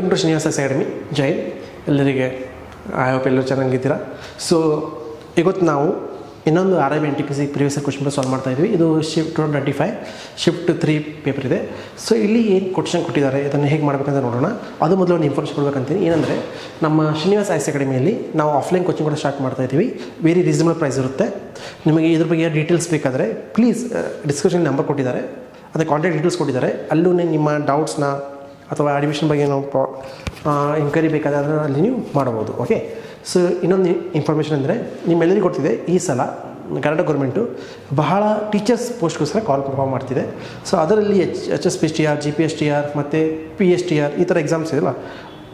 Welcome to Srinivas academy. ಜೈ ಎಲ್ಲರಿಗೆ I hope ಎಲ್ಲರೂ ಚೆನ್ನಾಗಿದ್ದೀರಾ. ಸೊ ಇವತ್ತು ನಾವು ಇನ್ನೊಂದು RIB-NTPC previous question paper solve ಮಾಡ್ತಾ ಇದ್ವಿ. ಇದು ಶಿಫ್ಟ್ 2025 ಶಿಫ್ಟ್ 3 ಪೇಪರ್ ಇದೆ. ಸೊ ಇಲ್ಲಿ ಏನು ಕ್ವಶನ್ ಕೊಟ್ಟಿದ್ದಾರೆ, ಇದನ್ನು ಹೇಗೆ ಮಾಡಬೇಕಂತ ನೋಡೋಣ. ಅದು ಮೊದಲು ಒಂದು ಇನ್ಫಾರ್ಮೇಷನ್ ಕೊಡಬೇಕಂತೀನಿ. ಏನಂದರೆ ನಮ್ಮ ಶ್ರೀನಿವಾಸ್ ಅಕಾಡೆಮಿಯಲ್ಲಿ ನಾವು ಆಫ್ಲೈನ್ ಕೋಚಿಂಗ್ ಕೂಡ ಸ್ಟಾರ್ಟ್ ಮಾಡ್ತಾ ಇದ್ದೀವಿ. ವೆರಿ ರೀಸನಬಲ್ ಪ್ರೈಸ್ ಇರುತ್ತೆ. ನಿಮಗೆ ಇದ್ರ ಬಗ್ಗೆ ಡೀಟೇಲ್ಸ್ ಬೇಕಾದರೆ ಪ್ಲೀಸ್ ಡಿಸ್ಕ್ರಿಪ್ಷನ್ ನಂಬರ್ ಕೊಟ್ಟಿದ್ದಾರೆ, ಅದೇ ಕಾಂಟ್ಯಾಕ್ಟ್ ಡೀಟೇಲ್ಸ್ ಕೊಟ್ಟಿದ್ದಾರೆ. ಅಲ್ಲೂ ನಿಮ್ಮ ಡೌಟ್ಸ್ನ ಅಥವಾ ಅಡ್ಮಿಷನ್ ಬಗ್ಗೆ ನಾವು ಎಂಕ್ವೈರಿ ಬೇಕಾದರೆ ಅದನ್ನು ಅಲ್ಲಿ ನೀವು ಮಾಡಬಹುದು. ಓಕೆ. ಸೊ ಇನ್ನೊಂದು ಇನ್ಫಾರ್ಮೇಷನ್ ಅಂದರೆ ನಿಮ್ಮೆಲ್ಲರಿಗೂ ಗೊತ್ತಿದೆ, ಈ ಸಲ ಕರ್ನಾಟಕ ಗೌರ್ಮೆಂಟು ಬಹಳ ಟೀಚರ್ಸ್ ಪೋಸ್ಟ್ಗೋಸ್ಕರ ಕಾಲ್ ಪರ್ಫಾರ್ಮ್ ಮಾಡ್ತಿದೆ. ಸೊ ಅದರಲ್ಲಿ HSPSTR, GPSTR ಮತ್ತು PSTR ಈ ಥರ ಎಕ್ಸಾಮ್ಸ್ ಇದೆಯಲ್ಲ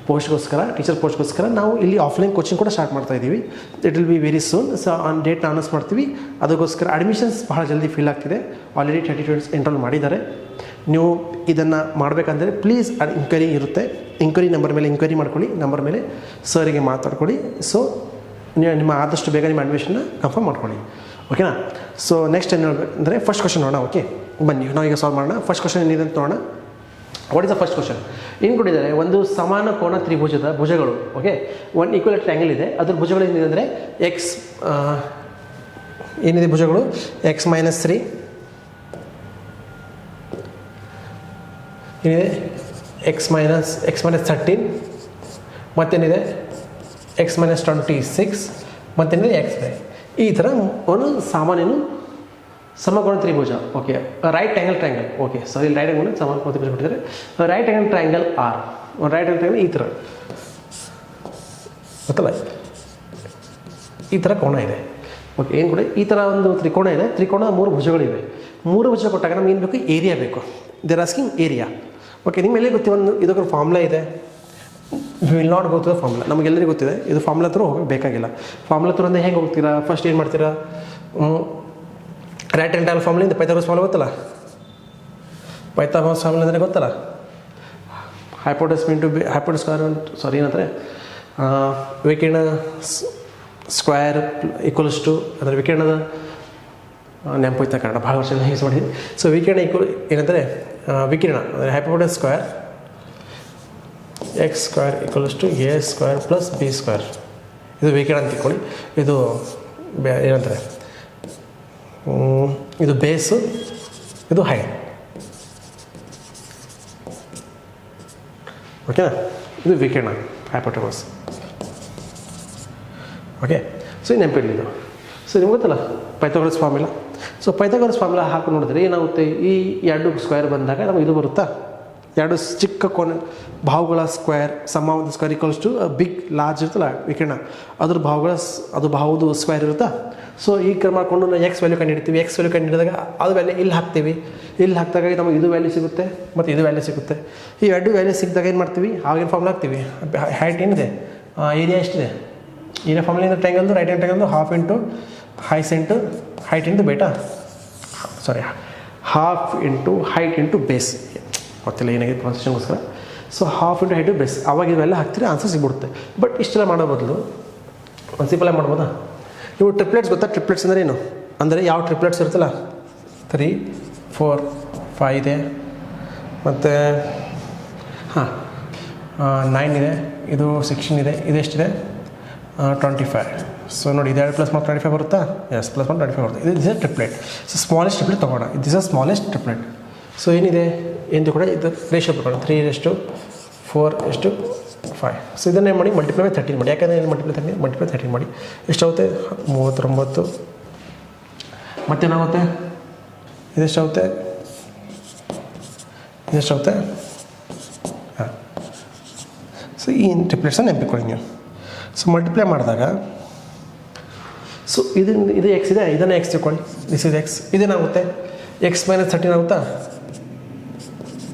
ಪೋಸ್ಟ್ಗೋಸ್ಕರ, ಟೀಚರ್ ಪೋಸ್ಟ್ಗೋಸ್ಕರ ನಾವು ಇಲ್ಲಿ ಆಫ್ಲೈನ್ ಕೋಚಿಂಗ್ ಕೂಡ ಸ್ಟಾರ್ಟ್ ಮಾಡ್ತಾ ಇದ್ದೀವಿ. It will be very soon. So on date announce ಮಾಡ್ತೀವಿ. ಅದಕ್ಕೋಸ್ಕರ ಅಡ್ಮಿಷನ್ಸ್ ಬಹಳ ಜಲ್ದಿ ಫಿಲ್ ಆಗ್ತಿದೆ. ಆಲ್ರೆಡಿ 30 ಸ್ಟೂಡೆಂಟ್ಸ್ ಎನ್ರೋಲ್ ಮಾಡಿದ್ದಾರೆ. ನೀವು ಇದನ್ನು ಮಾಡಬೇಕಂದ್ರೆ ಪ್ಲೀಸ್ ಎಂಕ್ವೈರಿ ಇರುತ್ತೆ, ಎಂಕ್ವೈರಿ ನಂಬರ್ ಮೇಲೆ ಎಂಕ್ವೈರಿ ಮಾಡ್ಕೊಳ್ಳಿ, ನಂಬರ್ ಮೇಲೆ ಸರಿಗೆ ಮಾತಾಡ್ಕೊಳ್ಳಿ. ಸೊ ನೀವು ನಿಮ್ಮ ಆದಷ್ಟು ಬೇಗ ನಿಮ್ಮ ಅಡ್ಮಿಷನ್ನ ಕನ್ಫರ್ಮ್ ಮಾಡ್ಕೊಳ್ಳಿ. ಓಕೆನಾ. ಸೊ ನೆಕ್ಸ್ಟ್ ಏನು ಹೇಳಬೇಕಂದ್ರೆ ಫಸ್ಟ್ ಕ್ವಶನ್ ನೋಡೋಣ. ಓಕೆ, ಬನ್ನಿ ನಾವು ಈಗ ಸಾಲ್ವ್ ಮಾಡೋಣ. ಫಸ್ಟ್ ಕ್ವಶನ್ ಏನಿದೆ ಅಂತ ನೋಡೋಣ. What is the first question? ಏನು ಕೊಟ್ಟಿದ್ದಾರೆ, ಒಂದು ಸಮಾನ ಕೋನ ತ್ರಿಭುಜದ ಭುಜಗಳು. ಓಕೆ, ಒನ್ ಈಕ್ವಲ್ ಟ್ರ್ಯಾಂಗಲ್ ಇದೆ. ಅದ್ರ ಭುಜಗಳು ಏನಿದೆ ಅಂದರೆ ಎಕ್ಸ್ ಏನಿದೆ ಭುಜಗಳು X-3 ಏನಿದೆ X-13 ಮತ್ತೇನಿದೆ X-26 ಮತ್ತೇನಿದೆ X-5. ಈ ಥರ ಒಂದು ಸಾಮಾನ್ಯನು ಸಮಕೋನ ತ್ರಿಭುಜ. Okay, right angle triangle. Okay, so ಇಲ್ಲಿ ರೈಟ್ ಆ್ಯಂಗಲ್ ಸಮಕೋನ ತ್ರಿಭುಜ ಕೊಟ್ಟಿದ್ದಾರೆ. ರೈಟ್ ಆ್ಯಂಗಲ್ ಟ್ರಯಾಂಗಲ್ ಆರ್, ಒಂದು ರೈಟ್ ಆ್ಯಂಗಲ್ ಟ್ರಯಾಂಗಲ್ ಈ ಥರ ಗೊತ್ತಲ್ಲ, ಈ ಥರ ಕೋನ ಇದೆ. ಓಕೆ, ಏನು ಕೂಡ ಈ ಥರ ಒಂದು ತ್ರಿಕೋಣ ಇದೆ. ತ್ರಿಕೋಣ 3 ಭುಜಗಳಿವೆ. 3 ಭುಜ ಕೊಟ್ಟಾಗ ನಮ್ಗೆ ಏನು ಬೇಕು? ಏರಿಯಾ ಬೇಕು. They're asking area. ಓಕೆ, ನಿಮ್ಮೆಲ್ಲೇ ಗೊತ್ತಿ ಒಂದು ಇದಕ್ಕೆ ಫಾರ್ಮುಲಾ ಇದೆ. Will not go to the formula. ನಮಗೆಲ್ಲರಿಗೂ ಗೊತ್ತಿದೆ, ಇದು ಫಾರ್ಮುಲಾ ಹತ್ರ ಹೋಗೋಕೆ ಬೇಕಾಗಿಲ್ಲ. ಫಾರ್ಮುಲಾ ಹತ್ರ ಅಂದರೆ ಹೆಂಗೆ ಹೋಗ್ತೀರಾ? ಫಸ್ಟ್ ಏನು ಮಾಡ್ತೀರಾ? ರೈಟ್ ಹ್ಯಾಂಡ್ ಟ್ರಯಾಂಗಲ್ ಫಾರ್ಮುಲಿಂದ ಪೈಥಾಗೋರಸ್ ಫಾರ್ಮುಲಾ ಗೊತ್ತಲ್ಲ. ಪೈಥಾಗೋರಸ್ ಫಾರ್ಮುಲಾ ಅಂದರೆ ಗೊತ್ತಲ್ಲ, ಹೈಪೋಟೆನಸ್ ಸ್ಕ್ವೇರ್ ಸಾರಿ ಏನಂದರೆ ವಿಕರ್ಣ ಸ್ಕ್ವೇರ್ ಈಕ್ವಲ್ಸ್ ಟು ಅಂದರೆ ವಿಕರ್ಣದ ನೆನಪೋಯ್ತಾ ಕನ್ನಡ ಭಾಳ ವರ್ಷ ಯೂಸ್ ಮಾಡಿದ್ದೀನಿ. ಸೊ ವಿಕರ್ಣ ಈಕ್ವಲ್ ಏನಂದರೆ ವಿಕಿರಣ ಅಂದರೆ hypotenuse square X square equals to A square plus B square. ಇದು ವಿಕಿರಣ ಅಂತ ತಿಳ್ಕೊಳ್ಳಿ. ಇದು ಏನಂತಾರೆ, ಇದು ಬೇಸು, ಇದು ಹೈಟ್. ಓಕೆನಾ, ಇದು ವಿಕಿರಣ ಹೈಪೋಟೆನಸ್. ಓಕೆ, ಸೊ ಇದು ನೆನಪಿರಲಿ ಇದು. ಸೊ ನಿಮ್ಗೆ ಗೊತ್ತಲ್ಲ Pythagoras formula. So Pythagoras formula ಹಾಕಿ ನೋಡಿದ್ರೆ ಏನಾಗುತ್ತೆ, ಈ 2 ಸ್ಕ್ವೇರ್ ಬಂದಾಗ ನಮಗೆ ಇದು ಬರುತ್ತಾ, 2 ಚಿಕ್ಕ ಕೋನ ಬಾಹುಗಳ ಸ್ಕ್ವೇರ್ ಸಮ ಒಂದು square equals to big large ಇರುತ್ತಲ್ಲ ವಿಕಿರಣ, ಅದ್ರ ಅದು ಬಾಹುದು ಸ್ಕ್ವೇರ್ ಇರುತ್ತಾ. ಸೊ ಈ ಕಡೆ ಮಾಡಿಕೊಂಡು ನಾವು X ವ್ಯಾಲ್ಯೂ ಕಂಡುಹಿಡ್ತೀವಿ. X ವ್ಯಾಲ್ಯೂ ಕಂಡುಹಿಡಿದಾಗ ಅದು ವ್ಯಾಲ್ಯೂ ಇಲ್ಲಿ ಹಾಕ್ತೀವಿ. ಇಲ್ಲಿ ಹಾಕಿದಾಗ ನಮಗೆ ಇದು ವ್ಯಾಲ್ಯೂ ಸಿಗುತ್ತೆ ಮತ್ತು ಇದು ವ್ಯಾಲ್ಯೂ ಸಿಗುತ್ತೆ. ಈ 2 ವ್ಯಾಲ್ಯೂ ಸಿಕ್ಕಿದಾಗ ಏನು ಮಾಡ್ತೀವಿ, ಆಗಿನ ಫಾರ್ಮುಲಾ ಹಾಕ್ತೀವಿ. ಹೈಟ್ ಏನಿದೆ, ಏರಿಯಾ ಎಷ್ಟಿದೆ, ಏರಿಯಾ ಫಾರ್ಮುಲಿಂದ ಟ್ರಯಾಂಗಲ್ದು ರೈಟ್ ಹ್ಯಾಂಡ್ ಟ್ರಯಾಂಗಲ್ದು half into height into beta sorry half into height into base. ಗೊತ್ತಿಲ್ಲ ಏನಾಗಿದೆ ಪ್ರೊಸೆಷನ್ಗೋಸ್ಕರ. So half into height base, ಅವಾಗ ಇವೆಲ್ಲ ಹಾಕ್ತೀರಿ, ಆನ್ಸರ್ ಸಿಗ್ಬಿಡುತ್ತೆ. ಬಟ್ ಇಷ್ಟೆಲ್ಲ ಮಾಡೋ ಬದಲು ಒಂದು ಸಿಂಪಲಾಗಿ ಮಾಡ್ಬೋದಾ? ನೀವು ಟ್ರಿಪ್ಲೆಟ್ಸ್ ಗೊತ್ತಾ? ಟ್ರಿಪ್ಲೆಟ್ಸ್ ಅಂದರೆ ಏನು ಅಂದರೆ ಯಾವ ಟ್ರಿಪ್ಲೆಟ್ಸ್ ಇರುತ್ತಲ್ಲ, 3, 4, 5 ಇದೆ, ಮತ್ತು 9 ಇದೆ, ಇದು 16 ಇದೆ, ಇದೆಷ್ಟಿದೆ 25. ಸೊ ನೋಡಿ, ಇದು 2 + 1 25 ಬರುತ್ತಾ? ಎಸ್, +1 25 ಬರುತ್ತೆ. ಇದು this triplet. So smallest triplet ತೊಗೋಣ. This is smallest triplet. So ಏನಿದೆ ಎಂದು ಕೂಡ ಇದು ರೇಷಿಯೋ ಪ್ರಕಾರ 3:4:5. ಸೊ ಇದನ್ನೇ ಮಾಡಿ ಮಲ್ಟಿಪ್ಲೈ ಬೈ 13 ಮಾಡಿ. ಯಾಕಂದರೆ ಏನು ಮಲ್ಟಿಪ್ಲೈ 13 ಮಾಡಿ ಎಷ್ಟಾಗುತ್ತೆ? 39. ಮತ್ತೇನಾಗುತ್ತೆ? ಇದೆಷ್ಟಾಗುತ್ತೆ? ಹಾಂ. ಸೊ ಈ ಟ್ರಿಪ್ಲೆಟ್ಸನ್ನು ನೆನಪಿಕೊಳ್ಳಿ ನೀವು. ಸೊ ಮಲ್ಟಿಪ್ಲೈ ಮಾಡಿದಾಗ ಸೊ ಇದು ಎಕ್ಸ್ ಇದೆ, ಇದನ್ನು ಎಕ್ಸ್ ತಿಳ್ಕೊಳ್ಳಿ. This is X. ಇದೇನಾಗುತ್ತೆ? X-13 ಆಗುತ್ತಾ?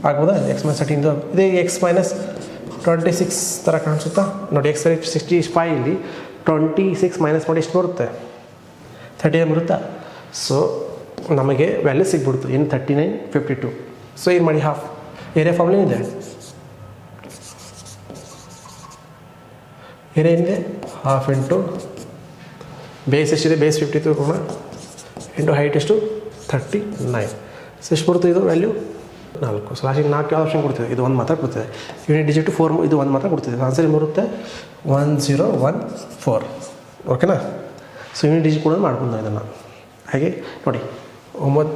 ಆಗ್ಬೋದಾ? X-13 ಇದು X-26 ಥರ ಕಾಣಿಸುತ್ತಾ? ನೋಡಿ, X-65 ಇಲ್ಲಿ 26 ಮೈನಸ್ ಮಾಡಿ ಎಷ್ಟು ಬರುತ್ತೆ? 39 ಬರುತ್ತಾ? ಸೊ ನಮಗೆ ವ್ಯಾಲ್ಯೂ ಸಿಗ್ಬಿಡ್ತು. ಏನು 39, 52. ಸೊ ಏನು ಮಾಡಿ, ಹಾಫ್ ಏರಿಯಾ ಫಾರ್ಮುಲಾ ಏನಿದೆ, ಏರಿಯಾ ಏನಿದೆ ಹಾಫ್ ಇಂಟು ಬೇಸ್ ಎಷ್ಟಿದೆ, ಬೇಸ್ 52 ಇಂಟು ಹೈಟ್ ಎಷ್ಟು 39. ಸೊ ಎಷ್ಟು ಬರುತ್ತೆ ಇದು ವ್ಯಾಲ್ಯೂ? 4. ಸೊ ಲಾಸ್ಟಿಗೆ 4 ಯಾವ ಆಪ್ಷನ್ ಕೊಡ್ತಿದೆ, ಇದು 1 ಮಾತ್ರ ಕೊಡ್ತಿದೆ. ಯೂನಿಟ್ ಡಿಜಿಟ್ 4 ಇದು 1 ಮಾತ್ರ ಕೊಡ್ತಿದೆ. ಆನ್ಸರ್ ಏನು ಬರುತ್ತೆ 1014. ಓಕೆನಾ. ಸೊ ಯೂನಿಟ್ ಡಿಜಿಟ್ ಕೂಡ ಮಾಡ್ಬೋದು ನಾವು ಇದನ್ನು. ಹಾಗೆ ನೋಡಿ 9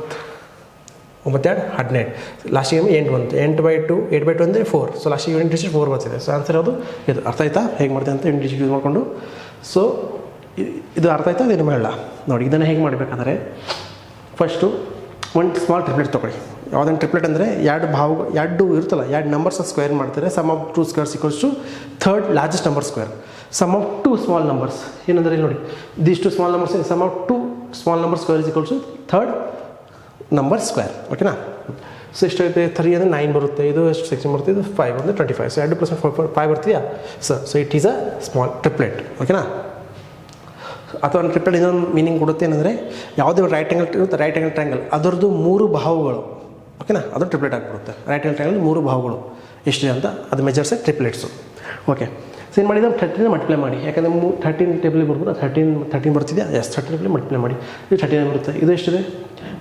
9 2 18. ಲಾಸ್ಟಿಗೆ 8 ಬಂತು. 8/2 8/2 ಅಂದರೆ 4. ಸೊ ಲಾಸ್ಟಿಗೆ ಯೂನಿಟ್ ಡಿಜಿಟ್ 4 ಬರ್ತಿದೆ. ಸೊ ಆನ್ಸರ್ ಅದು ಇದು. ಅರ್ಥ ಆಯ್ತಾ ಹೇಗೆ ಮಾಡ್ತೀವಿ ಅಂತ ಯೂನಿಟ್ ಡಿಜಿಟ್ ಯೂಸ್ ಮಾಡಿಕೊಂಡು. ಸೊ ಇದು ಅರ್ಥ ಆಯ್ತಾ ಇದು ಮಾಡಲ್ಲ ನೋಡಿ. ಇದನ್ನು ಹೇಗೆ ಮಾಡಬೇಕಂದ್ರೆ ಫಸ್ಟು ಒಂದು ಸ್ಮಾಲ್ ಟ್ರಿಪ್ಲೆಟ್ ತೊಗೊಳ್ಳಿ. ಯಾವುದನ್ನು ಟ್ರಿಪ್ಲೆಟ್ ಅಂದರೆ ಎರಡು ಇರುತ್ತಲ್ಲ, ಎರಡು ನಂಬರ್ಸ್ ಸ್ಕ್ವೇರ್ ಮಾಡ್ತಾರೆ. Sum of 2 squares equals to third largest number square. Sum of 2 small numbers ಏನಂದರೆ ಇಲ್ಲಿ ನೋಡಿ, these 2 small numbers sum of 2 small number square is equals to third number square. ಓಕೆನಾ. ಸೊ ಎಷ್ಟಾಗುತ್ತೆ 3 ಅಂದರೆ 9 ಬರುತ್ತೆ. ಇದು ಎಷ್ಟು 16 ಬರುತ್ತೆ, ಇದು 5 ಅಂದರೆ 25. ಸೊ 2 + 5 ಬರ್ತೀಯಾ sir. So it is a small triplet. ಓಕೆನಾ. ಅಥವಾ ಒಂದು ಟ್ರಿಪ್ಲೆಟ್ ಇನ್ನೊಂದು ಮೀನಿಂಗ್ ಕೊಡುತ್ತೆ ಏನಂದರೆ ಯಾವುದೇ ರೈಟ್ ಆ್ಯಂಗಲ್ ಇರುತ್ತೆ, ರೈಟ್ ಆ್ಯಂಗಲ್ ಟ್ರಯಾಂಗಲ್ ಅದರದ್ದು 3 ಬಾಹುಗಳು. ಓಕೆನಾ, ಅದು ಟ್ರಿಪ್ಲೆಟ್ ಆಗಿಬಿಡುತ್ತೆ. ರೈಟ್ ಆ್ಯಂಗಲ್ ಟ್ರಯಾಂಗಲ್ 3 ಬಾಹುಗಳು ಎಷ್ಟಿದೆ ಅಂತ ಅದು ಮೆಜರ್ಸ್ ಟ್ರಿಪ್ಲೆಟ್ಸು. ಓಕೆ. ಸೊ ಏನು ಮಾಡಿದ್ರೆ 13 ಮಲ್ಟಿಪ್ಲೈ ಮಾಡಿ, ಯಾಕಂದರೆ 13 ಟೇಬಲಿಗೆ ಬರ್ಬೋದು. 13 ಬರ್ತಿದೆಯಾ, ಎಸ್ 13 ಮಲ್ಟಿಪ್ಲೈ ಮಾಡಿ. ಇದು 39 ಬರುತ್ತೆ. ಇದು ಎಷ್ಟಿದೆ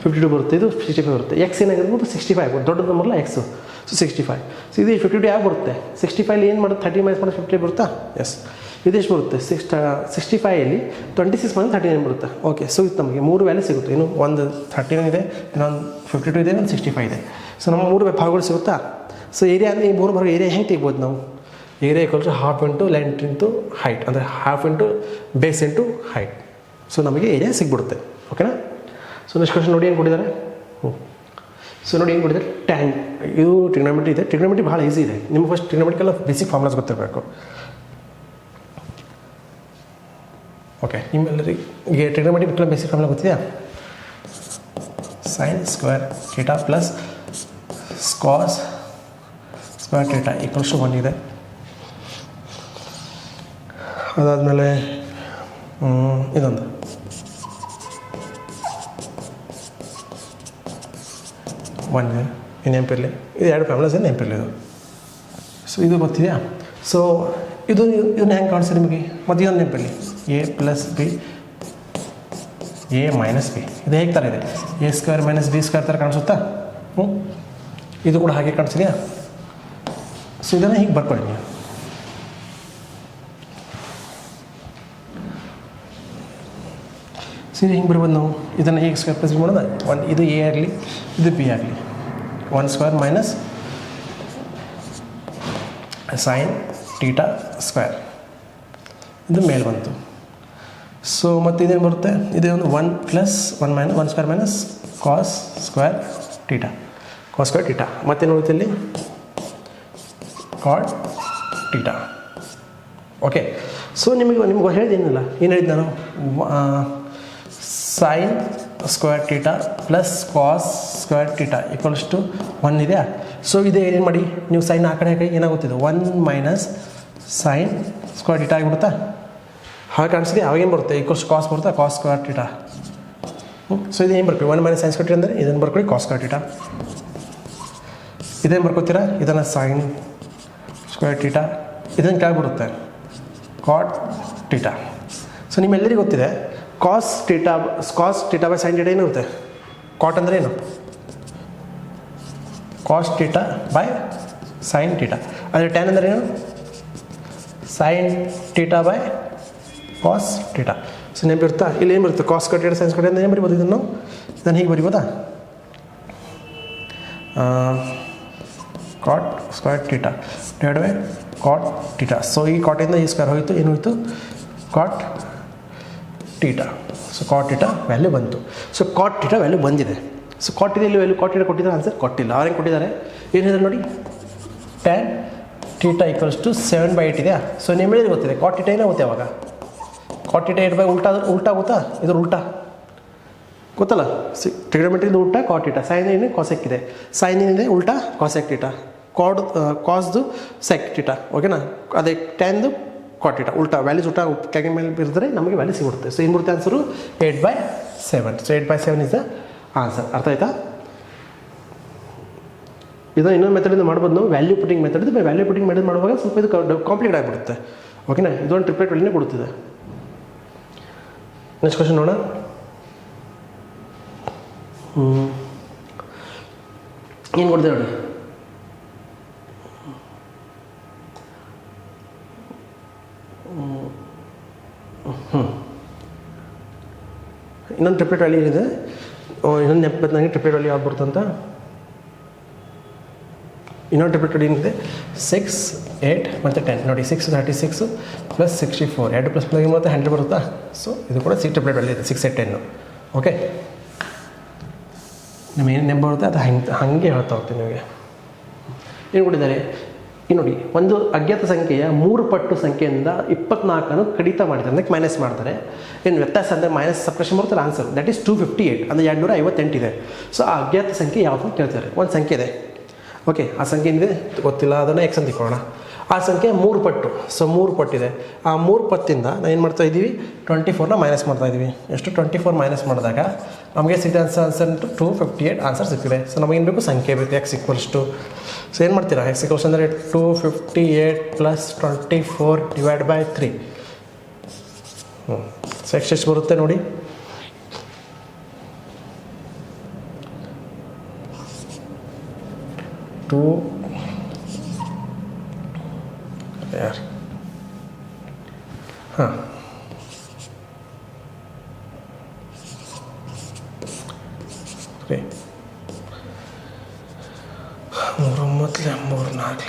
52 ಬರುತ್ತೆ. ಇದು 65 ಬರುತ್ತೆ. ಎಕ್ಸ್ ಏನಾಗಿರ್ಬೋದು 65 ದೊಡ್ಡ ನಂಬರ್ಲ್ಲ ಎಕ್ಸು. ಸೊ 65. ಸೊ ಇದು 52 ಯಾಕೆ ಬರುತ್ತೆ 65 ಏನು ಮಾಡೋದು 30 ಮೈನಸ್ ಮಾಡೋದು 50 ಬರುತ್ತಾ. ಎಸ್ ಇದು ಎಷ್ಟು ಬರುತ್ತೆ 65 26 ಮೈನಸ್ 39 ಬರುತ್ತೆ. ಓಕೆ. ಸೊ ಇದು ನಮಗೆ 3 ವ್ಯಾಲ್ಯೂ ಸಿಗುತ್ತೆ. ಇನ್ನು ಒಂದು 39 ಇದೆ, ಇನ್ನೊಂದು 52 ಇದೆ, ಒಂದು 65 ಇದೆ. ಸೊ ನಮ್ಮ 3 ಭಾಗಗಳು ಸಿಗುತ್ತಾ. ಸೊ ಏರಿಯಾ ಅಂದರೆ ಈ 3 ಭಾಗ ಏರಿಯಾ ಹೆಂಗೆ ತೆಗ್ಬೋದು ನಾವು. Area equals half into length into height, ಅಂದರೆ half into base into height. So ನಮಗೆ ಏರಿಯಾ ಸಿಗ್ಬಿಡುತ್ತೆ. ಓಕೆನಾ. ಸೊ ನೆಕ್ಸ್ಟ್ ಕ್ವಶನ್ ನೋಡಿ ಏನು ಕೊಟ್ಟಿದ್ದಾರೆ. ಸೊ ನೋಡಿ ಏನು ಕೊಟ್ಟಿದ್ದಾರೆ ಟ್ಯಾನ್. ಇದು ಟ್ರಿಗ್ನೋಮೆಟ್ರಿ ಇದೆ. ಟ್ರಿಗ್ನೋಮೆಟ್ರಿ ಭಾಳ ಈಸಿ ಇದೆ. ನಿಮ್ಗೆ ಫಸ್ಟ್ ಟ್ರಿಗ್ನೋಮೆಟ್ರಿಕಲ್ಲ ಬೇಸಿಕ್ ಫಾರ್ಮುಲಾಸ್ ಗೊತ್ತಿರಬೇಕು. ಓಕೆ. ನಿಮ್ಮೆಲ್ಲರಿಗೆ ಟ್ರಿಗ್ನೋಮೆಟ್ರಿಕಲ್ ಬೇಸಿಕ್ ಫಾರ್ಮುಲಾ ಗೊತ್ತಿದೆಯಾ. Sine square theta plus cos square theta equals to 1 ಇದೆ. ಅದಾದಮೇಲೆ ಇದೊಂದು ಇದೆ. ಇದು ನೆನಪಿರಲಿ, ಇದು 2 ಫ್ಯಾಮ್ಲೀಸ್ ನೆನಪಿರಲಿ ಇದು. ಸೊ ಇದು ಗೊತ್ತಿದೆಯಾ. ಸೊ ಇದನ್ನ ಹೆಂಗೆ ಕಾಣಿಸ್ತದೆ ನಿಮಗೆ. ಮತ್ತು ಇದೊಂದು ನೆನಪಿರಲಿ a + b a - b. ಇದು ಹೇಗೆ ಥರ ಇದೆ a² - b² ಥರ ಕಾಣಿಸುತ್ತಾ. ಇದು ಕೂಡ ಹಾಗೆ ಕಾಣಿಸಿದೆಯಾ. ಸೊ ಇದನ್ನು ಹೀಗೆ ಬರ್ಕೊಳ್ಳಿ ನೀವು. ಸೊ ಇದು ಹಿಂಗೆ ಬರ್ಬೋದು ನಾವು. ಇದನ್ನು ಹೇಗೆ ಸ್ಕ್ವೇರ್ ಪ್ಲಸ್ ಮಾಡೋದು. ಇದು a ಆಗಲಿ, ಇದು b ಆಗಲಿ. 1² - ಸೈನ್ ಥೀಟಾ ಸ್ಕ್ವೇರ್. ಇದು ಮೇಲೆ ಬಂತು. ಸೊ ಮತ್ತು ಇದೇನು ಬರುತ್ತೆ, ಇದೇ ಒಂದು 1 + 1² - cos square theta. Cos square theta. ಮತ್ತೇನು ಬರುತ್ತೆ ಇಲ್ಲಿ ಕಾಟ್ ಥೀಟಾ. ಓಕೆ. ಸೊ ನಿಮಗೆ ಹೇಳಿದ್ದೇನಿಲ್ಲ, ಏನು ಹೇಳಿದ್ದು ನಾನು, sine square theta plus cos square theta equals to 1 ಇದೆಯಾ. ಸೊ ಇದೇ ಏನು ಮಾಡಿ ನೀವು ಸೈನ್ ಆ ಕಡೆ ಏನಾಗುತ್ತಿದೆ 1 - ಸೈನ್ ಸ್ಕ್ವೇರ್ ಥೀಟಾ ಆಗಿಬಿಡುತ್ತಾ. ಹಾಗೆ ಕಾಣಿಸಿದೆ. ಅವಾಗೇನು ಬರುತ್ತೆ ಈಕ್ವಲ್ಸ್ ಕಾಸ್ ಬರುತ್ತಾ, ಕಾಸ್ ಸ್ಕ್ವೇರ್ ಥೀಟಾ. ಸೊ ಇದೇನು ಬರ್ಕೊಳ್ಳಿ 1 - ಸೈನ್ ಸ್ಕ್ವೇರ್ ಥೀಟಾ ಅಂದರೆ ಇದನ್ನು ಬರ್ಕೊಳ್ಳಿ ಕಾಸ್ ಸ್ಕ್ವೇರ್ ಥೀಟಾ. ಇದೇನು ಬರ್ಕೋತೀರಾ, ಇದನ್ನು ಸೈನ್ ಸ್ಕ್ವೇರ್ ಥೀಟಾ, ಇದನ್ನು ಕೆಳಗೆ ಬರುತ್ತೆ ಕಾಟ್ ಥೀಟಾ. ಸೊ ನಿಮ್ಮೆಲ್ಲರಿಗೂ ಗೊತ್ತಿದೆ cos theta by sine theta ಏನಿರುತ್ತೆ. ಕಾಟ್ ಅಂದರೆ ಏನು cos theta by sine theta. ಅಂದರೆ ಟ್ಯಾನ್ ಅಂದರೆ ಏನು sine theta by cos theta. So ನೆನಪಿರುತ್ತಾ. ಇಲ್ಲಿ ಏನು ಬರುತ್ತೆ cos square theta sine square theta ಏನು ಬರಿಬೋದು. ಇದನ್ನು ಹೀಗೆ ಬರಿಬೋದಾ, cot square theta divide by cot theta. So ಈ ಕಾಟಿಂದ ಈ ಸ್ಕ್ವೇರ್ ಹೋಯಿತು, ಏನು ಹೋಯಿತು cot theta. So cot theta value ಬಂತು. ಸೊ ಕಾಟ್ ಥೀಟಾ ವ್ಯಾಲ್ಯೂ ಬಂದಿದೆ. ಸೊ ಕಾಟ್ ಇಲ್ಲಿ ವ್ಯಾಲ್ಯೂ ಕಾಟ್ ಥೀಟಾ ಕೊಟ್ಟಿದ್ದಾರೆ, ಆನ್ಸರ್ ಕೊಟ್ಟಿಲ್ಲ. ಅವ್ರೇನು ಕೊಟ್ಟಿದ್ದಾರೆ ಏನಿದೆ ನೋಡಿ ಟ್ಯಾನ್ ಥೀಟಾ ಈಕ್ವಲ್ಸ್ ಟು 7/8 ಇದೆಯಾ. ಸೊ ನಿಮಗೆ ಗೊತ್ತಿದೆ ಕಾಟ್ ಥೀಟಾ ಏನಾಗುತ್ತೆ ಅವಾಗ. ಕಾಟ್ ಥೀಟಾ 8/8 ಉಲ್ಟಾ ಆಗುತ್ತಾ. ಇದ್ರ ಉಲ್ಟಾ ಗೊತ್ತಲ್ಲ. ಟ್ರಿಗ್ನೋಮೆಟ್ರಿದು ಉಲ್ಟಾ ಕಾಟ್ ಥೀಟಾ. ಸೈನ್ ಏನು ಕಾಸೆಕ್ ಇದೆ, ಸೈನ್ ಏನಿದೆ ಉಲ್ಟಾ ಕಾಸೆಕ್ ಥೀಟಾ. ಕಾಸ್ದು ಸೆಕ್ ಥೀಟಾ. ಓಕೆನಾ. ಅದೇ ಟ್ಯಾನ್ದು ಕಾಟ್ ಥೀಟಾ ಉಲ್ಟಾ ವ್ಯಾಲ್ಯೂಸ್ ಉಲ್ಟಾ ಕೆಳಗೆ ಮೇಲೆ ಇರಿದ್ರೆ ನಮಗೆ ವ್ಯಾಲ್ಯೂ ಸಿಗುತ್ತೆ. ಸೊ ಏನು ಬರುತ್ತೆ answer 8/7. So 8/7 is the answer. ಅರ್ಥ ಆಯ್ತಾ. ಇದು ಇನ್ನೊಂದು ಮೆಥಡಿಂದ ಮಾಡ್ಬೋದು ನಾವು, value putting method. Value putting method ಮಾಡುವಾಗ ಸ್ವಲ್ಪ ಇದು ಕಾಂಪ್ಲಿಕೇಟ್ ಆಗಿಬಿಡುತ್ತೆ. ಓಕೆನಾ. ಇದೊಂದು ಟ್ರಿಪ್ಲೆಟ್ ವ್ಯಾಲ್ಯೂನೇ ಕೊಡುತ್ತಿದೆ. ನೆಕ್ಸ್ಟ್ ಕ್ವಶನ್ ನೋಡೋಣ. ಏನು ಕೊಡ್ತೇವೆ ನೋಡಿ, ಇನ್ನೊಂದು ಟ್ರಿಪ್ಲೆಟ್ ವ್ಯಾಲ್ಯೂ ಇದೆ. ಇನ್ನೊಂದು ನೆನಪು ನನಗೆ ಟ್ರಿಪ್ಲೆಟ್ ವ್ಯಾಲ್ಯೂ ಯಾವ್ದು ಬರುತ್ತಂತ. ಇನ್ನೊಂದು ಟ್ರಿಪ್ಲೆಟ್ ವ್ಯಾಲ್ಯೂ ಏನಿದೆ 6, 8 ಮತ್ತು 10 ನೋಡಿ. 6 36 + 64 2 ಪ್ಲಸ್ ಪ್ಲಸ್ ಮತ್ತು 100 ಬರುತ್ತಾ. ಸೊ ಇದು ಕೂಡ ಟ್ರಿಪ್ಲೆಟ್ ವ್ಯಾಲ್ಯೂ ಇದೆ 6, 8, 10. ಓಕೆ, ನಿಮಗೆ ಏನು ನೆನಪು ಬರುತ್ತೆ ಅದು ಹಾಗೆ ಹೇಳ್ತಾ ಹೋಗ್ತೀನಿ ನಿಮಗೆ. ಏನು ಕೊಟ್ಟಿದ್ದಾರೆ ಈ ನೋಡಿ, ಒಂದು ಅಜ್ಞಾತ ಸಂಖ್ಯೆಯ 3 ಪಟ್ಟು ಸಂಖ್ಯೆಯಿಂದ 24 ಕಡಿತ ಮಾಡಿದ್ದಾರೆ, ಅಂದರೆ ಮೈನಸ್ ಮಾಡ್ತಾರೆ. ಏನು ವ್ಯತ್ಯಾಸ ಅಂದರೆ ಮೈನಸ್ ಸಪ್ರೇಷನ್ ಬರುತ್ತೆ ಆನ್ಸರ್, ದಟ್ ಈಸ್ 258 ಅಂದರೆ 258 ಇದೆ. ಸೊ ಆ ಅಜ್ಞಾತ ಸಂಖ್ಯೆ ಯಾವುದು ಕೇಳ್ತಾರೆ. ಒಂದು ಸಂಖ್ಯೆ ಇದೆ, ಓಕೆ, ಆ ಸಂಖ್ಯೆ ಏನಿದೆ ಗೊತ್ತಿಲ್ಲ, ಅದನ್ನು ಎಕ್ಸ್ ಅಂತ ಇಟ್ಕೊಳ್ಳೋಣ. ಆ ಸಂಖ್ಯೆ 3 ಪಟ್ಟು, ಸೊ 3 ಪಟ್ಟಿದೆ. ಆ 3 ಪಟ್ಟಿಂದ ನಾವು ಏನು ಮಾಡ್ತಾ ಇದ್ದೀವಿ, 24ನ ಮೈನಸ್ ಮಾಡ್ತಾ ಇದ್ದೀವಿ. ಎಷ್ಟು 24 ಮೈನಸ್ ಮಾಡಿದಾಗ ನಮಗೆ ಸಿಕ್ಕಿದ ಆನ್ಸರ್ 258 ಆನ್ಸರ್ ಸಿಕ್ಕಿದೆ. ಸೊ ನಮಗೇನು ಬೇಕು, ಸಂಖ್ಯೆ ಬೇಕು, ಎಕ್ಸ್ ಈಕ್ವಲ್ಸ್ ಟು. ಸೊ ಏನು ಮಾಡ್ತೀರಾ, ಎಕ್ಸ್ ಈಕ್ವಲ್ಸ್ ಅಂದರೆ 258 + 24 / 3. ಸೊ ಎಷ್ಟು ಬರುತ್ತೆ ನೋಡಿ, 2 यार ಹಾಂ ರೀ 3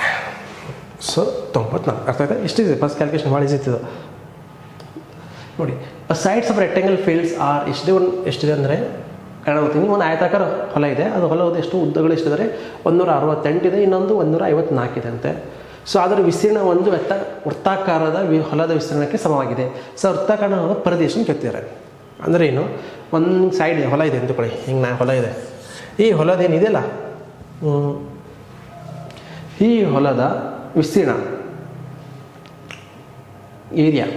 ಸೊ 94 ಅರ್ಥ ಆಯ್ತಾ. ಎಷ್ಟಿದೆ ಫಸ್ಟ್ ಕ್ಯಾಲ್ಕುಲೇಷನ್ ಭಾಳ ಈಸಿ ಇತ್ತು ನೋಡಿ. Sides of rectangle fields R ಎಷ್ಟಿದೆ ಅಂದರೆ ಕನ್ನಡ ಓದ್ತೀನಿ. ಒಂದು ಆಯತಾಕಾರ ಹೊಲ ಇದೆ, ಅದು ಹೊಲದ ಎಷ್ಟು ಉದ್ದಗಳು ಎಷ್ಟಿದ್ದಾರೆ 168 ಇದೆ, ಇನ್ನೊಂದು 154 ಇದೆ ಅಂತೆ. ಸೊ ಅದರ ವಿಸ್ತೀರ್ಣ ಒಂದು ವೃತ್ತಾಕಾರದ ಹೊಲದ ವಿಸ್ತೀರ್ಣಕ್ಕೆ ಸಮವಾಗಿದೆ. ಸೊ ವೃತ್ತಾಕಾರದ ಪರಿಧಿಯನ್ನು ಕೇಳ್ತಿದ್ದಾರೆ. ಅಂದರೆ ಏನು, ಒಂದು ಸೈಡ್ ಹೊಲ ಇದೆ ಅಂದ್ಕೊಳ್ಳಿ, ಹಿಂಗೆ ಹೊಲ ಇದೆ. ಈ ಹೊಲದೇನಿದೆಯಲ್ಲ, ಈ ಹೊಲದ ವಿಸ್ತೀರ್ಣ ಏರಿಯಾ,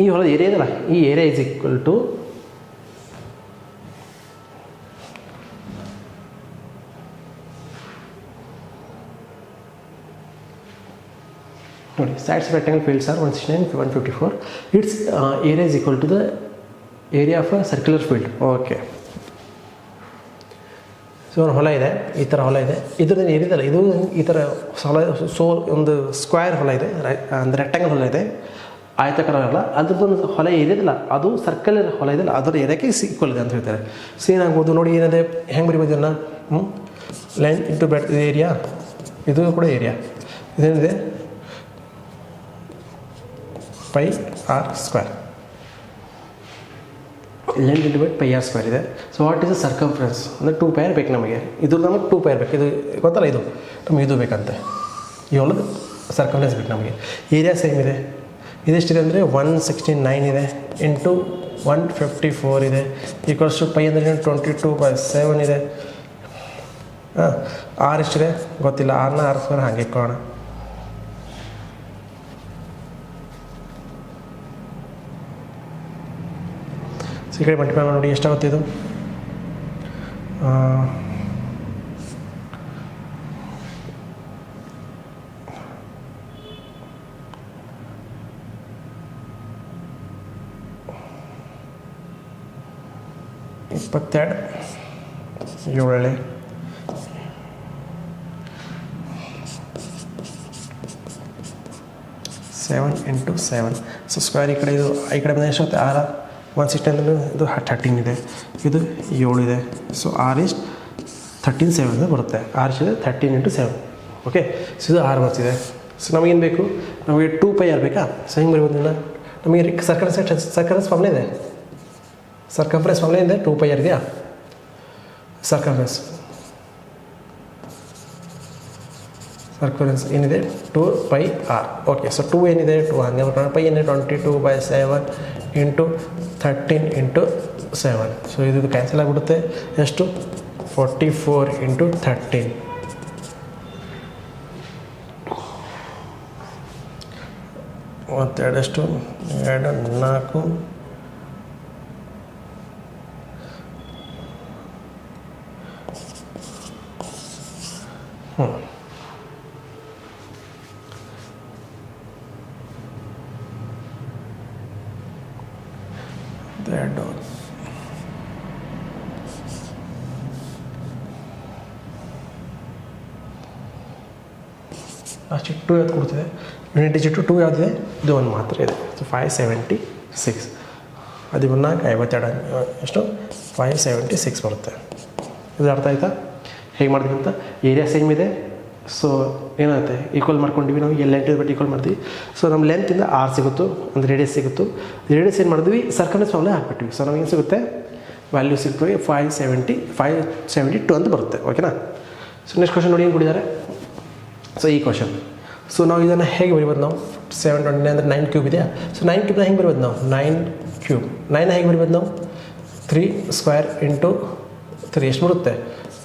ಈ ಹೊಲದ ಏರಿಯಾ ಇದೆಯಲ್ಲ, ಈ ಏರಿಯಾ ಈಸ್ ಈಕ್ವಲ್ ಟು ನೋಡಿ, sides of rectangle fields are 169, 154. Its area is equal to the area of a circular field. Okay, so ಒಂದು ಹೊಲ ಇದೆ, ಈ ಥರ ಹೊಲ ಇದೆ. ಇದ್ರದ್ದು ಏನಿದೆಯಲ್ಲ, ಇದು ಈ ಥರ ಹೊಲ, ಒಂದು ಸ್ಕ್ವೇರ್ ಹೊಲ ಇದೆ, ಅಂದರೆ ರೆಕ್ಟಾಂಗಲ್ ಹೊಲ ಇದೆ, ಆಯತಾಕಾರ ಹೊಲ. ಅದ್ರದ್ದೊಂದು ಹೊಲ ಏನಿದೆಯಲ್ಲ, ಅದು ಸರ್ಕಲರ್ ಹೊಲ ಇದೆಯಲ್ಲ, ಅದರ ಏರಿಯಾಕ್ಕೆ ಈಕ್ವಲ್ ಇದೆ ಅಂತ ಹೇಳ್ತಾರೆ. ಸೊ ಏನಾಗ್ಬೋದು ನೋಡಿ, ಏನಿದೆ ಹೆಂಗೆ ಬರಿಬೋದು ಇದನ್ನು, ಲೆಂತ್ ಇಂಟು ಬ್ರೆಡ್ತ್ ಏರಿಯಾ, ಇದು ಕೂಡ ಏರಿಯಾ. ಇದೇನಿದೆ πr², length into breadth πr² ಇದೆ. So what is the circumference ಅಂದರೆ 2π ಬೇಕು ನಮಗೆ. ಇದು ನಮಗೆ 2π ಬೇಕು, ಇದು ಗೊತ್ತಲ್ಲ, ಇದು ನಮಗೆ ಇದು ಬೇಕಂತೆ. ಈ ಹೊಲದ ಸರ್ಕಂಫರೆನ್ಸ್ ಬೇಕು ನಮಗೆ. ಏರಿಯಾ ಸೇಮ್ ಇದೆ, ಇದೆಷ್ಟಿದೆ ಅಂದರೆ 169 ಇದೆ, ಇಂಟು 154 ಇದೆ, ಈಕ್ವಲ್ಸ್ ಟು π ಅಂದರೆ 22/7 ಇದೆ. ಹಾಂ, ಆರ್ ಎಷ್ಟಿದೆ ಗೊತ್ತಿಲ್ಲ, r ಹಾಗೆ ಇಟ್ಕೊಳ್ಳೋಣ. ಈ ಕಡೆ ಮಲ್ಟಿಪ್ಲೈ ಮಾಡಿ ನೋಡಿ ಎಷ್ಟಾಗುತ್ತೆ ಇದು. ಇಪ್ಪತ್ತೆರಡು 7 7 × 7. ಸೊ ಸ್ಕ್ವೇರ್ ಈ ಕಡೆ, ಇದು ಈ ಕಡೆ ಬಂದ ಎಷ್ಟಾಗುತ್ತೆ 6. 160 ಅಂದರೆ ಇದು 13 ಇದೆ, ಇದು 7 ಇದೆ. ಸೊ r is 13 7 ಅಂತ ಬರುತ್ತೆ. r is 13 × 7. ಓಕೆ, ಸೊ ಇದು 6 ಬರ್ತಿದೆ. ಸೊ ನಮಗೇನು ಬೇಕು, ನಮಗೆ 2πr ಬೇಕಾ. ಸೊ ಹಿಂಗೆ ಬರೀಬೋದಿಲ್ಲ, ನಮಗೆ ಸರ್ಕಂಫರೆನ್ಸ್ ಫಾರ್ಮುಲಾ ಇದೆ, ಸರ್ಕಂಫರೆನ್ಸ್ ಫಾರ್ಮುಲಾ ಇದೆ, 2πr ಇದೆಯಾ ಸರ್ಕಂಫರೆನ್ಸ್ ಏನಿದೆ 2πr. ಓಕೆ, ಸೊ 2 ಏನಿದೆ 2 ಹಾಗೆ ಬರ್ಕೊಂಡು, π ಏನಿದೆ 22/7 ಇಂಟು 13 × 7. ಸೊ ಇದು ಕ್ಯಾನ್ಸಲ್ ಆಗಿಬಿಡುತ್ತೆ. ಎಷ್ಟು 44 × 13. ಮತ್ತೆರಡು ಎಷ್ಟು 2 4 2 ಲಾಸ್ಟಿಗೆ 2 ಯಾವ್ದು ಕೊಡ್ತಿದೆ, ಯೂನಿಟ್ ಡಿಜಿಟು 2 ಯಾವುದಿದೆ, ಇದು ಒಂದು ಮಾತ್ರ ಇದೆ. ಸೊ 576 1452 ಎಷ್ಟು 576 ಬರುತ್ತೆ. ಇದು ಅರ್ಥ ಆಯ್ತಾ ಹೇಗೆ ಮಾಡ್ತೀವಿ ಅಂತ. ಏರಿಯಾ ಸೇಮ್ ಇದೆ. ಸೊ ಏನಾಗುತ್ತೆ ಈಕ್ವಲ್ ಮಾಡ್ಕೊಂಡಿವಿ ನಾವು, ಎಲ್ಲಿ ಲೆಂತ್ ಬಟ್ ಈಕ್ವಲ್ ಮಾಡ್ತೀವಿ. ಸೊ ನಮ್ಮ ಲೆಂತಿಂದ ಆರ್ ಸಿಗುತ್ತು, ಒಂದು ರೇಡಿಯಸ್ ಸಿಗುತ್ತು. ರೇಡಿಯಸ್ ಏನು ಮಾಡಿದ್ವಿ, ಸರ್ಕಲ್ನೆಸ್ ಫಾರ್ಮುಲಾ ಹಾಕ್ಬಿಟ್ವಿ. ಸೊ ನಮಗೇನು ಸಿಗುತ್ತೆ, ವ್ಯಾಲ್ಯೂ ಸಿಗ್ತವೆ 572 ಅಂತ ಬರುತ್ತೆ. ಓಕೆನಾ. ಸೊ ನೆಕ್ಸ್ಟ್ ಕ್ವಶನ್ ನೋಡಿ ಏನು ಕೊಟ್ಟಿದ್ದಾರೆ. ಸೊ ಈ ಕ್ವಶನ್, ಸೊ ನಾವು ಇದನ್ನು ಹೇಗೆ ಬರಿಬೋದು, ನಾವು 729 ಅಂದರೆ 9 ಕ್ಯೂಬ್ ಇದೆಯಾ. ಸೊ 9 ಕ್ಯೂಬ್ನ ಹೆಂಗೆ ಬರಿಬೋದು ನಾವು, 9 ಕ್ಯೂಬ್ 9 ಹೇಗೆ ಬರಿಬೋದು ನಾವು, 3 ಸ್ಕ್ವೇರ್ ಇಂಟು 3 ಎಷ್ಟು ಬರುತ್ತೆ,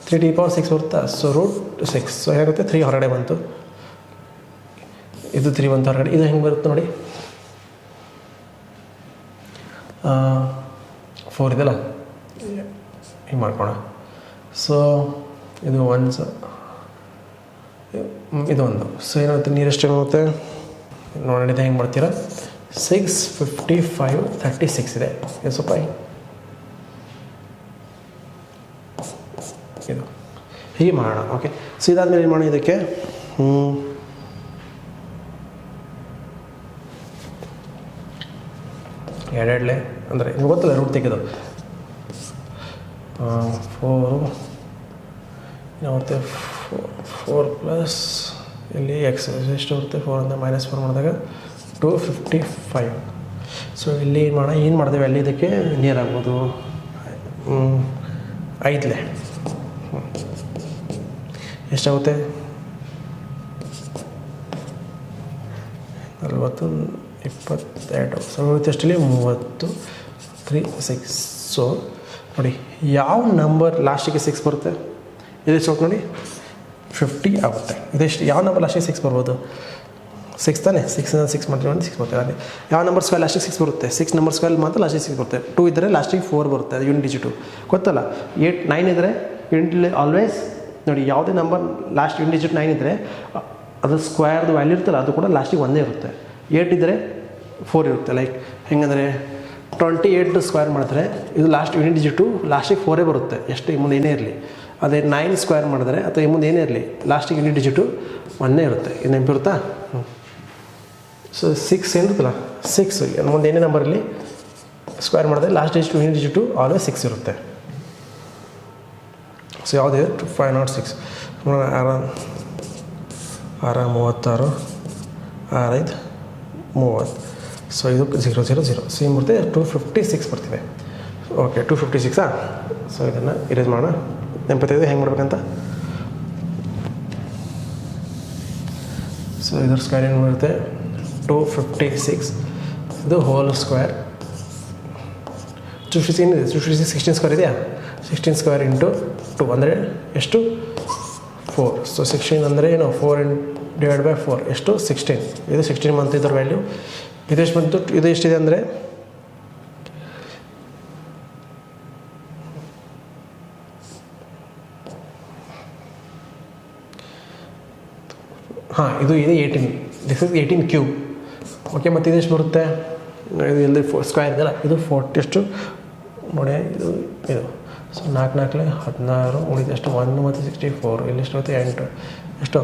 3 to the power 6 ಬರುತ್ತಾ. ಸೊ √6. ಸೊ ಹೇಗಾಗುತ್ತೆ, 3 ಹೊರಗಡೆ ಬಂತು, ಇದು 3 ಬಂತು ಹೊರಗಡೆ. ಇದು ಹೆಂಗೆ ಬರುತ್ತೆ ನೋಡಿ, 4 ಇದೆಲ್ಲ ಹಿಂಗೆ ಮಾಡ್ಕೋಣ. ಸೊ ಇದು 1 ಇದು 1. ಸೊ ಏನಾಗುತ್ತೆ, ನೀರೆಷ್ಟು ಏನಾಗುತ್ತೆ ನೋಡಿ, ಹೆಂಗೆ ಮಾಡ್ತೀರಾ, 655 36 ಇದೆ. ಇದು ಸ್ವಲ್ಪ ಇದು ಹೀಗೆ ಮಾಡೋಣ. ಓಕೆ. ಸೊ ಇದಾದಮೇಲೆ ಏನು ಮಾಡೋಣ, ಇದಕ್ಕೆ ಎರಡೆರಡಲೆ ಅಂದರೆ ನಿಮ್ಗೆ ಗೊತ್ತಲ್ಲ ರೂಟ್ ತೆಗೆದು 4 ಯಾವತ್ತೆ 4 ಪ್ಲಸ್ ಇಲ್ಲಿ ಎಕ್ಸ್ ಎಷ್ಟು ಬರುತ್ತೆ, 4 ಅಂತ -4 ಮಾಡಿದಾಗ 255. ಸೊ ಇಲ್ಲಿ ಏನು ಮಾಡಿದೆವು, ಅಲ್ಲಿ ಇದಕ್ಕೆ ನಿಯರ್ ಆಗ್ಬೋದು 5 ಎಷ್ಟಾಗುತ್ತೆ, 40 22. ಸೊ ಎಷ್ಟಲ್ಲಿ 30 3 6. ಸೊ ನೋಡಿ ಯಾವ ನಂಬರ್ ಲಾಸ್ಟಿಗೆ 6 ಬರುತ್ತೆ, ಇದೆಷ್ಟು ಹೋಗಿ ನೋಡಿ 50 ಆಗುತ್ತೆ. ಇದೆಷ್ಟು ಯಾವ ನಂಬರ್ ಲಾಸ್ಟಿಗೆ 6 ಬರ್ಬೋದು, 6 ತಾನೆ. 6 ಮಾಡ್ತೀವಿ 6 ಬರುತ್ತೆ. ಅದೇ ಯಾವ ನಂಬರ್ ಸ್ಕ್ವೇರ್ ಲಾಸ್ಟಿಗೆ 6 ಬರುತ್ತೆ, 6 ನಂಬರ್ ಸ್ಕ್ವೇರ್ ಮಾತ್ರ ಲಾಸ್ಟಿಗೆ 6 ಬರುತ್ತೆ. 2 ಇದ್ದರೆ ಲಾಸ್ಟಿಗೆ 4 ಬರುತ್ತೆ, ಅದು ಯೂನಿಟ್ ಡಿಜಿಟು ಗೊತ್ತಲ್ಲ. 8 9 ಇದ್ದರೆ ಯೂನಿಟ್ ಆಲ್ವೇಸ್ ನೋಡಿ, ಯಾವುದೇ ನಂಬರ್ ಲಾಸ್ಟ್ ಯೂನಿಟ್ ಡಿಜಿಟ್ 9 ಇದ್ದರೆ ಅದು ಸ್ಕ್ವೇರ್ದು ವ್ಯಾಲ್ಯೂ ಇರುತ್ತಲ್ಲ, ಅದು ಕೂಡ ಲಾಸ್ಟಿಗೆ 1 ಇರುತ್ತೆ. 8 ಇದ್ದರೆ 4 ಇರುತ್ತೆ. ಲೈಕ್ ಹೆಂಗಂದರೆ 28 ಸ್ಕ್ವೇರ್ ಮಾಡಿದ್ರೆ ಇದು ಲಾಸ್ಟ್ ಯೂನಿಟ್ ಡಿಜಿಟು ಲಾಸ್ಟಿಗೆ 4 ಬರುತ್ತೆ, ಎಷ್ಟು ಈ ಮುಂದೆ ಏನೇ ಇರಲಿ. ಅದೇ 9 ಸ್ಕ್ವೇರ್ ಮಾಡಿದ್ರೆ ಅಥವಾ ಈ ಮುಂದೆ ಏನೇ ಇರಲಿ ಲಾಸ್ಟಿಗೆ ಯೂನಿಟ್ ಡಿಜಿಟು 1 ಇರುತ್ತೆ. ಇದು ನೆನಪಿರುತ್ತಾ. ಸೊ 6 ಏನಿರುತ್ತಲ್ಲ, 6 ಮುಂದೆ ಏನೇ ನಂಬರ್ ಇರಲಿ ಸ್ಕ್ವೇರ್ ಮಾಡಿದ್ರೆ last digit unit digit always 6 ಇರುತ್ತೆ. ಸೊ ಯಾವುದಿದೆ 506 6 36 30. ಸೊ ಇದು 0 0 0. ಸೊ ಏನು ಬರ್ತದೆ 256 ಬರ್ತಿದೆ. ಓಕೆ 256. ಸೊ ಇದನ್ನು ಇರೇಸ್ ಮಾಡೋಣ. ನೆನಪತ್ತಿದೆ ಹೆಂಗೆ ಮಾಡ್ಬೇಕಂತ. ಸೊ ಇದ್ರ ಸ್ಕ್ವೇರ್ ಏನು ಬರುತ್ತೆ 256. ಇದು ಹೋಲ್ ಸ್ಕ್ವೇರ್ 256 ಏನಿದೆ, 256 16 ಸ್ಕ್ವೇರ್ ಇದೆಯಾ, 16 ಸ್ಕ್ವೇರ್ ಇಂಟು 2 ಅಂದರೆ ಎಷ್ಟು 4. ಸೊ 16 ಅಂದರೆ ಏನು 4/4 ಎಷ್ಟು 16. ಇದು 16 ಬಂತು ಇದರ ವ್ಯಾಲ್ಯೂ. ಇದೆಷ್ಟು ಬಂತು, ಇದು ಎಷ್ಟಿದೆ ಅಂದರೆ ಇದು ಇದೆ 18. This is 18 cube. ಓಕೆ. ಮತ್ತು ಇದೆಷ್ಟು ಬರುತ್ತೆ, ಇದು ಇಲ್ಲಿ ಸ್ಕ್ವೇರ್ ಇದೆಯಲ್ಲ, ಇದು 40 ಎಷ್ಟು ನೋಡಿ, ಇದು ಸೊ 4 4 16 ಉಳಿದಷ್ಟು 1 ಮತ್ತು 64. ಇಲ್ಲಿ ಎಷ್ಟು ಬರುತ್ತೆ 8 ಎಷ್ಟು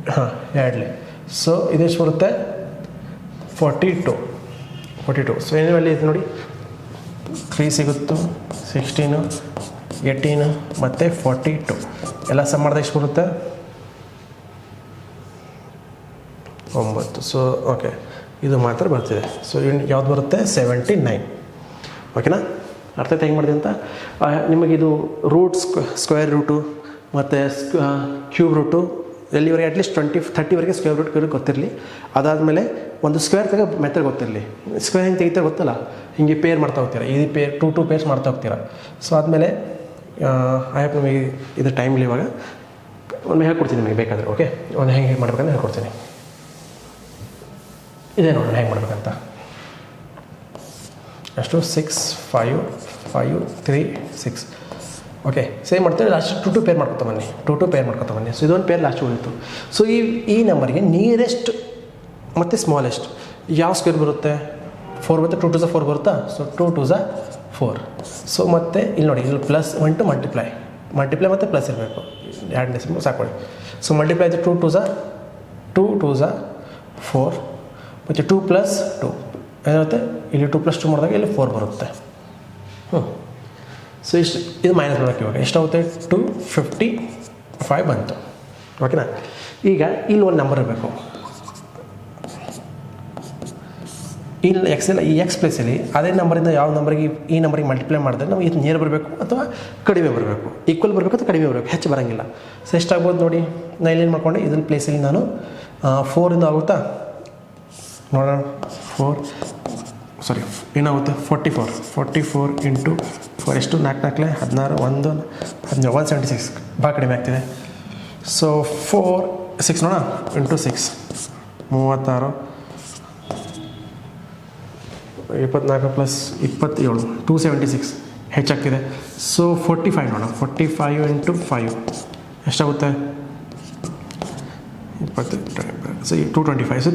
2. ಸೊ ಇದೆಷ್ಟು ಬರುತ್ತೆ 42. ಸೊ ಏನು ವ್ಯಾಲ್ಯೂ ಇದೆ ನೋಡಿ, 3 ಸಿಗುತ್ತು, 16 18 ಮತ್ತು 42 ಎಲ್ಲ ಸಮ್ ಮಾಡಿದಾಗ ಎಷ್ಟು ಬರುತ್ತೆ 9. ಸೊ ಓಕೆ ಇದು ಮಾತ್ರ ಬರ್ತಿದೆ. ಸೊ ಯಾವ್ದು ಬರುತ್ತೆ 79. ಓಕೆನಾ. ಅರ್ಥ ಆಯ್ತು ಹೆಂಗೆ ಮಾಡಿದೆ ಅಂತ. ನಿಮಗಿದು ಸ್ಕ್ವೇರ್ ರೂಟು ಮತ್ತು ಕ್ಯೂಬ್ ರೂಟು ಎಲ್ಲಿವರೆಗೆ ಅಟ್ಲೀಸ್ಟ್ 20-30ವರೆಗೆ ಸ್ಕ್ವೇರ್ ರೂಟ್ ಗೊತ್ತಿರಲಿ. ಅದಾದಮೇಲೆ ಒಂದು ಸ್ಕ್ವೇರ್ ತೆಗೆ ಮೆಥಡ್ ಗೊತ್ತಿರಲಿ. ಸ್ಕ್ವೇರ್ ಹೆಂಗೆ ತೆಗಿತಾರೆ ಗೊತ್ತಲ್ಲ, ಹಿಂಗೆ ಪೇರ್ ಮಾಡ್ತಾ ಹೋಗ್ತೀರಾ, ಈ ಪೇರ್ 2 ಪೇರ್ಸ್ ಮಾಡ್ತಾ ಹೋಗ್ತೀರಾ. ಸೊ ಆದಮೇಲೆ ಆಯಪ್ಪ ನಿಮಗೆ ಇದು ಟೈಮ್ಲಿ ಇವಾಗ ಒಂದು ಹೇಳ್ಕೊಡ್ತೀನಿ ನಿಮಗೆ ಬೇಕಾದರೆ. ಓಕೆ ಒಂದು ಹೆಂಗೆ ಮಾಡ್ಬೇಕಂತ ಹೇಳ್ಕೊಡ್ತೀನಿ. ಇದೇ ನೋಡೋಣ ಹೆಂಗೆ ಮಾಡ್ಬೇಕಂತ. ಅಷ್ಟು 6 5 5 3 6. ಓಕೆ ಸೇಮ್ ಮಾಡ್ತೀವಿ. ಲಾಸ್ಟ್ 2 ಪೇರ್ ಮಾಡ್ಕೊತಾ ಬನ್ನಿ, 2 ಪೇರ್ ಮಾಡ್ಕೊತಾ ಬನ್ನಿ. ಸೊ ಇದೊಂದು ಪೇರ್ ಲಾಸ್ಟ್ ಉಳಿತು. ಸೊ ಈ ನಂಬರ್ಗೆ ನಿಯರೆಸ್ಟ್ ಮತ್ತು ಸ್ಮಾಲೆಸ್ಟ್ ಯಾವ ಸ್ಕ್ವೇರ್ ಬರುತ್ತೆ, 4 ಬರುತ್ತೆ. 2 2 4 ಬರುತ್ತಾ. ಸೊ 2 2 4. ಸೊ ಮತ್ತು ಇಲ್ಲಿ ನೋಡಿ, ಇಲ್ಲಿ +1 ಟು ಮಲ್ಟಿಪ್ಲೈ ಮತ್ತು ಪ್ಲಸ್ ಇರಬೇಕು, 2 ಡೆಸಿಮಲ್ ಸಾಕೊಳ್ಳಿ. ಸೊ ಮಲ್ಟಿಪ್ಲೈ ಇದು 2 2 4 ಮತ್ತು 2 + 2 ಏನಿರುತ್ತೆ ಇಲ್ಲಿ 2 + 2 ಮಾಡಿದಾಗ ಇಲ್ಲಿ 4 ಬರುತ್ತೆ. ಸೊ ಇಷ್ಟು ಇದು ಮೈನಸ್ ಮಾಡಬೇಕು. ಇವಾಗ ಎಷ್ಟಾಗುತ್ತೆ 255 ಬಂತು. ಓಕೆನಾ. ಈಗ ಇಲ್ಲಿ ಒಂದು ನಂಬರ್ ಇರಬೇಕು. ಇಲ್ಲಿ ಈ ಎಕ್ಸ್ ಪ್ಲೇಸಲ್ಲಿ ಅದೇ ನಂಬರಿಂದ ಯಾವ ನಂಬರಿಗೆ ಈ ನಂಬರಿಗೆ ಮಲ್ಟಿಪ್ಲೈ ಮಾಡಿದ್ರೆ ನಾವು ಇದು ನೇರ ಬರಬೇಕು ಅಥವಾ ಕಡಿಮೆ ಬರಬೇಕು, ಈಕ್ವಲ್ ಬರಬೇಕು ಅಥವಾ ಕಡಿಮೆ ಬರಬೇಕು, ಹೆಚ್ಚು ಬರೋಂಗಿಲ್ಲ. ಸೊ ಎಷ್ಟಾಗ್ಬೋದು ನೋಡಿ, ನಾನು ಇಲ್ಲೇನು ಮಾಡ್ಕೊಂಡೆ, ಇದ್ರ ಪ್ಲೇಸಲ್ಲಿ ನಾನು 4 ಆಗುತ್ತಾ ನೋಡೋಣ. ಏನಾಗುತ್ತೆ 44 ಇಂಟು 4 ಎಷ್ಟು 4 4 16 1 17 176 ಭಾಳ ಕಡಿಮೆ ಆಗ್ತಿದೆ. ಸೊ 4 6 ನೋಡೋಣ ಇಂಟು 6 36 24 + 27 276 ಹೆಚ್ಚಾಗ್ತಿದೆ. ಸೊ 45 ನೋಡೋಣ. 45 ಇಂಟು 5 ಎಷ್ಟಾಗುತ್ತೆ 20 ಸೊ 225. ಸೊ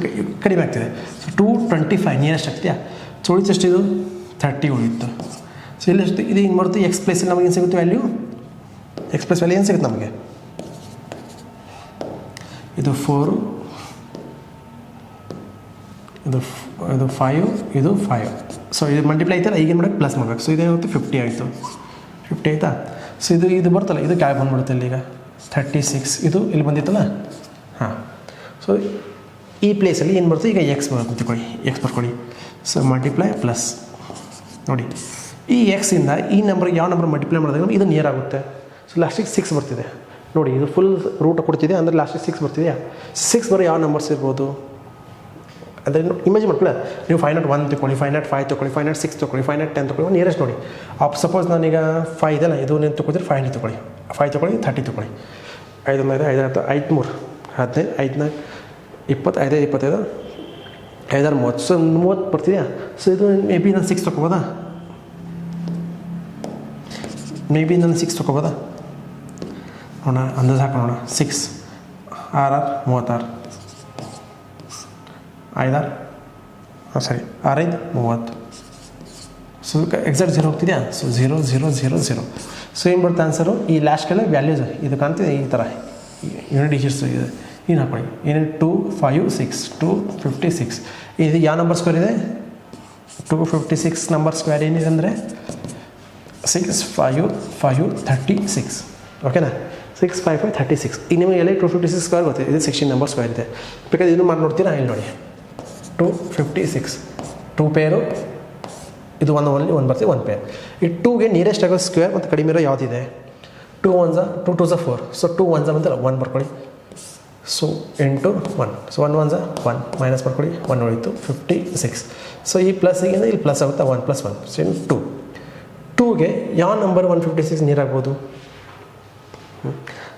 ಕಡಿಮೆ ಆಗ್ತಿದೆ. So 225 nearest ಆಗ್ತೀಯಾ. ಸೊ ಉಳಿತು ಎಷ್ಟಿದು 30 ಉಳಿಯಿತು. ಸೊ ಇಲ್ಲಿ ಎಷ್ಟು ಇದು ಏನು ಬರುತ್ತೆ, ಎಕ್ಸ್ ಪ್ಲೇಸಲ್ಲಿ ನಮಗೆ ಏನು ಸಿಗುತ್ತೆ ವ್ಯಾಲ್ಯೂ, ಎಕ್ಸ್ ಪ್ಲೇಸ್ ವ್ಯಾಲ್ಯೂ ಏನು ಸಿಗುತ್ತೆ ನಮಗೆ, ಇದು 4 ಇದು 5 ಇದು 5. ಸೊ ಇದು ಮಲ್ಟಿಪ್ಲೈ ಆಯ್ತಲ್ಲ, ಈಗೇನು ಮಾಡಬೇಕು ಪ್ಲಸ್ ಮಾಡಬೇಕು. ಸೊ ಇದೇನಾಗುತ್ತೆ 50 ಆಯಿತು. 50 ಆಯಿತಾ. ಸೊ ಇದು ಬರ್ತಲ್ಲ, ಇದು ಕ್ಯಾಬ್ ಬಂದುಬಿಡುತ್ತೆ ಇಲ್ಲಿ. ಈಗ 36 ಇದು ಇಲ್ಲಿ ಬಂದಿತ್ತಲ್ಲ. ಹಾಂ. ಸೊ ಈ ಪ್ಲೇಸಲ್ಲಿ ಏನು ಬರುತ್ತೆ, ಈಗ ಎಕ್ಸ್ ಬರುತ್ತೆ ತಿಳ್ಕೊಳ್ಳಿ, ಎಕ್ಸ್ ಬರ್ಕೊಳ್ಳಿ. ಸೊ ಮಲ್ಟಿಪ್ಲೈ ಪ್ಲಸ್ ನೋಡಿ, ಈ ಎಕ್ಸಿಂದ ಈ ನಂಬರ್ಗೆ ಯಾವ ನಂಬರ್ ಮಲ್ಟಿಪ್ಲೈ ಮಾಡಿದಾಗ ಇದು ನಿಯರ್ ಆಗುತ್ತೆ. ಸೊ ಲಾಸ್ಟಿಗೆ 6 ಬರ್ತಿದೆ ನೋಡಿ, ಇದು ಫುಲ್ ರೂಟ್ ಕೊಡ್ತಿದೆ ಅಂದರೆ ಲಾಸ್ಟಿಗೆ 6 ಬರ್ತಿದೆಯಾ. 6 ಬರೋ ಯಾವ ನಂಬರ್ಸ್ ಇರ್ಬೋದು ಅಂದರೆ ಇಮೇಜಿನ್ ಮಾಡ್ಕೊಳ್ಳಿ. ನೀವು 501 ತೊಗೊಳ್ಳಿ, 505 ತೊಗೊಳ್ಳಿ, 506 ತೊಗೊಳ್ಳಿ, 510 ತೊಗೊಳ್ಳಿ, ನಿಯರೆಸ್ಟ್ ನೋಡಿ. ಸಪೋಸ್ ನಾನೀಗ 5 ಇದೆಲ್ಲ, ಇದು ನೀವು ತೊಗೊಳ್ತೀರಿ 500 ತೊಗೊಳ್ಳಿ, 5 ತೊಗೊಳ್ಳಿ, 30 ತೊಗೊಳ್ಳಿ, 5 1 5 5 5 3 15 5 4 20 5 25 5 6 30. ಸೊ 30 ಬರ್ತಿದೆಯಾ. ಸೊ ಇದು ಮೇ ಬಿ ನಾನು 6 ತೊಗೊಬೋದಾ, ಮೇ ಬಿ ನಾನು 6 ತೊಗೊಬೋದಾ ನೋಡೋಣ, ಅಂದಾಜು ಹಾಕೋಣ. 6 6 36 5 6 30. So exact 0 ಹೋಗ್ತಿದೆಯಾ. ಸೊ 0 0 0 0. ಸೊ ಏನು ಬರುತ್ತೆ ಆನ್ಸರು, ಈ ಲಾಸ್ಟ್ಗೆಲ್ಲ ವ್ಯಾಲ್ಯೂಸ್ ಇದು ಕಾಣ್ತಿದೆ ಈ ಥರ ಯೂನಿಟ್ ಡಿಜಿಟ್ಸ್ ಇದೆ. ಏನು ಹಾಕೊಳ್ಳಿ, ಏನೇನು 256 256. ಇದು ಯಾವ ನಂಬರ್ ಸ್ಕ್ವೇರ್ ಇದೆ, 256 ನಂಬರ್ ಸ್ಕ್ವೇರ್ ಏನಿದೆ ಅಂದರೆ 6 5 5 36. ಓಕೆನಾ. 6 5 5 36. ಈಗ ನಿಮಗೆ ಎಲ್ಲ 256 ಸ್ಕ್ವೇರ್ ಗೊತ್ತಿದೆ, ಇದು 16 ನಂಬರ್ ಸ್ಕ್ವೇರ್ ಇದೆ. ಬೇಕಾದ್ರೆ ಇದನ್ನು ಮಾಡಿ ನೋಡ್ತೀರಾ, ಇಲ್ಲಿ ನೋಡಿ 256 2 ಪೇರು, ಇದು ಒಂದು ಓನ್ಲಿ 1 ಬರ್ತೀವಿ 1 ಪೇರ್. ಈ 2ಗೆ ನಿಯರೆಸ್ಟ್ ಆಗೋ ಸ್ಕ್ವೇರ್ ಮತ್ತು ಕಡಿಮೆ ಇರೋ ಯಾವುದಿದೆ, 2 1 2 2 4. ಸೊ 2 1 ಬಂತಲ್ಲ 1 ಬರ್ಕೊಳ್ಳಿ. So into 1. ಸೊ 1 1 1 ಮೈನಸ್ ಬರ್ಕೊಳ್ಳಿ, 1 ಉಳಿತು 56. ಸೊ ಈ ಪ್ಲಸ್ಸಿಗೆ ಇಲ್ಲಿ ಪ್ಲಸ್ ಆಗುತ್ತಾ 1 + 1 ಸೊ 2. 2ಗೆ ಯಾವ ನಂಬರ್ 156 ನೀರಾಗ್ಬೋದು.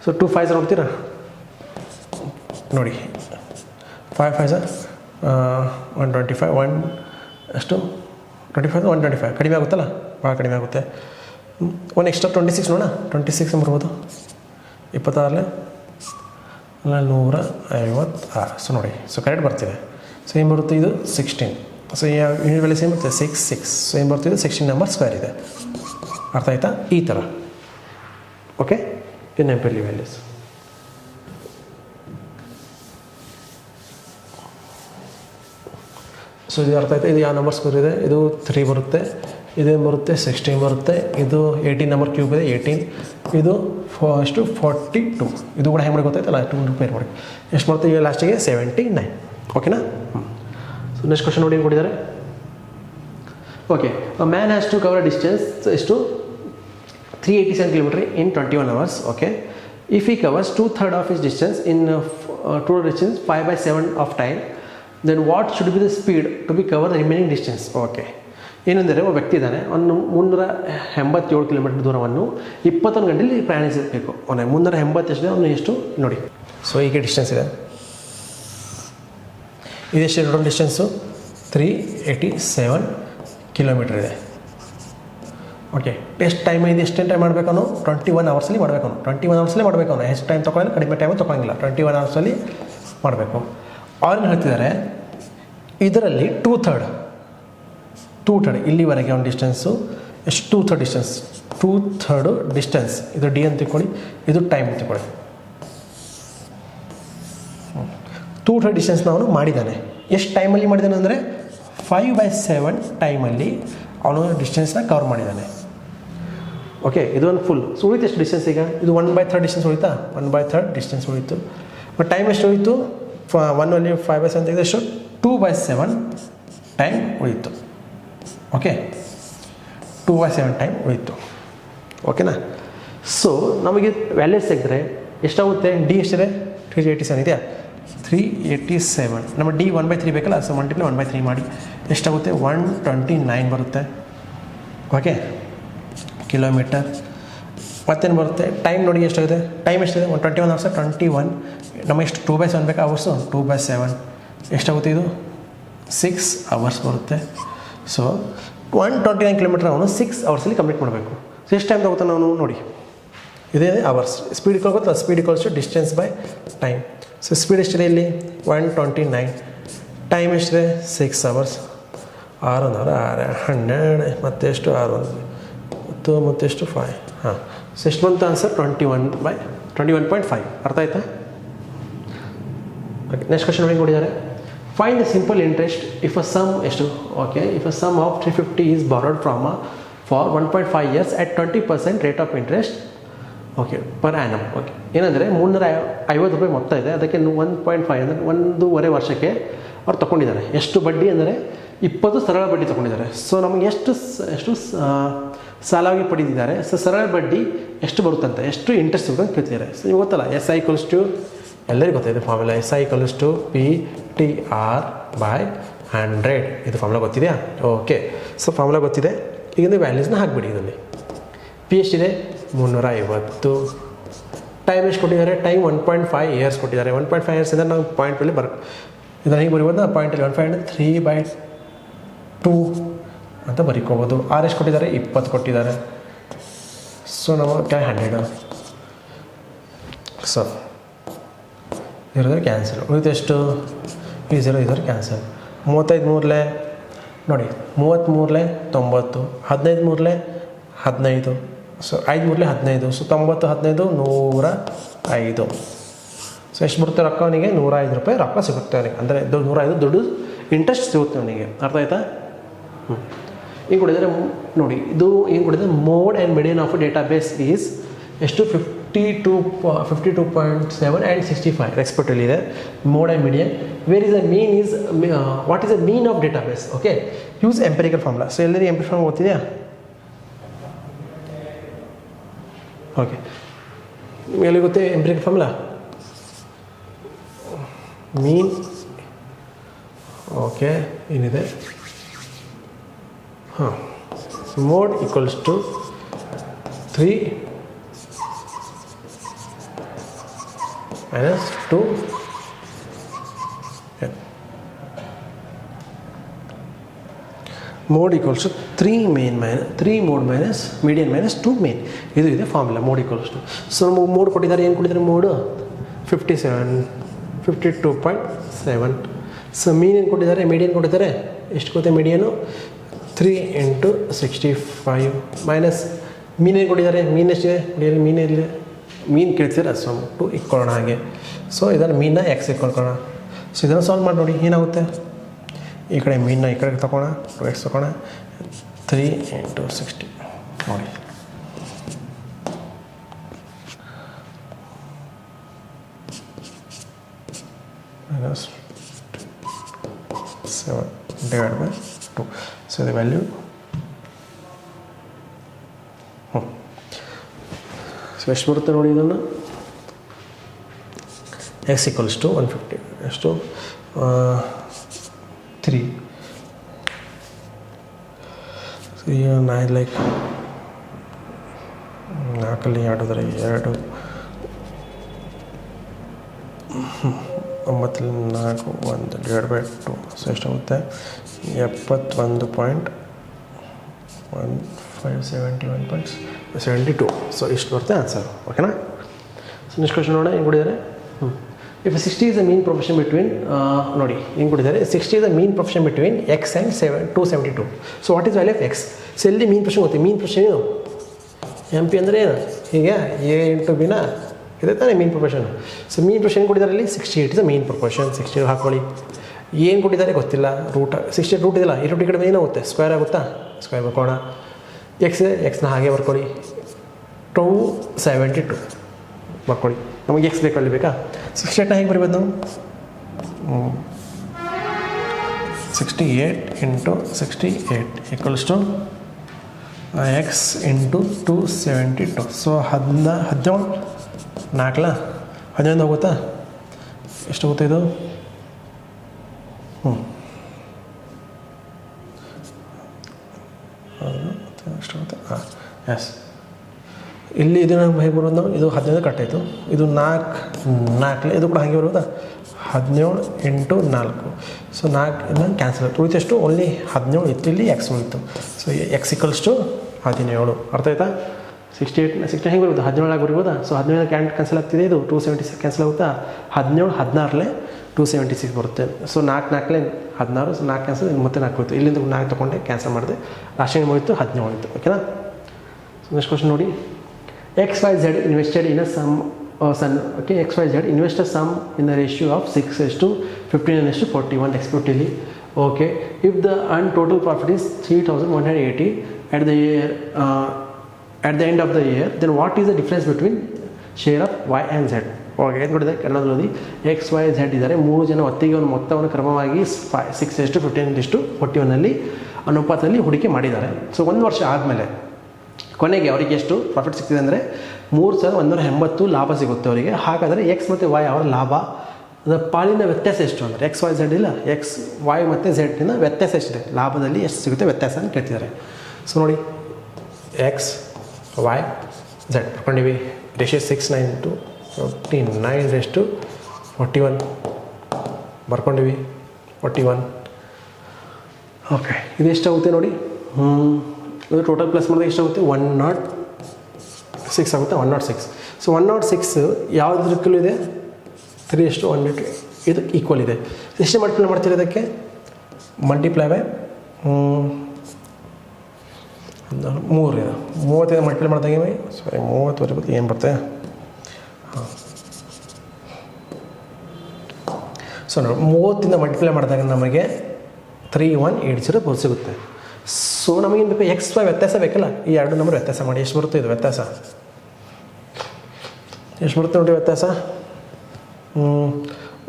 ಸೊ 2 5 ನೋಡ್ತೀರಾ ನೋಡಿ, 5 5 125 1 ಎಷ್ಟು 25 125 ಕಡಿಮೆ ಆಗುತ್ತಲ್ಲ, ಭಾಳ ಕಡಿಮೆ ಆಗುತ್ತೆ. ಒಂದು ಎಕ್ಸ್ಟ್ರಾ 26 ನೋಡೋಣ, 26 ಬರ್ಬೋದು 26 156. ಸೊ ನೋಡಿ, ಸೊ ಕರೆಕ್ಟ್ ಬರ್ತಿದೆ. ಸೊ ಏನು ಬರುತ್ತೆ ಇದು 16. ಸೊ ಯೂನಿಟ್ ವ್ಯಾಲ್ಯೂಸ್ ಏನು ಬರುತ್ತೆ 6 6. ಸೊ ಏನು ಬರ್ತಿದೆ 16 ನಂಬರ್ ಸ್ಕ್ವೇರ್ ಇದೆ. ಅರ್ಥ ಆಯ್ತಾ, ಈ ಥರ. ಓಕೆ, ಇದು ನೆನಪಿರಲಿ ವ್ಯಾಲ್ಯೂಸ್. ಸೊ ಇದು ಅರ್ಥ ಆಯ್ತಾ. ಇದು ಯಾವ ನಂಬರ್ ಸ್ಕ್ವೇರ್ ಇದೆ, ಇದು 3 ಬರುತ್ತೆ, ಇದೇನು ಬರುತ್ತೆ 16 ಬರುತ್ತೆ, ಇದು 18 ನಂಬರ್ ಕ್ಯೂಬ್ ಇದೆ 18, ಇದು ಎಷ್ಟು 42. ಇದು ಕೂಡ ಹೆಂಗೆ ಮಾಡಿ ಗೊತ್ತಾಯ್ತಲ್ಲ, 2 ಪೇರ್ ಮಾಡಿ ಎಷ್ಟು ಬರುತ್ತೆ ಈಗ ಲಾಸ್ಟಿಗೆ 79. ಓಕೆನಾ. ಸೊ ನೆಕ್ಸ್ಟ್ ಕ್ವಶನ್ ನೋಡಿ ಏನು ಕೊಟ್ಟಿದ್ದಾರೆ. Okay, man has to cover distance ಎಷ್ಟು 387 kilometre in 21 hours. Okay, if he covers 2/3 of his distance in total distance 5/7 of time, then what should be the speed to be cover the remaining distance. Okay, ಏನೆಂದರೆ ಒಬ್ಬ ವ್ಯಕ್ತಿ ಇದ್ದಾನೆ, ಅವನು 387 kilometre ದೂರವನ್ನು 21 ಗಂಟೆಯಲ್ಲಿ ಪ್ರಯಾಣಿಸಬೇಕು. ಅವನು 380 ಎಷ್ಟಿದೆ, ಅವನು ಎಷ್ಟು ನೋಡಿ. ಸೊ ಈಗ ಡಿಸ್ಟೆನ್ಸ್ ಇದೆ, ಇದೆಷ್ಟು ಟೋಟಲ್ ಡಿಸ್ಟೆನ್ಸು 387 ಕಿಲೋಮೀಟರ್ ಇದೆ. ಓಕೆ, ಎಷ್ಟು ಟೈಮ್ ಇದೆ, ಎಷ್ಟು ಟೈಮ್ ಮಾಡಬೇಕು ಅವನು 21 ಅವರ್ಸಲ್ಲಿ ಮಾಡಬೇಕು. ಅವನು 21 ಅವರ್ಸಲ್ಲಿ ಮಾಡಬೇಕು. ಅವನು ಎಷ್ಟು ಟೈಮ್ ತೊಗೊಳ್ಳೋಲ್ಲ, ಕಡಿಮೆ ಟೈಮು ತೊಗೊಳಂಗಿಲ್ಲ, 21 ಅವರ್ಸಲ್ಲಿ ಮಾಡಬೇಕು. ಅವ್ರೇನು ಹೇಳ್ತಿದ್ದಾರೆ, ಇದರಲ್ಲಿ 2/3 ಇಲ್ಲಿವರೆಗೆ ಒಂದು ಡಿಸ್ಟೆನ್ಸು ಎಷ್ಟು 2/3 ಡಿಸ್ಟೆನ್ಸ್ ಇದು ಡಿ ಅಂತ ತಿಳ್ಕೊಳ್ಳಿ, ಇದು ಟೈಮ್ ಅಂತ ತಿಳ್ಕೊಳ್ಳಿ. 2 ಡಿಸ್ಟೆನ್ಸ್ನ ಅವನು ಮಾಡಿದ್ದಾನೆ. ಎಷ್ಟು ಟೈಮಲ್ಲಿ ಮಾಡಿದ್ದಾನೆ ಅಂದರೆ 5/7 ಟೈಮಲ್ಲಿ ಅವನು ಡಿಸ್ಟೆನ್ಸ್ನ ಕವರ್ ಮಾಡಿದ್ದಾನೆ. ಓಕೆ, ಇದು ಒಂದು ಫುಲ್. ಸೊ ಉಳಿತು ಎಷ್ಟು ಡಿಸ್ಟೆನ್ಸ್ ಈಗ? ಇದು 1/3 ಡಿಸ್ಟೆನ್ಸ್ ಉಳಿತಾ? 1/3 ಡಿಸ್ಟೆನ್ಸ್ ಉಳಿತು. ಬಟ್ ಟೈಮ್ ಎಷ್ಟು ಉಳಿತು? 1 ಅಲ್ಲಿ 5/7 ತೆಗೆದು ಎಷ್ಟು? 2/7 ಟೈಮ್ ಉಳಿತು. ಓಕೆ, 2/7 ಟೈಮ್ ಉಳಿತು. ಓಕೆನಾ? ಸೊ ನಮಗೆ ವ್ಯಾಲ್ಯೂಸ್ ತೆಗೆದ್ರೆ ಎಷ್ಟಾಗುತ್ತೆ? ಡಿ ಎಷ್ಟಿದೆ? 387 ಇದೆಯಾ? 387. ನಮ್ಮ ಡಿ 1/3 ಬೇಕಲ್ಲ, ಸೊ ಮಲ್ಟಿಪ್ಲೈ 1/3 ಮಾಡಿ ಎಷ್ಟಾಗುತ್ತೆ? 129 ಬರುತ್ತೆ. Okay, kilometre. ಮತ್ತೇನು ಬರುತ್ತೆ? ಟೈಮ್ ನೋಡಿ ಎಷ್ಟಾಗಿದೆ? ಟೈಮ್ ಎಷ್ಟಿದೆ? 121 ಅವರ್ಸ್. 21 ನಮಗೆ ಎಷ್ಟು? 2/7 ಬೇಕಾ ಅವರ್ಸು? 2/7 ಎಷ್ಟಾಗುತ್ತೆ? ಇದು 6 ಅವರ್ಸ್ ಬರುತ್ತೆ. ಸೊ 129 ಕಿಲೋಮೀಟರ್ ಅವನು 6 ಅವರ್ಸಲ್ಲಿ ಕಂಪ್ಲೀಟ್ ಮಾಡಬೇಕು. ಸೊ ಎಷ್ಟು ಟೈಮ್ ತಗೋತಾನೆ ಅವನು ನೋಡಿ? ಇದೇ ಅವರ್ಸ್. ಸ್ಪೀಡ್ ಗೊತ್ತಾ? Speed equals to distance by time. So speed ಎಷ್ಟಿದೆ ಇಲ್ಲಿ? 129. ಟೈಮ್ ಎಷ್ಟಿದೆ? 6 ಅವರ್ಸ್. 6 12 ಮತ್ತೆ ಎಷ್ಟು? 6 ಮತ್ತು ಮತ್ತೆಷ್ಟು? 5. ಹಾಂ, ಸೊ ಎಷ್ಟು ಬಂತು ಆನ್ಸರ್? 21/5. ಅರ್ಥ ಆಯ್ತಾ? ಓಕೆ, ನೆಕ್ಸ್ಟ್ ಕ್ವಶನ್ ನೋಡಿ ಕೊಟ್ಟಿದ್ದಾರೆ. Find the simple interest if a sum ಎಷ್ಟು? Okay, if a sum of 350 is borrowed from for 1.5 years at 20% rate of interest. Okay, per annum. Okay, ಏನಂದರೆ 350 ರೂಪಾಯಿ ಮೊತ್ತ ಇದೆ, ಅದಕ್ಕೆ 1.5 ಅಂದರೆ 1.5 ವರ್ಷಕ್ಕೆ ಅವ್ರು ತೊಗೊಂಡಿದ್ದಾರೆ. ಎಷ್ಟು ಬಡ್ಡಿ ಅಂದರೆ 20 ಸರಳ ಬಡ್ಡಿ ತೊಗೊಂಡಿದ್ದಾರೆ. ಸೊ ನಮಗೆ ಎಷ್ಟು ಸಾಲವಾಗಿ ಪಡೆದಿದ್ದಾರೆ. ಸೊ ಸರಳ ಬಡ್ಡಿ ಎಷ್ಟು ಬರುತ್ತಂತೆ, ಎಷ್ಟು ಇಂಟ್ರೆಸ್ಟ್ ಬರುತ್ತೆ ಅಂತ ಕೇಳ್ತಿದ್ದಾರೆ. ಸೊ ನೀವು ಗೊತ್ತಲ್ಲ, SI = ಎಲ್ಲರಿಗೂ ಗೊತ್ತಿದೆ ಫಾರ್ಮುಲಾ. SI = PTR/100. ಇದು ಫಾರ್ಮುಲಾ ಗೊತ್ತಿದೆಯಾ? ಓಕೆ, ಸೊ ಫಾರ್ಮುಲಾ ಗೊತ್ತಿದೆ. ಈಗಿಂದ ವ್ಯಾಲ್ಯೂಸ್ನ ಹಾಕಿಬಿಡಿ. ಇದರಲ್ಲಿ ಪಿ ಎಷ್ಟಿದೆ? 350. ಟೈಮ್ ಎಷ್ಟು ಕೊಟ್ಟಿದ್ದಾರೆ? ಟೈಮ್ 1.5 years ಕೊಟ್ಟಿದ್ದಾರೆ. 1.5 years ಅಂದರೆ ನಾವು ಪಾಯಿಂಟಲ್ಲಿ ಇದನ್ನು ಹೇಗೆ ಬರೀಬೋದು? ಪಾಯಿಂಟಲ್ಲಿ 1.5 3/2 ಅಂತ ಬರೀಕೋಬೋದು. ಆರ್ ಎಷ್ಟು ಕೊಟ್ಟಿದ್ದಾರೆ? 20 ಕೊಟ್ಟಿದ್ದಾರೆ. ಸೊ ನಾವು 100. ಸೊ ಇರೋದ್ರೆ ಕ್ಯಾನ್ಸಲ್. ಉಳಿದು ಎಷ್ಟು? ಈ 0 ಇದ್ರೆ ಕ್ಯಾನ್ಸಲ್. 35 ಮೂರಲೆ ನೋಡಿ, 33 90, 15 ಮೂರಲೆ 15. ಸೊ 5 ಮೂರಲೆ 15. ಸೊ 90 15 105. ಸೊ ಎಷ್ಟು ಬರುತ್ತೆ ರೊಕ್ಕ ಅವನಿಗೆ? 105 ರೂಪಾಯಿ ರೊಕ್ಕ ಸಿಗುತ್ತೆ ಅವನಿಗೆ. ಅಂದರೆ 105 ದುಡ್ಡು ಇಂಟ್ರೆಸ್ಟ್ ಸಿಗುತ್ತೆ ಅವನಿಗೆ. ಅರ್ಥ ಆಯ್ತಾ? ಏನು ಕೊಟ್ಟಿದ್ದಾರೆ ನೋಡಿ, ಇದು ಏನು ಕೊಟ್ಟಿದ್ದಾರೆ? Mode and median of data base is ಎಷ್ಟು? 52.7 ಆ್ಯಂಡ್ 65 ರೆಸ್ಪೆಕ್ಟಿವ್ಲಿ ಇದೆ. Mode and median. Where is the mean is what is the mean of data base? Okay, use empirical formula. So ಎಲ್ಲರೂ ಎಂಪಿರಿಕಲ್ ಫಾರ್ಮುಲಾ ಗೊತ್ತಿದೆಯಾ? Okay, ಎಲ್ಲಿ ಗೊತ್ತೇ empirical formula? ಮೀನ್. Okay, ಏನಿದೆ? ಹಾಂ, mode equals to 3 minus 2 n. Mode equals to 3 mode minus median minus 2 mean. ಇದು ಇದೆ formula. Mode equals to. So ನಮಗೆ mode ಕೊಟ್ಟಿದ್ದಾರೆ. ಏನು ಕೊಟ್ಟಿದ್ದಾರೆ? ಮೋಡು 52.7. ಸೊ ಮೀನ್ ಏನು ಕೊಟ್ಟಿದ್ದಾರೆ? ಮೀಡಿಯನ್ ಕೊಟ್ಟಿದ್ದಾರೆ. ಎಷ್ಟು ಕೊಡುತ್ತೆ ಮೀಡಿಯನು? 3 × 65 ಮೈನಸ್ ಮೀನ್ ಏನು ಕೊಟ್ಟಿದ್ದಾರೆ? ಮೀನ್ ಎಷ್ಟಿದೆ? ಮೀನಲ್ಲಿ ಮೀನ್ ಕೇಳ್ತೀರ. ಸೊ 2 ಇಕ್ಕೊಳ್ಳೋಣ ಹಾಗೆ. ಸೊ ಇದನ್ನು ಮೀನ್ನ X ಇಕ್ಕೊಳ್ಕೊಳ್ಳೋಣ. ಸೊ ಇದನ್ನು ಸಾಲ್ವ್ ಮಾಡಿ ನೋಡಿ ಏನಾಗುತ್ತೆ. ಈ ಕಡೆ ಮೀನ್ನ ಈ ಕಡೆ ತಗೋಣ, 2x ತಗೋಣ. 3 × 60 ನೋಡಿ. minus 7 divided by 2. So the value so ಎಷ್ಟು ಬರುತ್ತೆ ನೋಡಿ ಇದನ್ನು? X = 150. ಎಷ್ಟು? 3. ಸೊ ಈಗ ನಾನು ಲೈಕ್ 4 ಆಡಿದ್ರೆ 2 9 4 1 divided by 2. ಸೊ ಎಷ್ಟಾಗುತ್ತೆ? 71.1571.72. ಸೊ ಇಷ್ಟು ಬರುತ್ತೆ ಆನ್ಸರ್. ಓಕೆನಾ? ಸೊ ನೆಕ್ಸ್ಟ್ ಕ್ವಶನ್ ನೋಡೋಣ. ಹೆಂಗೆ ಕೊಟ್ಟಿದ್ದಾರೆ? If 60 is the mean proportion between ನೋಡಿ ಹೆಂಗೆ ಕೊಟ್ಟಿದ್ದಾರೆ? 60 is the mean proportion between x and 272. So what is value of x? So ಎಲ್ಲಿ ಮೀನ್ ಪ್ರೊಫೆಷನ್ ಗೊತ್ತೆ? ಮೀನ್ ಪ್ರೊಫೆಷನ್ ಏನು? MP ಅಂದರೆ ಏನು? ಹೀಗೆ A × B ನ ಇದೆ ತಾನೇ ಮೀನ್ ಪ್ರೊಪೋರ್ಷನ್. ಸೊ ಮೀನ್ ಪ್ರೊಪೋರ್ಷನ್ ಕೊಟ್ಟಿದ್ದಾರೆ ಇಲ್ಲಿ 68 ಇಸ್ ಮೀನ್ ಪ್ರೊಪೋರ್ಷನ್. 68 ಹಾಕ್ಕೊಳ್ಳಿ. ಏನು ಕೊಟ್ಟಿದ್ದಾರೆ ಗೊತ್ತಿಲ್ಲ, ರೂಟ್ 68 ರೂಟ್ ಇದೆಯಲ್ಲ, ಈ ರೂಟ್ ಈ ಕಡೆ ಏನಾಗುತ್ತೆ, ಸ್ಕ್ವೇರ್ ಆಗುತ್ತಾ, ಸ್ಕ್ವೇರ್ ಬರ್ಕೋಣ. ಎಕ್ಸ್ನ ಹಾಗೆ ಬರ್ಕೊಳ್ಳಿ, 272 ಬರ್ಕೊಳ್ಳಿ. ನಮಗೆ ಎಕ್ಸ್ ಬೇಕು ಅಲ್ಲಿ ಬೇಕಾ. 68ನ ಹೇಗೆ ಬರಿಬೋದು ನಾವು, 68 into 68 equals to x into 272. So 17 4 11 ಹೋಗುತ್ತಾ, ಎಷ್ಟು ಹೋಗುತ್ತೆ ಇದು, ಎಷ್ಟು ಹೋಗುತ್ತೆ, ಹಾಂ ಎಸ್. ಇಲ್ಲಿ ಇದನ್ನು ಹೇಗೆ ಬರೋದು ನಾವು, ಇದು 15 ಕಟ್ಟಾಯಿತು, ಇದು 4 ಇದು ಕೂಡ ಹಾಗೆ ಬರೋದಾ, 17 ಇಂಟು 4. ಸೊ 4 ಇಲ್ಲ ಕ್ಯಾನ್ಸಲ್ ಆಯಿತು, ಉಳಿತು ಎಷ್ಟು, ಓನ್ಲಿ 17 ಇತ್ತು, ಇಲ್ಲಿ ಎಕ್ಸ್ ಉಳಿತು. So X equals to 17. ಅರ್ಥ ಆಯ್ತಾ. 68 ಹೆಂಗೆ ಬರುವುದು, 17 ಆಗಿ ಬರಿಬೋದಾ. ಸೊ 17 ಕ್ಯಾನ್ಸಲ್ ಆಗ್ತಿದೆ, ಇದು 276 ಕ್ಯಾನ್ಸಲ್ ಆಗುತ್ತಾ, 17 16 276 ಬರುತ್ತೆ. ಸೊ 4 16 ಸೊ 4 ಕ್ಯಾನ್ಸಲ್, ಮತ್ತೆ 4 ಹೋಯ್ತು, ಇಲ್ಲಿಂದ 4 ತೊಗೊಂಡೆ ಕ್ಯಾನ್ಸಲ್ ಮಾಡಿದೆ, ಲಾಸ್ಟ್ ಟೈಮ್ ಹೋಯಿತು 17 ಹೋಯಿತು. ಓಕೆನಾ. ಸೊ ನೆಕ್ಸ್ಟ್ ಕ್ವಶನ್ ನೋಡಿ, XYZ invested in a sum okay, XYZ invested sum in the ratio of 6:15:41 respectively. Okay, if the earned total profit is 3,180 at the year at the end of the year, then what is the difference between share of Y and Z? Okay, ಏನು ಕೊಟ್ಟಿದೆ ಕನ್ನಡದಲ್ಲಿ XYZ ಇದ್ದಾರೆ, 3 ಜನ ಒತ್ತಿಗೆ ಒಂದು ಮೊತ್ತವನ್ನು ಕ್ರಮವಾಗಿ 6:15:41 ಅನುಪಾತದಲ್ಲಿ ಹೂಡಿಕೆ ಮಾಡಿದ್ದಾರೆ. ಸೊ 1 ವರ್ಷ ಆದಮೇಲೆ ಕೊನೆಗೆ ಅವರಿಗೆ ಎಷ್ಟು ಪ್ರಾಫಿಟ್ ಸಿಗ್ತಿದೆ ಅಂದರೆ 3,180 ಲಾಭ ಸಿಗುತ್ತೆ ಅವರಿಗೆ. ಹಾಗಾದರೆ ಎಕ್ಸ್ ಮತ್ತು ವೈ ಅವರ ಲಾಭ ಪಾಲಿನ ವ್ಯತ್ಯಾಸ ಎಷ್ಟು ಅಂದರೆ XYZ ಇಲ್ಲ, XY ಮತ್ತು ಝೆಡ್ನ ವ್ಯತ್ಯಾಸ ಎಷ್ಟಿದೆ, ಲಾಭದಲ್ಲಿ ಎಷ್ಟು ಸಿಗುತ್ತೆ ವ್ಯತ್ಯಾಸ ಅಂತ ಕೇಳ್ತಿದ್ದಾರೆ. ಸೊ ನೋಡಿ, XY Z ಬರ್ಕೊಂಡಿವಿ, ರೇಷಿಯೋ 6:9:49:41 ಬರ್ಕೊಂಡಿವಿ, 41. ಓಕೆ, ಇದು ಎಷ್ಟಾಗುತ್ತೆ ನೋಡಿ, ಇದು ಟೋಟಲ್ ಪ್ಲಸ್ ಮಾಡಿದಾಗ ಎಷ್ಟಾಗುತ್ತೆ, 106 ಆಗುತ್ತೆ, 106. ಸೊ 106 ಯಾವುದಕ್ಕೂ ಇದೆ, 3:100 ಇದಕ್ಕೆ ಈಕ್ವಲ್ ಇದೆ. ಎಷ್ಟು ಮಲ್ಟಿಪ್ಲೈ ಮಾಡ್ತೀರಿ ಇದಕ್ಕೆ, ಮಲ್ಟಿಪ್ಲೈ ಬೈ 3 ಇದೆ, 35 ಮಲ್ಟಿಪ್ಲೈ ಮಾಡಿದಾಗ ಸಾರಿ 30 ಬರುತ್ತೆ, ಏನು ಬರುತ್ತೆ, ಹಾಂ. ಸೊ ನೋಡಿ, 30ಇಂದ ಮಲ್ಟಿಪ್ಲೈ ಮಾಡಿದಾಗ ನಮಗೆ 3180 ಸಿಗುತ್ತೆ. ಸೊ ನಮಗೇನು ಬೇಕು, XY ವ್ಯತ್ಯಾಸ ಬೇಕಲ್ಲ, ಈ 2 ನಂಬರ್ ವ್ಯತ್ಯಾಸ ಮಾಡಿ ಎಷ್ಟು ಬರುತ್ತೆ, ಇದು ವ್ಯತ್ಯಾಸ ಎಷ್ಟು ಬರುತ್ತೆ ನೋಡಿ, ವ್ಯತ್ಯಾಸ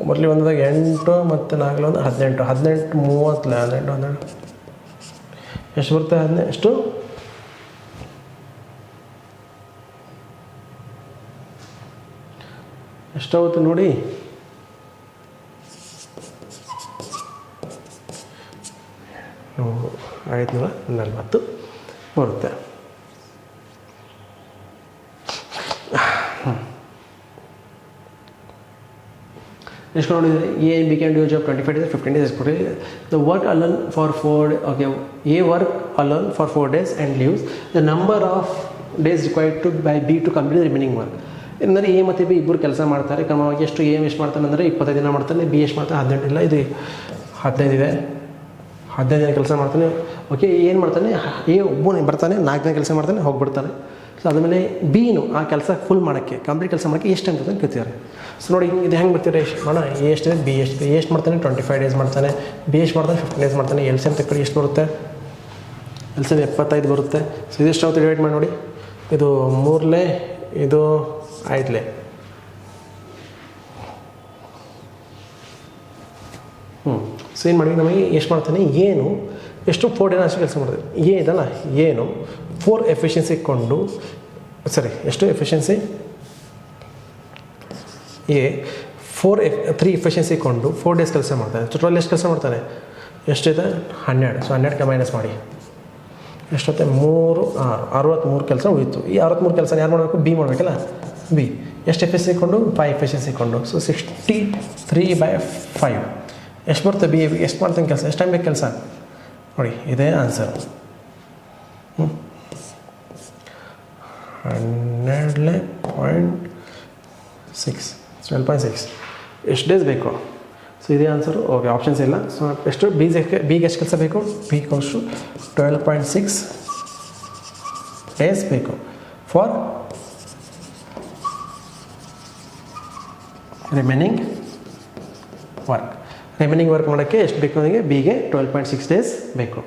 ಮೊದಲು ಒಂದಾಗ 8 ಮತ್ತು 4 ಒಂದು 18, 18 30 18 12 ಎಷ್ಟು ಬರುತ್ತೆ, 18 ಎಷ್ಟು, ಎಷ್ಟಾಗುತ್ತೆ ನೋಡಿ, $540 ಬರುತ್ತೆ. ನೆಕ್ಸ್ಟ್ ನೋಡಿದರೆ A and B can do a job 25 days, 15 days ಕೊಡಿ. The work alone for 4 okay, A work alone for 4 days and leaves the number of days required to by B to complete the remaining work. ಅಂದರೆ A ಮತ್ತು B ಇಬ್ಬರು ಕೆಲಸ ಮಾಡ್ತಾರೆ ಕ್ರಮವಾಗಿ. ಎಷ್ಟು A ಎಷ್ಟು ಮಾಡ್ತಾನೆ ಅಂದರೆ 25 ದಿನ ಮಾಡ್ತಾನೆ, B ಎಷ್ಟು ಮಾಡ್ತಾನೆ 18 ಇಲ್ಲ, ಇದು 15 ಇದೆ, 15 ದಿನ ಕೆಲಸ ಮಾಡ್ತಾನೆ. ಓಕೆ, ಏನು ಮಾಡ್ತಾನೆ, A ಒಬ್ಬನೇ ಬರ್ತಾನೆ, 4 ದಿನ ಕೆಲಸ ಮಾಡ್ತಾನೆ, ಹೋಗ್ಬಿಡ್ತಾನೆ. ಸೊ ಅದಾದಮೇಲೆ ಬಿನು ಆ ಕೆಲಸ ಫುಲ್ ಮಾಡೋಕ್ಕೆ, ಕಂಪ್ಲೀಟ್ ಕೆಲಸ ಮಾಡೋಕ್ಕೆ ಎಷ್ಟು ಅಂತ ಕೇಳ್ತಿದ್ದಾರೆ. ಸೊ ನೋಡಿ, ಇದು ಹೆಂಗೆ ಬರ್ತೀರ, ಎಷ್ಟು ಮಾಡೋಣ, A ಎಷ್ಟಿದೆ, B ಎಷ್ಟಿದೆ, A ಎಷ್ಟು ಮಾಡ್ತಾನೆ 25 ಡೇಸ್ ಮಾಡ್ತಾನೆ, B ಎಷ್ಟು ಮಾಡ್ತಾನೆ 15 ಡೇಸ್ ಮಾಡ್ತಾನೆ. LCM ತಕ್ಕಡಿ ಎಷ್ಟು ಬರುತ್ತೆ, LCM 75 ಬರುತ್ತೆ. ಸೊ ಇದೆಷ್ಟು ಆಗುತ್ತೆ ಡಿವೈಡ್ ಮಾಡಿ ನೋಡಿ, ಇದು 3 ಇದು 5 ಸೊ ಏನು ಮಾಡಿದ್ವಿ, ನಮಗೆ ಎಷ್ಟು ಮಾಡ್ತಾನೆ, ಏನು ಎಷ್ಟು 4 ಡೇನ ಅಷ್ಟು ಕೆಲಸ ಮಾಡಿದೆ. ಇದಲ್ಲ ಏನು 4 ಎಫಿಷಿಯನ್ಸಿ ಕೊಂಡು ಸರಿ ಎಷ್ಟು ಎಫಿಷಿಯನ್ಸಿ A 3 ಎಫಿಷಿಯನ್ಸಿ ಕೊಂಡು 4 ಡೇಸ್ ಕೆಲಸ ಮಾಡ್ತಾನೆ. ಟೋಟಲ್ ಎಷ್ಟು ಕೆಲಸ ಮಾಡ್ತಾನೆ, ಎಷ್ಟಿದೆ 12. ಸೊ 12ಕ್ಕೆ ಮೈನಸ್ ಮಾಡಿ ಎಷ್ಟೊತ್ತೆ 3 63 ಕೆಲಸ ಉಳಿತು. ಈ 63 ಕೆಲಸ ಯಾರು ಮಾಡಬೇಕು, B ಮಾಡಬೇಕಲ್ಲ, B ಎಷ್ಟು ಎಫಿಷಿಯನ್ಸಿ ಕೊಂಡು 5 ಎಫಿಷಿಯನ್ಸಿ ಕೊಂಡು. ಸೊ 63/5 ಎಷ್ಟು ಬರುತ್ತೆ, B ಎಷ್ಟು ಮಾಡ್ತಾನೆ ಕೆಲಸ, ಎಷ್ಟು ಟೈಮ್ ಬೇಕು ಕೆಲಸ ನೋಡಿ, ಇದೇ ಆನ್ಸರ್. 12.6 ಎಷ್ಟು ಡೇಸ್ ಬೇಕು. ಸೊ ಇದೇ ಆನ್ಸರು. ಓಕೆ, ಆಪ್ಷನ್ಸ್ ಇಲ್ಲ. ಸೊ ಎಷ್ಟು ಬಿಗೆ ಎಷ್ಟು ಕೆಲಸ ಬೇಕು, ಬಿ ಕೋಸ್ಟು 12.6 ಡೇಸ್ ಬೇಕು ಫಾರ್ ರಿಮೈನಿಂಗ್ ವರ್ಕ್ ಮಾಡೋಕ್ಕೆ ಎಷ್ಟು ಬೇಕು ನನಗೆ ಬಿಗೆ 12.6 ಡೇಸ್ ಬೇಕು.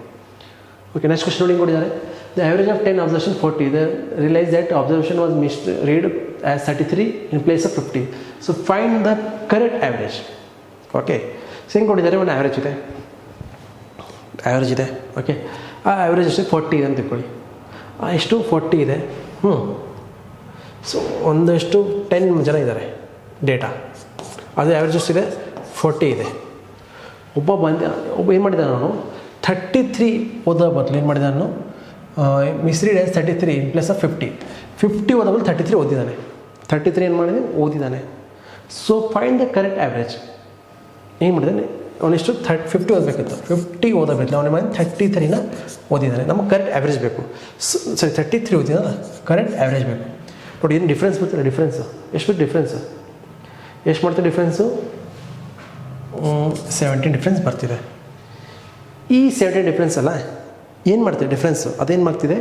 ಓಕೆ, ನೆಕ್ಸ್ಟ್ ಕ್ವಶನ್ ನೋಡಿ ಕೊಟ್ಟಿದ್ದಾರೆ. The average of 10 observation 40. The realise that observation was missed read as 33 in place of 50. So find the correct average. Okay, so ಹೆಂಗೆ ಕೊಟ್ಟಿದ್ದಾರೆ, ಒಂದು ಆ್ಯಾವ್ರೇಜ್ ಇದೆ. ಓಕೆ, ಆ ಆ್ಯಾವ್ರೇಜ್ ಎಷ್ಟು 40 ಇದೆ ಅಂತ ತಿಳ್ಕೊಳ್ಳಿ. ಎಷ್ಟು 40 ಇದೆ. ಸೊ ಒಂದಷ್ಟು 10 ಜನ ಇದ್ದಾರೆ ಡೇಟಾ, ಅದು ಆ್ಯಾವ್ರೇಜ್ ಎಷ್ಟಿದೆ 40 ಇದೆ. ಒಬ್ಬ ಏನು ಮಾಡಿದ್ದಾನೆ, ನಾನು 33 ಓದೋ ಬದಲು ಏನು ಮಾಡಿದ್ದಾನೆ, ನಾನು misread as 33 in place of 50 ಓದೋ ಬದಲು 33 ಓದಿದ್ದಾನೆ. 33 ಏನು ಮಾಡಿದೆ, ಓದಿದ್ದಾನೆ. So find the correct average. ಏನು ಮಾಡಿದ್ದಾನೆ, ಅವನಿಷ್ಟು 50 ಓದಬೇಕಿತ್ತು, 50 ಓದಬೇಕು. ಅವನೇ ಮಾಡಿ 33ನ ಓದಿದ್ದಾನೆ. ನಮಗೆ ಕರೆಕ್ಟ್ ಆ್ಯಾವ್ರೇಜ್ ಬೇಕು. ಸರಿ, 33 ಓದಿದ್ದಾನೆ, ಕರೆಕ್ಟ್ ಆ್ಯಾವ್ರೇಜ್ ಬೇಕು. ನೋಡಿ ಏನು ಡಿಫ್ರೆನ್ಸ್ ಬರ್ತಿಲ್ಲ, ಡಿಫ್ರೆನ್ಸು ಎಷ್ಟು ಡಿಫ್ರೆನ್ಸು ಎಷ್ಟು ಮಾಡ್ತಾರೆ, ಡಿಫ್ರೆನ್ಸು 17 ಡಿಫ್ರೆನ್ಸ್ ಬರ್ತಿದೆ. ಈ 17 ಡಿಫ್ರೆನ್ಸ್ ಅಲ್ಲ, ಏನು ಮಾಡ್ತಿದೆ ಡಿಫ್ರೆನ್ಸು, ಅದೇನು ಮಾಡ್ತಿದೆ,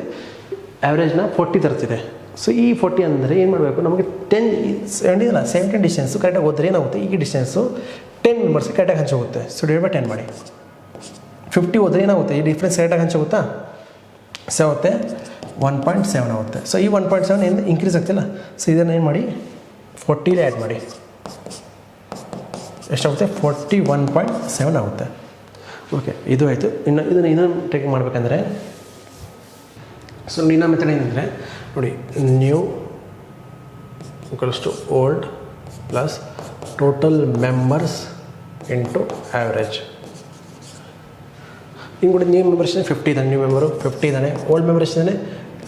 ಆ್ಯಾವ್ರೇಜ್ನ 40 ತರ್ತಿದೆ. ಸೊ ಈ 40 ಅಂದರೆ ಏನು ಮಾಡಬೇಕು, ನಮಗೆ 17 ಅಲ್ಲ 17 ಡಿಸ್ಟೆನ್ಸು ಕರೆಕ್ಟಾಗಿ ಓದಿದ್ರೆ ಏನಾಗುತ್ತೆ, ಈ ಡಿಸ್ಟೆನ್ಸು 10 ಮೆಂಬರ್ಸ್ಗೆ ಕರೆಕ್ಟಾಗಿ ಹಂಚೋಗುತ್ತೆ. ಸೊ ಡಿವೈಡ್ ಬೈ 10 ಮಾಡಿ. 50 ಹೋದರೆ ಏನಾಗುತ್ತೆ, ಈ ಡಿಫ್ರೆನ್ಸ್ ಕರೆಕ್ಟಾಗಿ ಹಂಚೋಗುತ್ತಾ, ಆಗುತ್ತೆ 1.7 ಆಗುತ್ತೆ. ಸೊ ಈ 1.7 ಏನು ಇನ್ಕ್ರೀಸ್ ಆಗ್ತಿಲ್ಲ. ಸೊ ಇದನ್ನು ಏನು ಮಾಡಿ 40 ಆ್ಯಡ್ ಮಾಡಿ, ಎಷ್ಟಾಗುತ್ತೆ 41.7 ಆಗುತ್ತೆ. ಓಕೆ, ಇದು ಆಯಿತು. ಇದನ್ನು ಇನ್ನೊಂದು ಟೇಕ್ ಮಾಡಬೇಕಂದ್ರೆ, ಸೊ ಇನ್ನೊಂದು ಮೆಥಡ್ ಏನಂದರೆ ನೋಡಿ, new equals to old plus total members into average. ಹಿಂಗೆ ಕೂಡ ನ್ಯೂ ಮೆಂಬರ್ಸ್ 50 ಇದ್ದಾನೆ, ನ್ಯೂ ಮೆಂಬರು 50 ಇದ್ದಾನೆ, ಓಲ್ಡ್ ಮೆಂಬರ್ ಎಷ್ಟಿದ್ದಾನೆ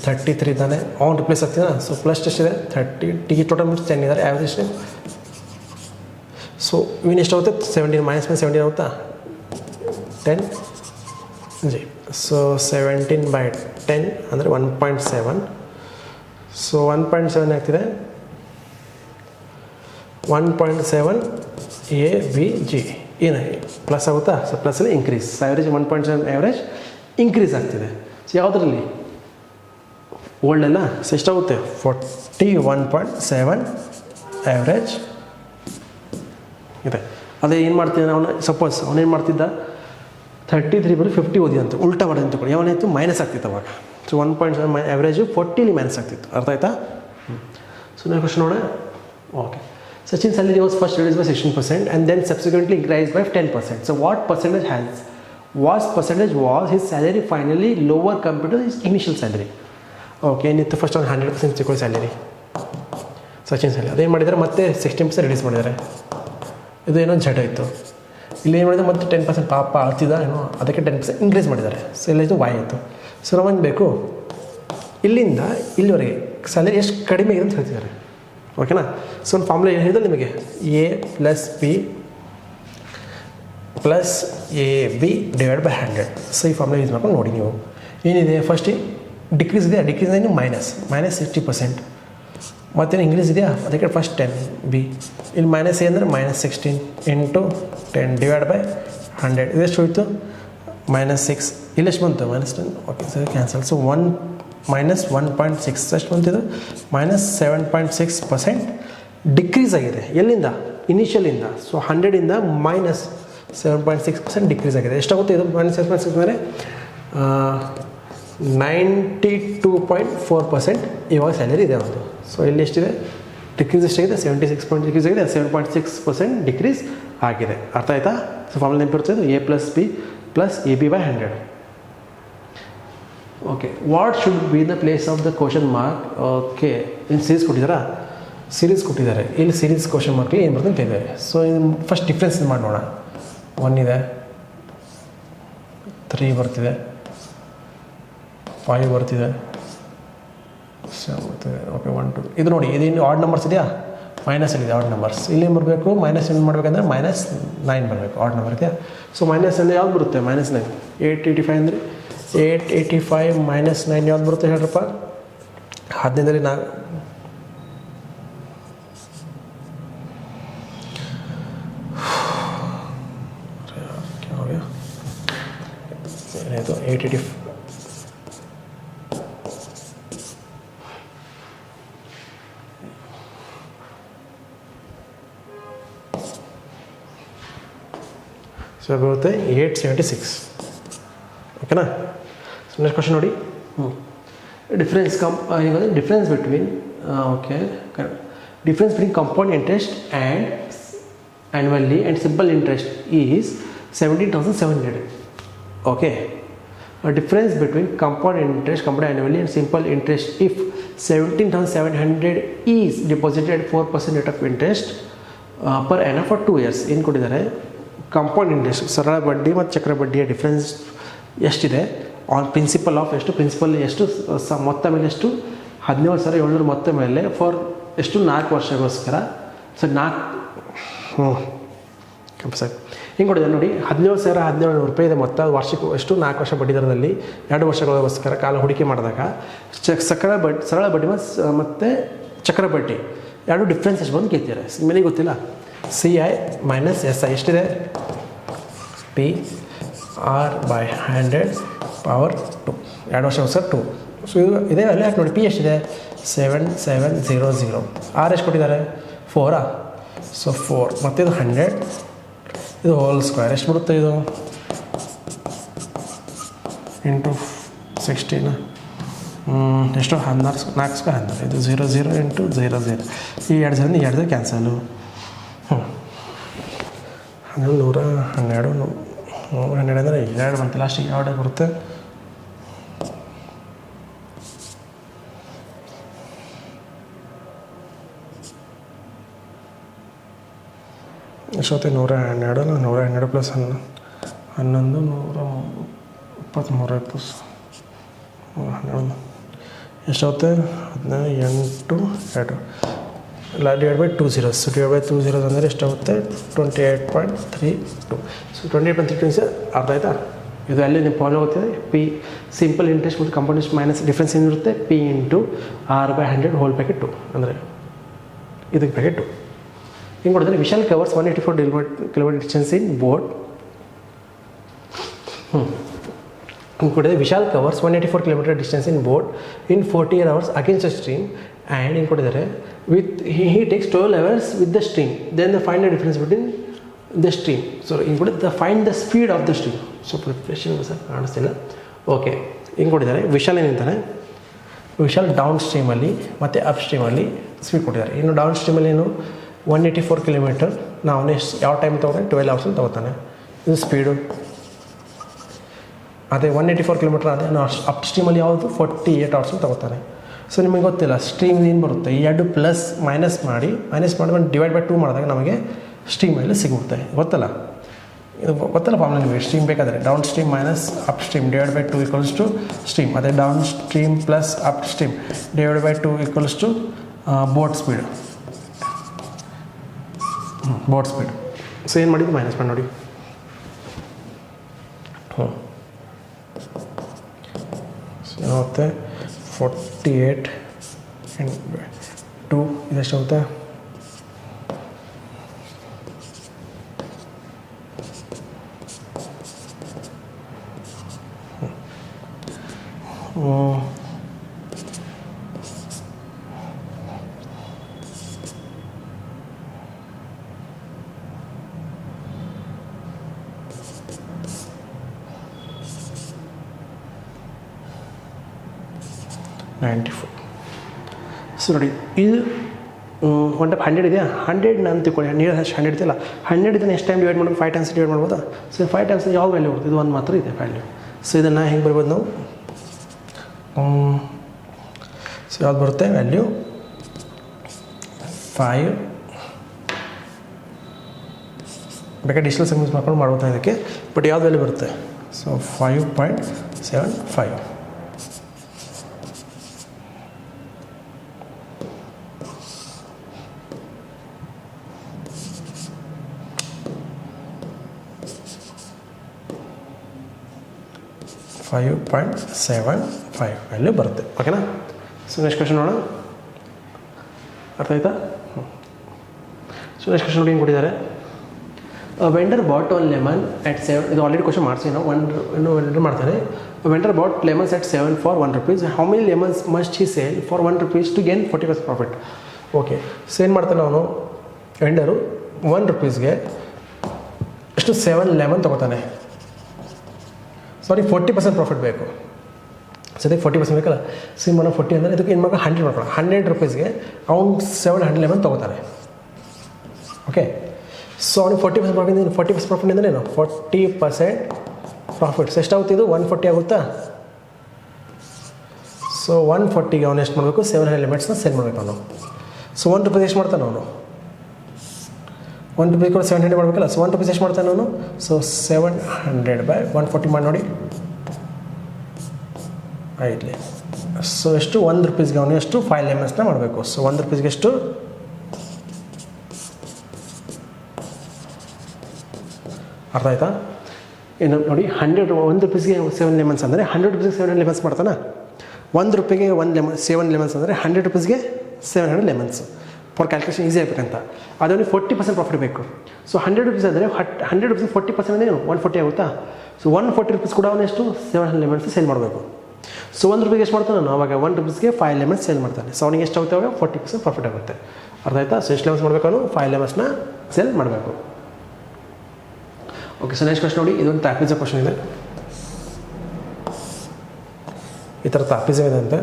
33 ಇದ್ದಾನೆ, ಅವ್ನು ರಿಪ್ಲೇಸ್ ಆಗ್ತಿದ್ದಾನೆ. ಸೊ ಪ್ಲಸ್ ಎಷ್ಟಿದೆ 30, ಟೋಟಲ್ ಮೆಂಬರ್ಸ್ 10 ಇದ್ದಾರೆ, ಆ್ಯಾವ್ರೇಜ್ ಎಷ್ಟಿದೆ. ಸೊ ಇವನ್ ಎಷ್ಟಾಗುತ್ತೆ 17 ಮೈನಸ್ 17 ಆಗುತ್ತಾ 10 ಜಿ. ಸೊ 17/10 ಅಂದರೆ 1.7. ಸೊ 1.7 ಆಗ್ತಿದೆ 1.7 ABG. ಏನು ಪ್ಲಸ್ ಆಗುತ್ತಾ, ಸೊ ಪ್ಲಸ್ಸಲ್ಲಿ ಇನ್ಕ್ರೀಸ್. ಆ್ಯಾವ್ರೇಜ್ 1.7 ಆ್ಯಾವ್ರೇಜ್ ಇನ್ಕ್ರೀಸ್ ಆಗ್ತಿದೆ. ಸೊ ಯಾವುದರಲ್ಲಿ ಓಲ್ಡೆಲ್ಲ. ಸೊ ಎಷ್ಟಾಗುತ್ತೆ 41.7 ಆ್ಯಾವ್ರೇಜ್ ಇದೆ. ಅದೇ ಏನು ಮಾಡ್ತಿದ್ದಾನೆ ಅವನು, ಸಪೋಸ್ ಅವನೇನು ಮಾಡ್ತಿದ್ದ 33 ಬರೀ 50 ಓದಿ ಅಂತ ಉಲ್ಟಾ ಮಾಡೋದು ತಗೊಳ್ಳಿ, ಅವನಾಯಿತು ಮೈನಸ್ ಆಗ್ತಿತ್ತು ಅವಾಗ. ಸೊ 1.7 ಆ್ಯಾವ್ರೇಜು 40 ಮೈನಸ್ ಆಗ್ತಿತ್ತು. ಅರ್ಥ ಆಯ್ತಾ. ಸೊ ನಾನು ಕ್ವಶನ್ ನೋಡೋಣ. Okay, Sachin's salary was first reduced by 16% and then subsequently increased by 10%. So what percentage was his salary finally lower compared to his initial salary? Okay, and first on 100% ಚಿಕ್ಕ salary Sachin salary, ಅದೇನು ಮಾಡಿದ್ದಾರೆ ಮತ್ತೆ 16% reduce ಮಾಡಿದ್ದಾರೆ. ಇದು ಏನೋ ಜಟ ಇತ್ತು. ಇಲ್ಲಿ ಏನು ಮಾಡಿದ್ರೆ ಮತ್ತೆ 10% ಪಾಪ ಆಳ್ತಿದ್ದ ಏನೋ, ಅದಕ್ಕೆ 10% ಇನ್ಕ್ರೀಸ್ ಮಾಡಿದ್ದಾರೆ. ಸೊ ಇಲ್ಲಿದ್ದು ವಾಯ್ ಆಯಿತು. ಸೊ ನಮಗೆ ಬೇಕು ಇಲ್ಲಿಂದ ಇಲ್ಲಿವರೆಗೆ ಸ್ಯಾಲರಿ ಎಷ್ಟು ಕಡಿಮೆ ಇದೆ ಅಂತ ಹೇಳ್ತಿದ್ದಾರೆ. ಓಕೆನಾ. ಸೊ ಒಂದು ಫಾರ್ಮುಲಾ ಏನು ಹೇಳಿದ್ರೆ ನಿಮಗೆ, A + B + AB divide by 100. So ಈ ಫಾರ್ಮುಲಾ ಯೂಸ್ ಮಾಡ್ಕೊಂಡು ನೋಡಿ ನೀವು ಏನಿದೆ. ಫಸ್ಟ್ ಡಿಕ್ರೀಸ್ ಇದೆಯಾ, ಡಿಕ್ರೀಸ್ ನೀವು -60%. ಮತ್ತೇನು ಇಂಕ್ರೀಸ್ ಇದೆಯಾ, ಅದಕ್ಕೆ ಫಸ್ಟ್ 10 B. ಇಲ್ಲಿ ಮೈನಸ್ A ಅಂದರೆ -16 × 10 ಡಿವೈಡ್ ಬೈ 100. ಇದೆಷ್ಟು ಹೋಯಿತು -6. ಇಲ್ಲೆಷ್ಟು ಬಂತು -10. ಓಕೆ, ಸರಿ ಕ್ಯಾನ್ಸಲ್. ಸೊ 1-1.6 ಎಷ್ಟು ಬಂತಿದ್ದು -7.6% ಡಿಕ್ರೀಸ್ ಆಗಿದೆ. ಎಲ್ಲಿಂದ, ಇನಿಷಿಯಲಿಂದ. ಸೊ 100ಇಂದ -7.6% ಡಿಕ್ರೀಸ್ ಆಗಿದೆ. ಎಷ್ಟಾಗುತ್ತೆ ಇದು -7.6 ಅಂದರೆ 92.4% ಇವಾಗ ಸ್ಯಾಲರಿ ಇದೆ ಒಂದು. ಸೊ ಇಲ್ಲಿ ಎಷ್ಟಿದೆ ಡಿಕ್ರೀಸ್ ಎಷ್ಟಾಗಿದೆ 76 ಡಿಕ್ರೀಸ್ ಆಗಿದೆ, 7.6% ಡಿಕ್ರೀಸ್ ಆಗಿದೆ. ಅರ್ಥ ಆಯ್ತಾ. ಸೊ ಫಾರ್ಮುಲಾ ನೆನಪಿರ್ತದೆ, A + B + AB by 100. Okay, what should be the place of the question mark. Okay, ಇನ್ನು ಸೀರೀಸ್ ಕೊಟ್ಟಿದ್ದಾರಾ, ಸೀರೀಸ್ ಕೊಟ್ಟಿದ್ದಾರೆ. ಇಲ್ಲಿ ಸೀರೀಸ್ ಕ್ವಶನ್ ಮಾರ್ಕ್ಲಿ ಏನು ಬರ್ತದೆ ಅಂತ ಹೇಳಿದ್ದಾರೆ. ಸೊ ಫಸ್ಟ್ ಡಿಫ್ರೆನ್ಸ್ ಮಾಡಿ ನೋಡೋಣ. 1 ಇದೆ, 3 ಬರ್ತಿದೆ, 5 ಬರ್ತಿದೆ, 7 ಬರ್ತಿದೆ. ಓಕೆ, 1 2 ಇದು ನೋಡಿ, ಇದು ಆಡ್ ನಂಬರ್ಸ್ ಇದೆಯಾ, ಮೈನಸಲ್ಲಿದೆ ಆಡ್ ನಂಬರ್ಸ್. ಇಲ್ಲಿ ಬರಬೇಕು ಮೈನಸ್ ಏನು ಮಾಡಬೇಕಂದ್ರೆ -9 ಬರಬೇಕು, ಆಡ್ ನಂಬರ್ ಇದೆಯಾ. ಸೊ ಮೈನಸ್ ಅಂದರೆ ಯಾವ್ದು ಬರುತ್ತೆ, -9. 885 ಅಂದರೆ 885 -9 ಯಾವ್ದು ಬರುತ್ತೆ ಹೇಳ್ರಪ್ಪ. 15ರಲ್ಲಿ 4 ಏನಾಯಿತು 885 885 ಸೊ ಬರುತ್ತೆ 876. ಓಕೆನಾ. ಸೊ ನೆಕ್ಸ್ಟ್ ಕ್ವಶನ್ ನೋಡಿ. Difference difference between okay difference between compound interest and annually and simple interest is 17,700. Okay, a difference between compound annually and simple interest, if 17,700 is deposited at 4% rate of interest per annum for 2 years. ಏನು ಕೊಟ್ಟಿದ್ದಾರೆ, compound interest ಸರಳ ಬಡ್ಡಿ ಮತ್ತು ಚಕ್ರ ಬಡ್ಡಿಯ difference ಎಷ್ಟಿದೆ, on principle of ಎಷ್ಟು, principal ಎಷ್ಟು ಮೊತ್ತ ಮೇಲೆ ಎಷ್ಟು 17,700 ಮೊತ್ತ ಮೇಲೆ ಫಾರ್ ಎಷ್ಟು 4 ವರ್ಷಗೋಸ್ಕರ. ಸೊ 4 ಸರ್ ಹಿಂಗೆ ಕೊಟ್ಟಿದೆ ನೋಡಿ. 17,700 ರೂಪಾಯಿ ಇದೆ ಮೊತ್ತ, ವಾರ್ಷಿಕ ಎಷ್ಟು 4 ವರ್ಷ ಬಡ್ಡಿ ದರದಲ್ಲಿ 2 ವರ್ಷಗಳಿಗೋಸ್ಕರ ಕಾಲ ಹೂಡಿಕೆ ಮಾಡಿದಾಗ ಸರಳ ಬಡ್ಡಿ ಮತ್ತು ಚಕ್ರ ಬಡ್ಡಿ ಎರಡು ಡಿಫ್ರೆನ್ಸ್ ಎಷ್ಟು ಬಂದು ಕೇಳ್ತಿದ್ದಾರೆ. ಮೇಲೆ ಗೊತ್ತಿಲ್ಲ. CI ಮೈನಸ್ SI ಎಷ್ಟಿದೆ, PR/100 ಪವರ್ 2, 2 ವರ್ಷಗೋಸ್ಕರ 2. ಸೊ ಇದು ಇದೇ ಅಲ್ಲಿ ಯಾಕೆ ನೋಡಿ. P ಎಷ್ಟಿದೆ 7700. R ಎಷ್ಟು ಕೊಟ್ಟಿದ್ದಾರೆ 4. ಸೊ 4 ಮತ್ತು ಇದು 100, ಇದು ಹೋಲ್ ಸ್ಕ್ವೇರ್ ಎಷ್ಟು ಬರುತ್ತೆ, ಇದು ಇಂಟು 16 ಎಷ್ಟು 14, 4 ಸ್ಕ್ವೇರ್ 12, ಇದು 00 ಇಂಟು 00. ಈ 2 0 2 ಕ್ಯಾನ್ಸಲು. 100 12 ಅಂದರೆ 2 ಬಂತು ಲಾಸ್ಟಿಗೆ. ಯಾವ ಬರುತ್ತೆ ಎಷ್ಟೊತ್ತೆ 112, 112 ಪ್ಲಸ್ 11, 123 11 ಎಷ್ಟೊತ್ತೆ 18 2 ಎಲ್ಲ divide by 2 zeros. So divide by 2 zeros ಅಂದರೆ ಎಷ್ಟಾಗುತ್ತೆ 28.32. ಸೊ 28.32 ಅರ್ಥ ಆಯ್ತಾ. ಇದು ಅಲ್ಲಿ ನೀವು ಫಾಲೋ ಆಗ್ತಿದೆ. P ಸಿಂಪಲ್ ಇಂಟ್ರೆಸ್ಟ್ ಮತ್ತು ಕಾಂಪೌಂಡ್ ಇಂಟ್ರೆಸ್ಟ್ ಮೈನಸ್ ಡಿಫ್ರೆನ್ಸ್ ಏನಿರುತ್ತೆ, P into R/100 whole bracket 2 ಅಂದರೆ ಇದಕ್ಕೆ ಬ್ರಾಕೆಟ್ 2. ಹಿಂಗೆ ಕೊಡಿದ್ರೆ Vishal covers 184 kilometre distance in boat. ಹಿಂಗೆ ಕೊಟ್ಟಿದೆ Vishal covers 184 kilometre distance in boat in 40 hours against a stream. And ಹಿಂಗೆ ಕೊಟ್ಟಿದ್ದಾರೆ with he takes 12 hours with the stream, then the find the difference between the stream. So ಹಿಂಗೆ ಕೊಟ್ಟಿದ್ದ find the speed of the stream. So preparation sir ಕಾಣಿಸ್ತಿಲ್ಲ. Okay ಹಿಂಗೆ ಕೊಟ್ಟಿದ್ದಾರೆ. Vishal ಏನಿಂತಾನೆ, Vishal down ಸ್ಟ್ರೀಮಲ್ಲಿ ಮತ್ತು up ಸ್ಟ್ರೀಮಲ್ಲಿ speed ಕೊಟ್ಟಿದ್ದಾರೆ. ಇನ್ನು ಡೌನ್ ಸ್ಟ್ರೀಮಲ್ಲಿ ಏನು 184 ಕಿಲೋಮೀಟರ್ ನಾವು ನೆಕ್ಸ್ಟ್ ಯಾವ ಟೈಮ್ ತೊಗೊತಾನೆ 12 hours ಅಂತ ತೊಗೋತಾನೆ. ಇದು ಸ್ಪೀಡು. ಅದೇ 184 ಕಿಲೋಮೀಟರ್ ಅದೇ ಅಪ್ ಸ್ಟ್ರೀಮಲ್ಲಿ ಯಾವುದು 48 hours ತೊಗೋತಾನೆ. ಸೊ ನಿಮಗೆ ಗೊತ್ತಿಲ್ಲ ಸ್ಟ್ರೀಮ್ ಏನು ಬರುತ್ತೆ, ಈ 2 ಪ್ಲಸ್ ಮೈನಸ್ ಮಾಡಿಕೊಂಡು ಡಿವೈಡ್ ಬೈ 2 ಮಾಡಿದಾಗ ನಮಗೆ ಸ್ಟ್ರೀಮ್ ಮೇಲೆ ಸಿಗುತ್ತೆ. ಗೊತ್ತಲ್ಲ, ಇದು ಗೊತ್ತಲ್ಲ ಫಾರ್ಮುಲಾ ನಿಮಗೆ. ಸ್ಟ್ರೀಮ್ ಬೇಕಾದರೆ down stream minus up stream divide by 2 equals to stream. ಅದೇ down stream plus up stream divide by 2 equals to boat speed. Boat speed. So ಏನು ಮಾಡಿದ್ದು ಮೈನಸ್ ಮಾಡಿ ನೋಡಿ. ಏನಾಗುತ್ತೆ 48 2 ಇದೆಷ್ಟಾಗುತ್ತೆ 94. ಸೊ ನೋಡಿ ಇದು 100 ಇದೆಯಾ, 100 ನಾನು ತಿಳ್ಕೊಳ್ಳಿ. ನೀರು 100 ಇದೆಯಲ್ಲ, 100 ಇದನ್ನು ಎಷ್ಟು ಟೈಮ್ ಡಿವೈಡ್ ಮಾಡ್ಬೋದು, 5 times ಡಿವೈಡ್ ಮಾಡ್ಬೋದಾ. ಸೊ 5 times ಯಾವ ವ್ಯಾಲ್ಯೂ ಬರುತ್ತೆ, ಇದು 1 ಮಾತ್ರ ಇದೆ ವ್ಯಾಲ್ಯೂ. ಸೊ ಇದನ್ನು ಹೆಂಗೆ ಬರ್ಬೋದು ನಾವು, ಸೊ ಯಾವ್ದು ಬರುತ್ತೆ ವ್ಯಾಲ್ಯೂ 5. ಬೇಕಾದ್ರೆ ಡಿಜಿಟಲ್ ಸಬ್ಮಿಟ್ ಮಾಡ್ಕೊಂಡು ಮಾಡ್ಬೋದು ಇದಕ್ಕೆ. ಬಟ್ ಯಾವ್ದು ವ್ಯಾಲ್ಯೂ ಬರುತ್ತೆ, ಸೊ 5.75. $5.75 ವ್ಯಾಲ್ಯೂ ಬರುತ್ತೆ. ಓಕೆನಾ. ಸೊ ನೆಕ್ಸ್ಟ್ ಕ್ವೆಶ್ಚನ್ ನೋಡೋಣ, ಅರ್ಥ ಆಯ್ತಾ. ಸೊ ನೆಕ್ಸ್ಟ್ ಕ್ವೆಶ್ಚನ್ ನೋಡಿ ಏನು ಕೊಟ್ಟಿದ್ದಾರೆ. Vendor bought one lemon at 7, ಇದು ಆಲ್ರೆಡಿ ಕ್ವೆಶ್ಚನ್ ಮಾಡಿಸಿ ನಾವು ಇನ್ನೂ ವೆಂಡರ್ ಮಾಡ್ತಾರೆ. Vendor bought lemons at 7 for ₹1. How many lemons must he sale for ₹1 to gain 40% profit. Okay, so ಏನು ಮಾಡ್ತಾನೆ ಅವನು ವೆಂಡರು ₹1 ಎಷ್ಟು 711 ತೊಗೋತಾನೆ. ಸಾರಿ 40% ಪ್ರಾಫಿಟ್ ಬೇಕು. ಸದ್ಯಕ್ಕೆ 40% ಬೇಕಲ್ಲ. ಸಿ ಮಾಡೋ 40 ಅಂದರೆ ಇದಕ್ಕೆ ಏನು ಮಾಡೋ 100 ಮಾಡ್ಕೊಳ್ಳೋ. 100 ರೂಪೀಸ್ಗೆ ಅವ್ನು 711 ತೊಗೋತಾನೆ. ಓಕೆ, ಸೊ ಅವ್ನಿಗೆ 40% ಪ್ರಾಫಿಟ್. 40% ಪ್ರಾಫಿಟ್ ಅಂದರೆ ಏನು? 40% ಪ್ರಾಫಿಟ್ಸ್ ಎಷ್ಟಾಗುತ್ತೆ? ಇದು 140 ಆಗುತ್ತಾ? ಸೊ 140ಗೆ ಅವನು ಎಷ್ಟು ಮಾಡಬೇಕು? 700 ಲಿಮಿಟ್ಸ್ನ ಸೆಲ್ ಮಾಡಬೇಕು ಅವನು. ಸೊ 1 ರೂಪೀಸ್ ಎಷ್ಟು ಮಾಡ್ತಾನೆ ಅವನು? 1 ರೂಪೀಸ್ ಕೂಡ 700 ಮಾಡಬೇಕಲ್ಲ. ಸೊ 1 ರೂಪೀಸ್ ಎಷ್ಟು ಮಾಡ್ತಾನೆ ಅವನು? ಸೊ 700/140 ಮಾಡಿ ನೋಡಿ ಆಯ್ತಲಿ. ಸೊ ಎಷ್ಟು? 1 ರೂಪೀಸ್ಗೆ ಅವನು ಎಷ್ಟು? 5 ಲೆಮನ್ಸ್ನ ಮಾಡಬೇಕು. ಸೊ 1 ರೂಪೀಸ್ಗೆ ಎಷ್ಟು? ಅರ್ಥ ಆಯ್ತಾ? ಏನು ನೋಡಿ, 1 ರೂಪೀಸ್ಗೆ 7 ಲೆಮನ್ಸ್ ಅಂದರೆ 100 ರೂಪೀಸ್ಗೆ 700 ಲೆಮನ್ಸ್ ಮಾಡ್ತಾನೆ. 1 ರೂಪಾಯಿಗೆ 7 ಲೆಮನ್ಸ್ ಅಂದರೆ 100 ರೂಪೀಸ್ಗೆ 700 ಲೆಮನ್ಸ್. ಫಾರ್ ಕ್ಯಾಲ್ಕುಲೇಷನ್ ಈಸಿ ಆಗಬೇಕಂತ. ಅದರಲ್ಲಿ 40% ಪ್ರಾಫಿಟ್ ಬೇಕು. ಸೊ 100 ರೂಪೀಸ್ ಅಂದರೆ 100 ರೂಪೀಸ್ 40% ಅಂದರೆ 140 ಆಗುತ್ತಾ? ಸೊ 140 ರೂಪೀಸ್ ಕೂಡ ಅವನು ಎಷ್ಟು? 700 ಲೆಮನ್ಸ್ ಸೇಲ್ ಮಾಡಬೇಕು. ಸೊ 1 ರೂಪಾಯಿಗೆ ಎಷ್ಟು ಮಾಡ್ತಾನೆ ನಾನು? ಆವಾಗ 1 ರೂಪೀಸ್ಗೆ 5 ಲೆಮನ್ಸ್ ಸೇಲ್ ಮಾಡ್ತಾನೆ. ಸೊ ಅವನಿಗೆ ಎಷ್ಟು ಆಗುತ್ತೆ? ಅವಾಗ 40% ಪ್ರಾಫಿಟ್ ಆಗುತ್ತೆ. ಅರ್ಥ ಆಯ್ತಾ? ಸೊ ಎಷ್ಟು ಲೆಮನ್ಸ್ ಮಾಡಬೇಕು ಅವನು? 5 ಲೆಮನ್ಸ್ನ ಸೇಲ್ ಮಾಡಬೇಕು. ಓಕೆ, ಸೊ ನೆಕ್ಸ್ಟ್ ಕ್ವಶನ್ ನೋಡಿ. ಇದೊಂದು ಟ್ರಾಪಿಜ ಕ್ವಶನ್ ಇದೆ. ಈ ಥರ ಟ್ರಾಪಿಜ ಇದೆ ಅಂತೆ.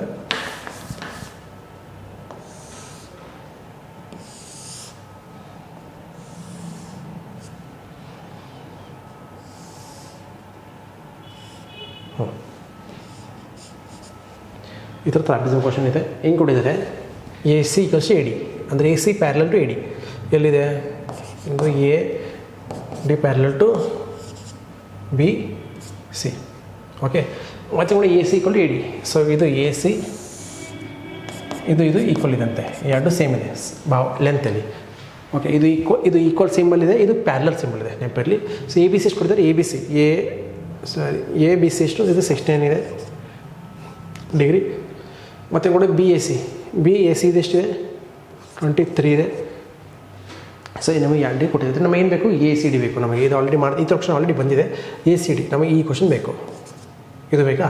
ಈ ಥರ ಟ್ರಾಪಿಸಮ್ ಕ್ವಶನ್ ಇದೆ. ಹೆಂಗೆ ಕೊಟ್ಟಿದ್ದಾರೆ? ಎ ಸಿ + ಎ ಡಿ ಅಂದರೆ A C parallel to A D. ಎಲ್ಲಿದೆ? ಇದು A D parallel to B C. Okay, ಮತ್ತು ಕೂಡ A C = A D. So ಇದು ಎ ಸಿ, ಇದು ಈಕ್ವಲ್ ಇದಂತೆ. ಎರಡು ಸೇಮ್ ಇದೆ ಲೆಂತಲ್ಲಿ. ಓಕೆ, ಇದು ಈಕ್ವಲ್ ಸಿಂಬಲ್ ಇದೆ, ಇದು ಪ್ಯಾರಲಲ್ ಸಿಂಬಲ್ ಇದೆ ನೆನಪಿರಲಿ. ಸೊ ಎ ಬಿ ಸಿ ಎಷ್ಟು ಕೊಡ್ತಾರೆ? A B C A B C ಎಷ್ಟು? ಇದು 16 ಇದೆ ಡಿಗ್ರಿ. ಮತ್ತು ಕೂಡ ಬಿ ಎ ಸಿ ಇದೆಷ್ಟಿದೆ? 23 ಇದೆ. ಸೊ ನಮಗೆ ಎರಡು ಡಿ ಕೊಟ್ಟಿದ್ದಾರೆ. ನಮಗೆ ಏನು ಬೇಕು? ಎ ಸಿ ಡಿ ಬೇಕು ನಮಗೆ. ಇದು ಆಲ್ರೆಡಿ ಈ ಕ್ವಶನ್ ಆಲ್ರೆಡಿ ಬಂದಿದೆ. ಎ ಸಿ ಡಿ ನಮಗೆ ಈ ಕ್ವಶನ್ ಬೇಕು. ಇದು ಬೇಕಾ?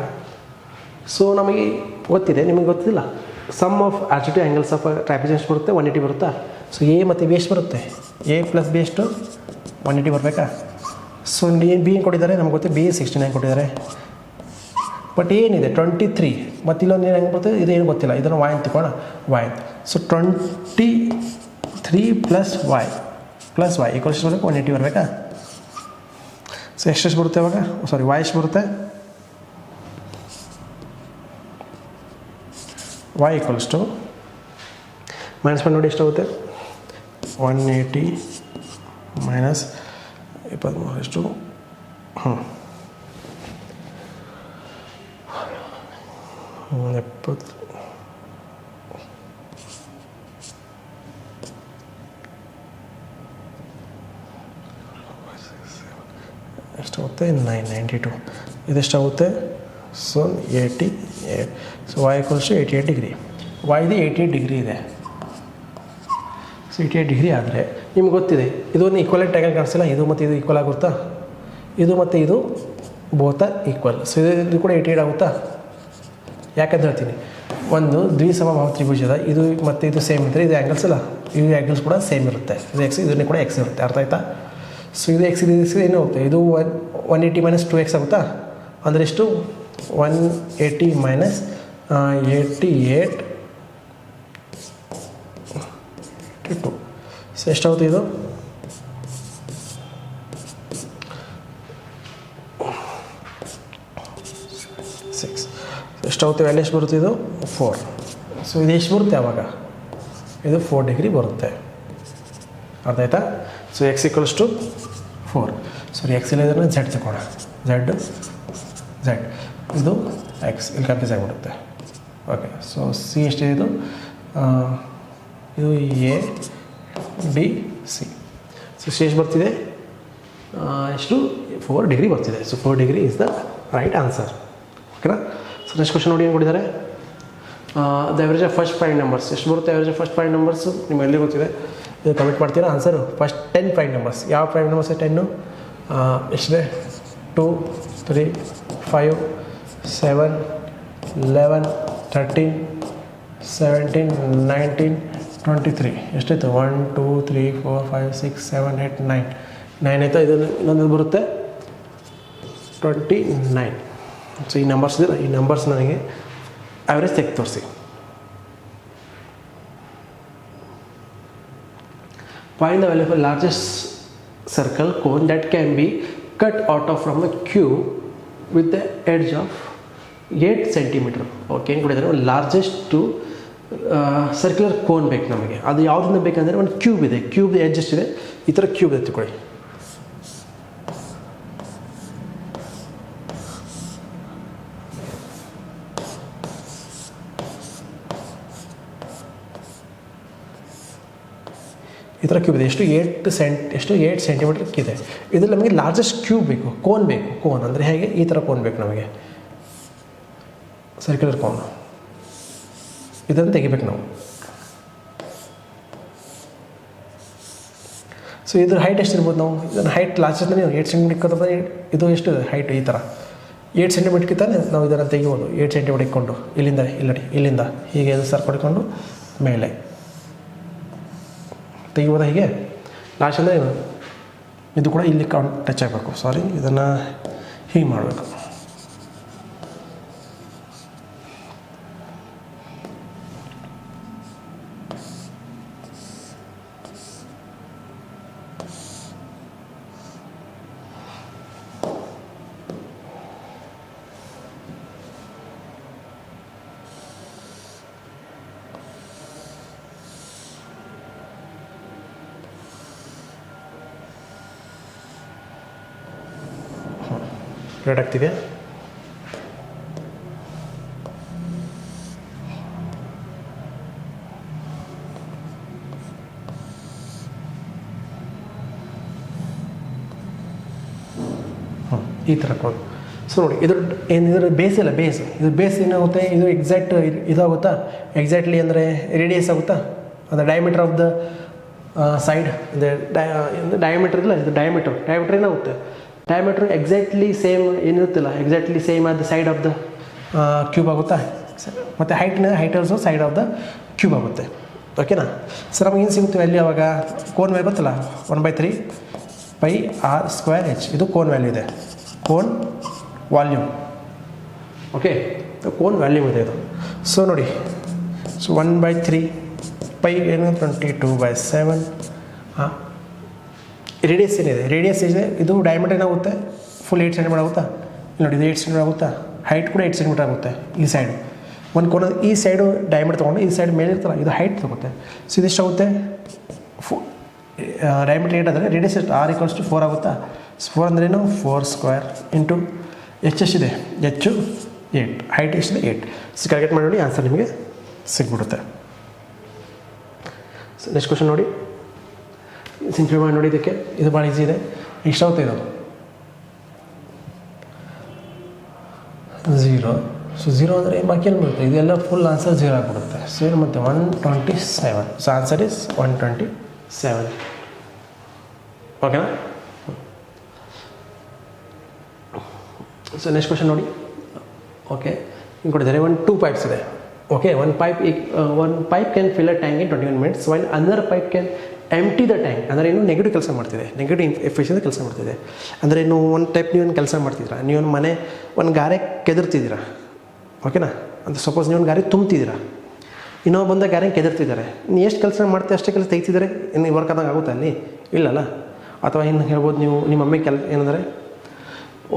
ಸೊ ನಮಗೆ ಗೊತ್ತಿದೆ, ನಿಮಗೆ ಗೊತ್ತಿಲ್ಲ. Sum of altitude angles of trapeze ಎಷ್ಟು ಬರುತ್ತೆ? 180 ಬರುತ್ತಾ? ಸೊ ಎ ಮತ್ತು ಬಿ ಎಷ್ಟು ಬರುತ್ತೆ? ಎ + ಬಿ ಎಷ್ಟು? 180 ಬರಬೇಕಾ? ಸೊ ಬಿ ಏನು ಕೊಟ್ಟಿದ್ದಾರೆ? ನಮ್ಗೆ ಗೊತ್ತೆ ಬಿ 69 ಕೊಟ್ಟಿದ್ದಾರೆ. ಬಟ್ ಏನಿದೆ 23. ಮತ್ತು ಇಲ್ಲೊಂದು ಏನು ಹೆಂಗೆ ಬರ್ತದೆ? ಇದು ಏನು ಗೊತ್ತಿಲ್ಲ. ಇದನ್ನು ವಾಯ್ ಅಂತ ತಿಳ್ಕೊಳ್ಳೋಣ. ವಾಯ್. ಸೊ 23 + y ಈಕ್ವಲ್ಸ್ ಬರಬೇಕು 180 ಬರಬೇಕಾ? ಸೊ ಎಷ್ಟು ಬರುತ್ತೆ ಅವಾಗ? ಸಾರಿ, ವಾಯ್ ಎಷ್ಟು ಬರುತ್ತೆ? y ಈಕ್ವಲ್ಸ್ ಟು ಮೈನಸ್ ಮಾಡಿ ನೋಡಿ ಎಷ್ಟಾಗುತ್ತೆ? 180 ಮೈನಸ್ 23 ಎಷ್ಟು? 70 ಎಷ್ಟಾಗುತ್ತೆ? 992. ಇದೆಷ್ಟಾಗುತ್ತೆ? So 88. So y equals to 88 degree. ಇದು 88 ಡಿಗ್ರಿ ಇದೆ. ಸೊ 88 ಡಿಗ್ರಿ ಆದರೆ ನಿಮ್ಗೆ ಗೊತ್ತಿದೆ ಇದೊಂದು ಈಕ್ವಲೆಂಟ್ ಟ್ರಯಾಂಗಲ್ ಕಾಣಿಸ್ತಿಲ್ಲ. ಇದು ಮತ್ತು ಇದು ಈಕ್ವಲ್ ಆಗುತ್ತಾ? ಇದು ಮತ್ತು ಇದು ಬೋತ ಈಕ್ವಲ್. ಸೊ ಇದು ಕೂಡ 88 ಆಗುತ್ತಾ? ಯಾಕಂತ ಹೇಳ್ತೀನಿ. ಒಂದು ದ್ವಿಸಮಬಾಹು ತ್ರಿಭುಜದ ಇದು ಮತ್ತು ಇದು ಸೇಮ್ ಇದ್ದರೆ ಇದು ಆ್ಯಂಗಲ್ಸ್ ಅಲ್ಲ, ಇದು ಆ್ಯಂಗಲ್ಸ್ ಕೂಡ ಸೇಮ್ ಇರುತ್ತೆ. ಇದು ಎಕ್ಸ್, ಇದನ್ನೇ ಕೂಡ ಎಕ್ಸ್ ಇರುತ್ತೆ. ಅರ್ಥ ಆಯ್ತಾ? ಸೊ ಇದು ಎಕ್ಸ್ ಏನು ಹೋಗುತ್ತೆ? ಇದು 180 - 2x ಆಗುತ್ತಾ? ಅಂದರೆ ಎಷ್ಟು? 180 - 88 2. ಸೊ ಎಷ್ಟಾಗುತ್ತೆ ಇದು? ಎಷ್ಟಾಗುತ್ತೆ? ವ್ಯಾಲ್ಯೂ ಎಷ್ಟು ಬರುತ್ತೆ? ಇದು 4. ಸೊ ಇದು ಎಷ್ಟು ಬರುತ್ತೆ ಆವಾಗ? ಇದು 4 ಡಿಗ್ರಿ ಬರುತ್ತೆ. ಅರ್ಥ ಆಯ್ತಾ? So X equals to 4. Sorry, X ಇಲ್ಲ ಇದನ್ನು ಝೆಡ್ ತಗೋಣ. ಝೆಡ್ ಇದು ಎಕ್ಸ್ ಇಲ್ಲಿ ಕನ್ಫ್ಯೂಸ್ ಆಗಿಬಿಡುತ್ತೆ. ಓಕೆ, ಸೊ ಸಿ ಎಷ್ಟಿದೆ? ಇದು A D C. So C ಎಷ್ಟು ಬರ್ತಿದೆ? ಎಷ್ಟು? 4 ಡಿಗ್ರಿ ಬರ್ತಿದೆ. So 4 degree is the right answer. ಓಕೆನಾ? ಸೊ ನೆಕ್ಸ್ಟ್ ಕ್ವಶನ್ ನೋಡಿ ಏನು ಕೊಟ್ಟಿದ್ದಾರೆ? The average of first 5 numbers ಎಷ್ಟು ಬರುತ್ತೆ? ಎವರೇಜ್ ಆಫ್ ಫಸ್ಟ್ 5 ನಂಬರ್ಸು ನಿಮ್ಗೆ ಎಲ್ಲಿ ಗೊತ್ತಿದೆ? ಇದು ಕಮೆಂಟ್ ಮಾಡ್ತೀರಾ ಆನ್ಸರು? First 10 prime numbers. ಯಾವ ಪ್ರೈಮ್ ನಂಬರ್ಸ್? 10 ಎಷ್ಟಿದೆ? 2 3 5 7 11 13 17 19 23. ಎಷ್ಟಾಯಿತು? 1 2 3 4 5 6 7 8 9 9 ಆಯಿತಾ. ಇದನ್ನು ಇನ್ನೊಂದು ಬರುತ್ತೆ 29. ಸೊ ಈ ನಂಬರ್ಸ್ ಇದೆ, ಈ ನಂಬರ್ಸ್ ನನಗೆ ಆ್ಯಾವ್ರೇಜ್ ತೆಗೆದು ತೋರಿಸಿ. Find the value for largest circle cone that can be cut out off from the cube with the edge of 8 centimetre. Okay, ಏನು ಕೊಟ್ಟಿದ್ದಾರೆ, ಒಂದು ಲಾರ್ಜೆಸ್ಟು ಸರ್ಕ್ಯುಲರ್ ಕೋನ್ ಬೇಕು ನಮಗೆ. ಅದು ಯಾವುದರಿಂದ ಬೇಕಂದರೆ ಒಂದು ಕ್ಯೂಬ್ ಇದೆ, ಕ್ಯೂಬ್ ಎಡ್ಜ್ ಎಷ್ಟಿದೆ, ಈ ಥರ ಕ್ಯೂಬ್ ಇದೆ ತಿಳ್ಕೊಳ್ಳಿ. ಈ ಥರ ಕ್ಯೂಬ್ ಇದೆ. ಎಷ್ಟು 8 ಸೆಂಟಿಮೀಟರ್ ಇದೆ. ಇದರಲ್ಲಿ ನಮಗೆ ಲಾರ್ಜೆಸ್ಟ್ ಕ್ಯೂಬ್ ಬೇಕು, ಕೋನ್ ಬೇಕು. ಕೋನ್ ಅಂದರೆ ಹೇಗೆ, ಈ ಥರ ಕೋನ್ ಬೇಕು ನಮಗೆ, ಸರ್ಕ್ಯುಲರ್ ಕೋನ್. ಇದನ್ನು ತೆಗಿಬೇಕು ನಾವು. ಸೊ ಇದ್ರ ಹೈಟ್ ಎಷ್ಟಿರ್ಬೋದು, ನಾವು ಇದನ್ನು ಹೈಟ್ ಲಾರ್ಜೆಸ್ಟ್ ಅಂದರೆ 8 ಸೆಂಟಿಮೀಟರ್. ಇದು ಎಷ್ಟು ಹೈಟ್, ಈ ಥರ 8 ಸೆಂಟಿಮೀಟರ್ಗಿಂತಾನೆ ನಾವು ಇದನ್ನು ತೆಗಿಬೋದು. 8 ಸೆಂಟಿಮೀಟರ್ ಇಟ್ಕೊಂಡು ಇಲ್ಲಿಂದ ಇಲ್ಲಿಂದ ಹೀಗೆ ಇದು ಸರ್ಕೊಂಡಿಕೊಂಡು ಮೇಲೆ ತೆಗಿಬೋದ. ಹೀಗೆ ಲಾಸ್ಟ್ ಅಂದರೆ ಇದು ಕೂಡ ಇಲ್ಲಿ ಟಚ್ ಆಗಬೇಕು. ಸಾರಿ, ಇದನ್ನು ಹೀಗೆ ಮಾಡಬೇಕು. ರೆಡ್ ಆಗ್ತಿದೆ. ಈ ಥರ ಕೊಡು. ಸೊ ನೋಡಿ, ಇದ್ರ ಬೇಸ್ ಇಲ್ಲ, ಬೇಸ್ ಏನಾಗುತ್ತೆ, ಇದು ಎಕ್ಸಾಕ್ಟ್ ಇದಾಗುತ್ತಾ, ಎಕ್ಸಾಕ್ಟ್ಲಿ ಅಂದರೆ ರೇಡಿಯಸ್ ಆಗುತ್ತಾ, ಅದು diameter of the side, diameter ಇಲ್ಲ, ಇದು ಡಯಾಮೀಟರ್ ಏನಾಗುತ್ತೆ, ಡಯಾಮೀಟ್ರ್ ಎಕ್ಸಾಕ್ಟ್ಲಿ ಸೇಮ್ ಏನಿರುತ್ತಿಲ್ಲ, ಎಕ್ಸಾಕ್ಟ್ಲಿ ಸೇಮ್ ಆದ ಸೈಡ್ ಆಫ್ ದ ಕ್ಯೂಬ್ ಆಗುತ್ತಾ. ಮತ್ತು height also side of the cube ಆಗುತ್ತೆ. ಓಕೆನಾ. ಸರ್ ನಮಗೆ ಏನು ಸಿಗುತ್ತೆ ವ್ಯಾಲ್ಯೂ ಅವಾಗ, ಕೋನ್ ವ್ಯಾಲ್ಯೂ ಗೊತ್ತಲ್ಲ, 1/3 πr²h. ಇದು ಕೋನ್ ವ್ಯಾಲ್ಯೂ ಇದೆ, cone volume. Okay, cone volume ಇದೆ ಇದು. ಸೊ ನೋಡಿ, ಸೊ 1/3 π ಏನು 22/7. ರೇಡಿಯಸ್ ಏನಿದೆ, ರೇಡಿಯಸ್ ಇದೆ, ಇದು ಡಯಾಮೀಟರ್ ಏನಾಗುತ್ತೆ, ಫುಲ್ 8 ಸೆಂಟಿಮೀಟರ್ ಆಗುತ್ತಾ. ಇಲ್ಲಿ ನೋಡಿ, ಇದು 8 ಸೆಂಟಿಮೀಟರ್ ಆಗುತ್ತಾ, ಹೈಟ್ ಕೂಡ 8 ಸೆಂಟಿಮೀಟರ್ ಆಗುತ್ತೆ. ಈ ಸೈಡು ಒಂದು ಕೋನ, ಈ ಸೈಡು ಡಯಾಮೀಟರ್ ತೊಗೊಂಡು ಈ ಸೈಡ್ ಮೇಲೆ ಇರ್ತಲ್ಲ, ಇದು ಹೈಟ್ ತಗುತ್ತೆ. ಸೊ ಇದಿಷ್ಟಾಗುತ್ತೆ, ಡಯಾಮೀಟರ್ 8 ಆದರೆ ರೇಡಿಯಸ್ ಎಷ್ಟು, r = 4 ಆಗುತ್ತಾ. 4 ಅಂದ್ರೇನು, 4² ಇಂಟು ಎಷ್ಟಿದೆ, ಹೆಚ್ಚು 8, ಹೈಟ್ ಎಷ್ಟಿದೆ 8. ಸೊ ಕ್ಯಾಲ್ಕುಲೇಟ್ ಮಾಡಿ ನೋಡಿ, ಆನ್ಸರ್ ನಿಮಗೆ ಸಿಗ್ಬಿಡುತ್ತೆ. ಸೊ ನೆಕ್ಸ್ಟ್ ಕ್ವಶನ್ ನೋಡಿ, ಸಿಂಪ್ಲಿಫೈ ಮಾಡಿ ನೋಡಿ. ಇದಕ್ಕೆ ಇದು ಭಾಳ ಈಸಿ ಇದೆ. ಎಷ್ಟಾಗುತ್ತೆ ಇದು, 0. ಸೊ 0 ಅಂದರೆ ಬಾಕಿ ಏನು ಬರುತ್ತೆ, ಇದೆಲ್ಲ ಫುಲ್ ಆನ್ಸರ್ 0 ಆಗಿಬಿಡುತ್ತೆ. ಸೊ ಏನು ಮತ್ತೆ 127. So answer is 127. ಓಕೆನಾ. ಸೊ ನೆಕ್ಸ್ಟ್ ಕ್ವಶನ್ ನೋಡಿ. ಓಕೆ, ಹಿಂಗೆ ಕೊಟ್ಟಿದ್ದಾರೆ, 2 ಪೈಪ್ಸ್ ಇದೆ. Okay, one pipe can fill a tank in 21 minutes while another pipe can empty the tank. ಅಂದರೆ ಏನು, ನೆಗೆಟಿವ್ ಕೆಲಸ ಮಾಡ್ತಿದೆ, ನೆಗೆಟಿವ್ ಎಫಿಷಿಯನ್ಸಿ ಕೆಲಸ ಮಾಡ್ತಿದೆ. ಅಂದರೆ ಇನ್ನು ಒಂದು ಟೈಪ್ ನೀವೇನು ಕೆಲಸ ಮಾಡ್ತಿದ್ದೀರಾ, ನೀವೊಂದು ಮನೆ ಒಂದು ಗಾರೆ ಕೆದರ್ತಿದ್ದೀರಾ. ಓಕೆನಾ. ಅಂತ ಸಪೋಸ್ ನೀವೊಂದು ಗಾರೆ ತುಂಬ್ತಿದ್ದೀರಾ, ಇನ್ನೊಬ್ಬ ಬಂದ ಗಾರೆ ಕೆದರ್ತಿದ್ದಾರೆ. ನೀವು ಎಷ್ಟು ಕೆಲಸ ಮಾಡ್ತೀವಿ ಅಷ್ಟೇ ಕೆಲಸ ತೆಗಿತಿದ್ದಾರೆ, ಇನ್ನು ವರ್ಕ್ ಆದಂಗೆ ಆಗುತ್ತೆ ಅಲ್ಲಿ, ಇಲ್ಲಲ್ಲ. ಅಥವಾ ಇನ್ನು ಹೇಳ್ಬೋದು, ನೀವು ನಿಮ್ಮ ಮಮ್ಮಿ ಏನಂದರೆ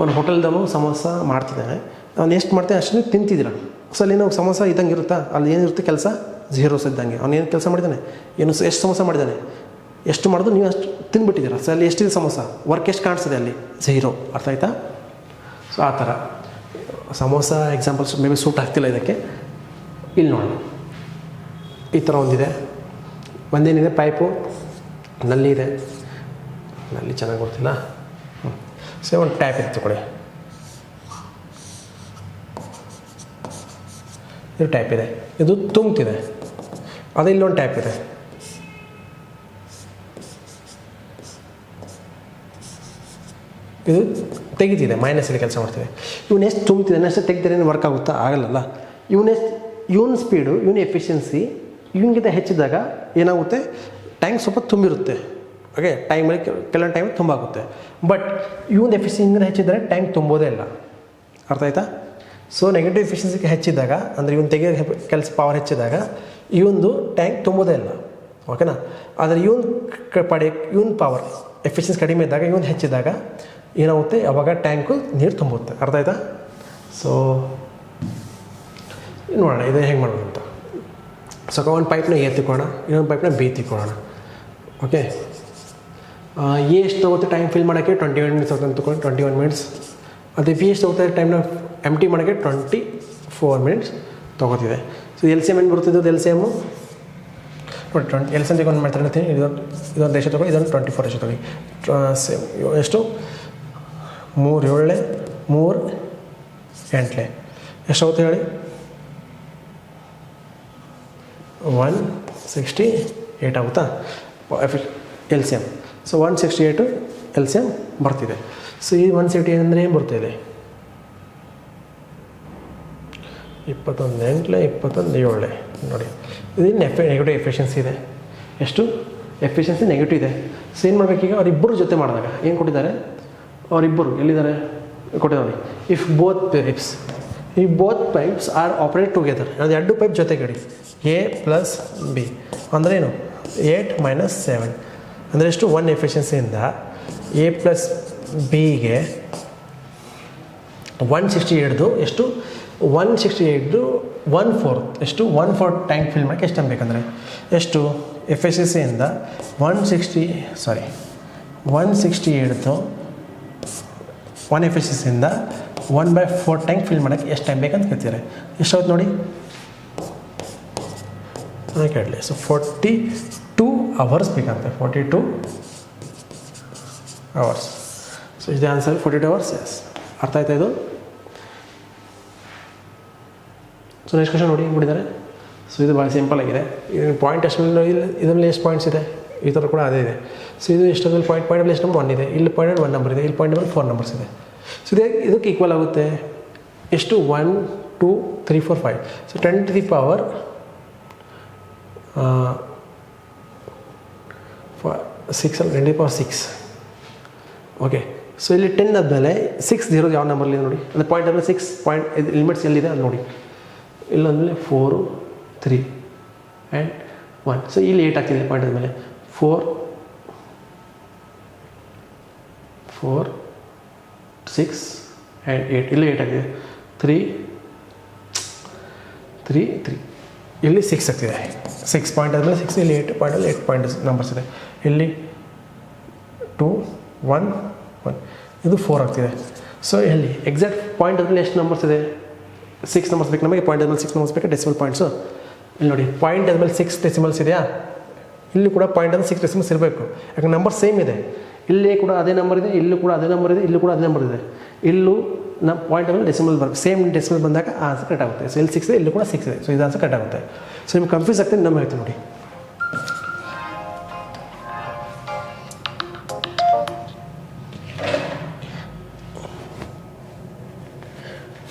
ಒಂದು ಹೋಟೆಲ್ದವನು ಸಮೋಸ ಮಾಡ್ತಿದ್ದಾನೆ, ಅವ್ನು ಎಷ್ಟು ಮಾಡ್ತೇನೆ ಅಷ್ಟು ತಿಂತಿದ್ದೀರಾ. ಸೊ ಅಲ್ಲಿ ನಾವು ಸಮೋಸ ಇದ್ದಂಗೆ ಇರುತ್ತಾ, ಅಲ್ಲಿ ಏನಿರುತ್ತೆ ಕೆಲಸ 0 ಇದ್ದಂಗೆ. ಅವ್ನು ಏನು ಕೆಲಸ ಮಾಡಿದ್ದಾನೆ, ಎಷ್ಟು ಸಮೋಸ ಮಾಡಿದ್ದಾನೆ, ಎಷ್ಟು ಮಾಡೋದು ನೀವು ಅಷ್ಟು ತಿಂದುಬಿಟ್ಟಿದ್ದೀರಾ. ಸೊ ಅಲ್ಲಿ ಎಷ್ಟಿದೆ ಸಮೋಸ, ವರ್ಕ್ ಎಷ್ಟು ಕಾಣಿಸ್ತದೆ ಅಲ್ಲಿ, 0. ಅರ್ಥ ಆಯ್ತಾ. ಸೊ ಆ ಥರ ಸಮೋಸ ಎಕ್ಸಾಂಪಲ್ಸ್ ಮೇ ಬಿ ಸೂಟ್ ಆಗ್ತಿಲ್ಲ ಇದಕ್ಕೆ. ಇಲ್ಲಿ ನೋಡೋಣ, ಈ ಥರ ಒಂದಿದೆ, ಒಂದೇನಿದೆ ಪೈಪು, ನಲ್ಲಿ ಇದೆ, ನಲ್ಲಿ ಚೆನ್ನಾಗಿ ಗೊತ್ತಿಲ್ಲ. ಸೊ ಒಂದು ಟ್ಯಾಪ್ ಇತ್ತು ಕೊಡಿ, ಇದು ಟ್ಯಾಪ್ ಇದೆ, ಇದು ತುಂಬ್ತಿದೆ. ಅದೇ ಇಲ್ಲೊಂದು ಟ್ಯಾಪ್ ಇದೆ, ಇದು ತೆಗಿತಿದೆ, ಮೈನಸಲ್ಲಿ ಕೆಲಸ ಮಾಡ್ತಿದೆ. ಇವನು ಎಷ್ಟು ತುಂಬ್ತಿದೆ ಅಷ್ಟೇ ತೆಗಿತಾರೆ, ವರ್ಕ್ ಆಗುತ್ತಾ, ಆಗಲ್ಲ. ಇವನ ಸ್ಪೀಡು, ಇವನ ಎಫಿಷಿಯನ್ಸಿ ಇವನಿಗಿಂತ ಹೆಚ್ಚಿದಾಗ ಏನಾಗುತ್ತೆ, ಟ್ಯಾಂಕ್ ಸ್ವಲ್ಪ ತುಂಬಿರುತ್ತೆ. ಓಕೆ ಟೈಮಲ್ಲಿ ಕೆಲವೊಂದು ಟೈಮ್ ತುಂಬ ಆಗುತ್ತೆ. ಬಟ್ ಇವೊಂದು ಎಫಿಷಿಯನ್ಸಿ ಹೆಚ್ಚಿದ್ದರೆ ಟೈಮ್ ತುಂಬೋದೇ ಇಲ್ಲ. ಅರ್ಥ ಆಯ್ತಾ? ಸೊ ನೆಗೆಟಿವ್ ಎಫಿಷಿಯನ್ಸಿಗೆ ಹೆಚ್ಚಿದ್ದಾಗ ಅಂದರೆ ಇವನು ತೆಗೆಯೋ ಕೆಲಸ ಪವರ್ ಹೆಚ್ಚಿದಾಗ ಇವೊಂದು ಟ್ಯಾಂಕ್ ತುಂಬೋದೇ ಇಲ್ಲ. ಓಕೆನಾ? ಆದರೆ ಇವನ್ ಪವರ್ ಎಫಿಷಿಯನ್ಸಿ ಕಡಿಮೆ ಇದ್ದಾಗ ಇವನು ಹೆಚ್ಚಿದಾಗ ಏನಾಗುತ್ತೆ, ಅವಾಗ ಟ್ಯಾಂಕು ನೀರು ತುಂಬುತ್ತೆ. ಅರ್ಥ ಆಯ್ತಾ? ಸೊ ನೋಡೋಣ ಇದು ಹೆಂಗೆ ಮಾಡೋದು ಅಂತ. ಸೊ ಒಂದು ಪೈಪ್ನ ಎ ತಿಕ್ಕೋಣ, ಇನ್ನೊಂದು ಪೈಪ್ನ ಬಿ ತಿಕ್ಕೋಣ. ಓಕೆ, ಎ ಎಷ್ಟು ತಗೋತೆ ಟೈಮ್ ಫಿಲ್ ಮಾಡೋಕ್ಕೆ 21 ಮಿನಿಟ್ಸ್ ಅಂತ ತೊಗೊಂಡು 21 ಮಿನಿಟ್ಸ್. ಅದೇ ಬಿ ಎಷ್ಟು ತಗೋತಾರೆ ಟೈಮ್ನ ಎಂಟಿ ಮಾಡೋಕ್ಕೆ 24 ಮಿನಿಟ್ಸ್ ತೊಗೋತಿದೆ. ಸೊ ಎಲ್ ಸಿ ಎಮ್ ಏನು ಬರ್ತಿದ್ದು ಎಲ್ ಸಿ ಎಮ್ಮು ನೋಡಿ ಎಲ್ ಸಿ ಎಮ್ ತೆಗೊಂಡು ಮಾಡ್ತಾರೆ. ಇದೊಂದು ದೇಶ ತೊಗೊಳ್ಳಿ, ಇದೊಂದು 24 ಎಷ್ಟು ತೊಗೊಳ್ಳಿ. ಎಷ್ಟು 3 7 3 8 ಎಷ್ಟಾಗುತ್ತೆ ಹೇಳಿ? 168 ಆಗುತ್ತಾ L C M. So 168 L C M ಬರ್ತಿದೆ. ಸೊ ಈ 168 ಅಂದರೆ ಏನು ಬರ್ತಿದೆ? 21 8 21 7 ನೋಡಿ, ಇದು ನೆಗೆಟಿವ್ ಎಫಿಷಿಯನ್ಸಿ ಇದೆ. ಎಷ್ಟು ಎಫಿಷಿಯನ್ಸಿ ನೆಗೆಟಿವ್ ಇದೆ. ಸೊ ಏನು ಮಾಡಬೇಕೀಗ? ಅವರಿಬ್ಬರು ಜೊತೆ ಮಾಡಿದಾಗ ಏನು ಕೊಟ್ಟಿದ್ದಾರೆ? ಅವರಿಬ್ಬರು ಎಲ್ಲಿದ್ದಾರೆ ಕೊಟ್ಟಿದ್ದಾರೆ. If both pipes are operate together, ಅದು 2 ಪೈಪ್ ಜೊತೆಗಡಿ ಎ ಪ್ಲಸ್ ಬಿ ಅಂದರೆ ಏನು? 8 - 7 ಅಂದರೆ ಎಷ್ಟು? 1 ಎಫಿಷಿಯನ್ಸಿಯಿಂದ ಎ ಪ್ಲಸ್ ಬಿಗೆ 168 ಎಷ್ಟು? 168 1/4 ಎಷ್ಟು? 1/4 ಟ್ಯಾಂಕ್ ಫಿಲ್ ಮಾಡೋಕ್ಕೆ ಎಷ್ಟು ಬೇಕಂದರೆ ಎಷ್ಟು? ಎಫಿಷಿಯನ್ಸಿಯಿಂದ 168 1 ಎಫಿಷಿಯನ್ಸಿಯಿಂದ 1/4 ಟ್ಯಾಂಕ್ ಫಿಲ್ ಮಾಡೋಕ್ಕೆ ಎಷ್ಟು ಟೈಮ್ ಬೇಕಂತ ಕೇಳ್ತಿದ್ದಾರೆ. ಎಷ್ಟಾಗುತ್ತೆ ನೋಡಿ ಕೇಳಲಿ. ಸೊ 42 ಅವರ್ಸ್ ಬೇಕಂತೆ, 42 ಅವರ್ಸ್. ಸೊ ಇದು ಆನ್ಸರ್ 42 ಅವರ್ಸ್. ಎಸ್, ಅರ್ಥ ಆಯ್ತಾ ಇದು? ಸೊ ನೆಕ್ಸ್ಟ್ ಕ್ವಶನ್ ನೋಡಿ ಹೆಂಗೆ ಬಿಟ್ಟಿದ್ದಾರೆ. ಸೊ ಇದು ಭಾಳ ಸಿಂಪಲ್ ಆಗಿದೆ. ಇದು ಪಾಯಿಂಟ್ ಎಷ್ಟು ಇದರಲ್ಲಿ ಎಷ್ಟು ಪಾಯಿಂಟ್ಸ್ ಇದೆ, ಈ ಥರ ಕೂಡ ಅದೇ ಇದೆ. ಸೊ ಇದು ಎಷ್ಟೊಂದು ಪಾಯಿಂಟ್ ಎಷ್ಟು ನಂಬರ್ 1 ಇದೆ, ಇಲ್ಲಿ ಪಾಯಿಂಟ್ 1 ನಂಬರ್ ಇದೆ, ಇಲ್ಲಿ ಪಾಯಿಂಟ್ 4 ನಂಬರ್ಸ್ ಇದೆ. ಸೊ ಇದಕ್ಕೆ ಈಕ್ವಲ್ ಆಗುತ್ತೆ ಎಷ್ಟು? 1 2 3 4 5. So 10 to the power 6 10 to the power 6. Okay, so ಇಲ್ಲಿ 10 ಆದಮೇಲೆ 6 0 ಯಾವ ನಂಬರ್ಲಿದೆ ನೋಡಿ. ಅದು ಪಾಯಿಂಟ್ ಅಂದರೆ 6 ಪಾಯಿಂಟ್ ಲಿಮಿಟ್ಸ್ ಎಲ್ಲಿದೆ ಅದು ನೋಡಿ. ಇಲ್ಲಂದಮೇಲೆ 4 3 ಆ್ಯಂಡ್ 1. ಸೊ ಇಲ್ಲಿ 8 ಆಗ್ತಿದೆ ಪಾಯಿಂಟ್ ಆದಮೇಲೆ 4 6 ಆ್ಯಂಡ್ 8. ಇಲ್ಲಿ 8 ಆಗಿದೆ. 3 ಇಲ್ಲಿ 6 ಆಗ್ತಿದೆ. 6 ಪಾಯಿಂಟ್ ಆದಮೇಲೆ 6, ಇಲ್ಲಿ 8 ಪಾಯಿಂಟಲ್ಲಿ 8 ಪಾಯಿಂಟ್ ನಂಬರ್ಸ್ ಇದೆ. ಇಲ್ಲಿ 2 1 1 ಇದು 4 ಆಗ್ತಿದೆ. ಸೊ ಇಲ್ಲಿ ಎಕ್ಸಾಕ್ಟ್ ಪಾಯಿಂಟ್ ಆದಮೇಲೆ ಎಷ್ಟು ನಂಬರ್ಸ್ ಇದೆ? 6 ನಂಬರ್ಸ್ ಬೇಕು ನಮಗೆ. ಪಾಯಿಂಟ್ ಆದಮೇಲೆ 6 ನಂಬರ್ಸ್ ಬೇಕು. ಡೆಸಿಮಲ್ ಪಾಯಿಂಟ್ಸು ಇಲ್ಲಿ ನೋಡಿ, ಪಾಯಿಂಟ್ ಆದಮೇಲೆ 6 ಡೆಸಿಮಲ್ಸ್ ಇದೆಯಾ? ಇಲ್ಲಿ ಕೂಡ ಪಾಯಿಂಟ್ ಆದಮೇಲೆ 6 ಡೆಸಿಮಲ್ಸ್ ಇರಬೇಕು. ಯಾಕಂದ್ರೆ ನಂಬರ್ ಸೇಮ್ ಇದೆ. ಇಲ್ಲಿ ಕೂಡ ಅದೇ ನಂಬರ್ ಇದೆ, ಇಲ್ಲೂ ಕೂಡ ಅದೇ ನಂಬರ್ ಇದೆ, ಇಲ್ಲೂ ಕೂಡ ಅದೇ ನಂಬರ್ ಇದೆ. ಇಲ್ಲೂ ನಮ್ಮ ಪಾಯಿಂಟ್ ಆದಮೇಲೆ ಡೆಸಿಮಲ್ ಬರುತ್ತೆ. ಸೇಮ್ ಡೆಸಿಮಲ್ ಬಂದಾಗ ಆನ್ಸರ್ ಕರೆಕ್ಟ್ ಆಗುತ್ತೆ. ಸೊ ಇಲ್ಲಿ 6 ಇದೆ, ಇಲ್ಲೂ ಕೂಡ 6 ಇದೆ. ಸೊ ಇದು ಆನ್ಸರ್ ಕರೆಕ್ಟ್ ಆಗುತ್ತೆ. ಸೊ ನಿಮ್ಗೆ ಕನ್ಫ್ಯೂಸ್ ಆಗ್ತದೆ, ನಮ್ಮ ಹೇಳ್ತೀನಿ ನೋಡಿ.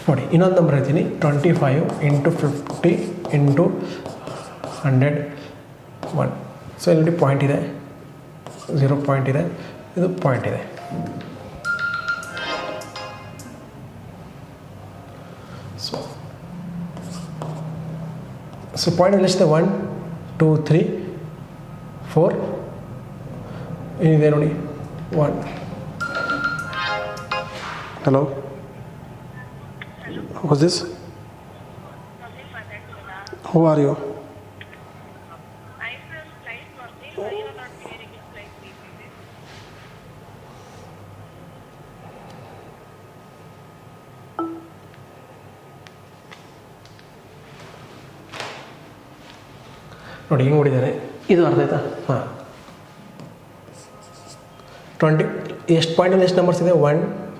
ನೋಡಿ ಇನ್ನೊಂದು ನಂಬರ್ ಹೇಳ್ತೀನಿ. 25 × 50 × 100 1. ಸೊ ಇಲ್ಲಿ ನೋಡಿ ಪಾಯಿಂಟ್ ಇದೆ, 0 ಪಾಯಿಂಟ್ ಇದೆ, ಇದು ಪಾಯಿಂಟ್ ಇದೆ. ಸೊ ಪಾಯಿಂಟ್ ಎಷ್ಟಿದೆ? 1 2 3 4 ಏನಿದೆ ನೋಡಿ 1. Hello, what's this? Who are you? I feel slight nothing. Why you are not hearing it slightly? ನೋಡಿ ಹಿಂಗೆ ಹೊಡಿದ್ದಾರೆ. ಇದು ಅರ್ಥ ಆಯ್ತಾ? ಹಾಂ, 20 ಎಷ್ಟು ಪಾಯಿಂಟಲ್ಲಿ ಎಷ್ಟು ನಂಬರ್ಸ್ ಇದೆ? 1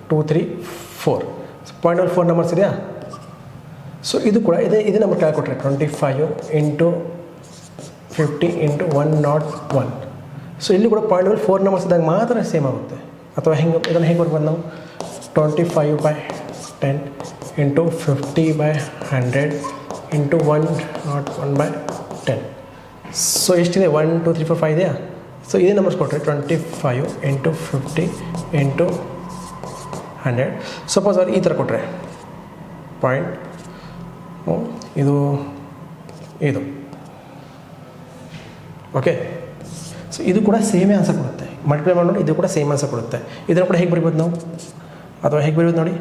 2 3 4. ಸೊ ಪಾಯಿಂಟಲ್ಲಿ 4 ನಂಬರ್ಸ್ ಇದೆಯಾ? ಸೊ ಇದು ಕೂಡ ಇದೇ ನಂಬರ್ ಕೆಳಗೆ ಕೊಟ್ಟರೆ 25 × 50 × 101. ಸೊ ಇಲ್ಲಿ ಕೂಡ ಪಾಯಿಂಟಲ್ಲಿ 4 ನಂಬರ್ಸ್ ಇದ್ದಾಗ ಮಾತ್ರ ಸೇಮ್ ಆಗುತ್ತೆ. ಅಥವಾ ಹೆಂಗೆ ಇದನ್ನು ಹೇಗೆ ಬರ್ಬೋದು ನಾವು? 25/10 × 50/100 × 101/10. ಸೊ ಎಷ್ಟಿದೆ? 1 2 3 4 5 ಇದೆಯಾ? ಸೊ ಇದೇ ನಂಬರ್ಸ್ ಕೊಟ್ಟರೆ 25 ಇಂಟು 50 ಇಂಟು 100. ಸಪೋಸ್ ಅವ್ರು ಈ ಥರ ಕೊಟ್ಟರೆ ಪಾಯಿಂಟ್ ಇದು ಓಕೆ. ಸೊ ಇದು ಕೂಡ ಸೇಮೇ ಆನ್ಸರ್ ಕೊಡುತ್ತೆ. ಮಲ್ಟಿಪ್ಲೈ ಮಾಡಿ ನೋಡಿ, ಇದು ಕೂಡ ಸೇಮ್ ಆನ್ಸರ್ ಕೊಡುತ್ತೆ. ಇದನ್ನು ಕೂಡ ಹೇಗೆ ಬರಿಬೋದು ನಾವು, ಅಥವಾ ಹೇಗೆ ಬರಿಬೋದು ನೋಡಿ,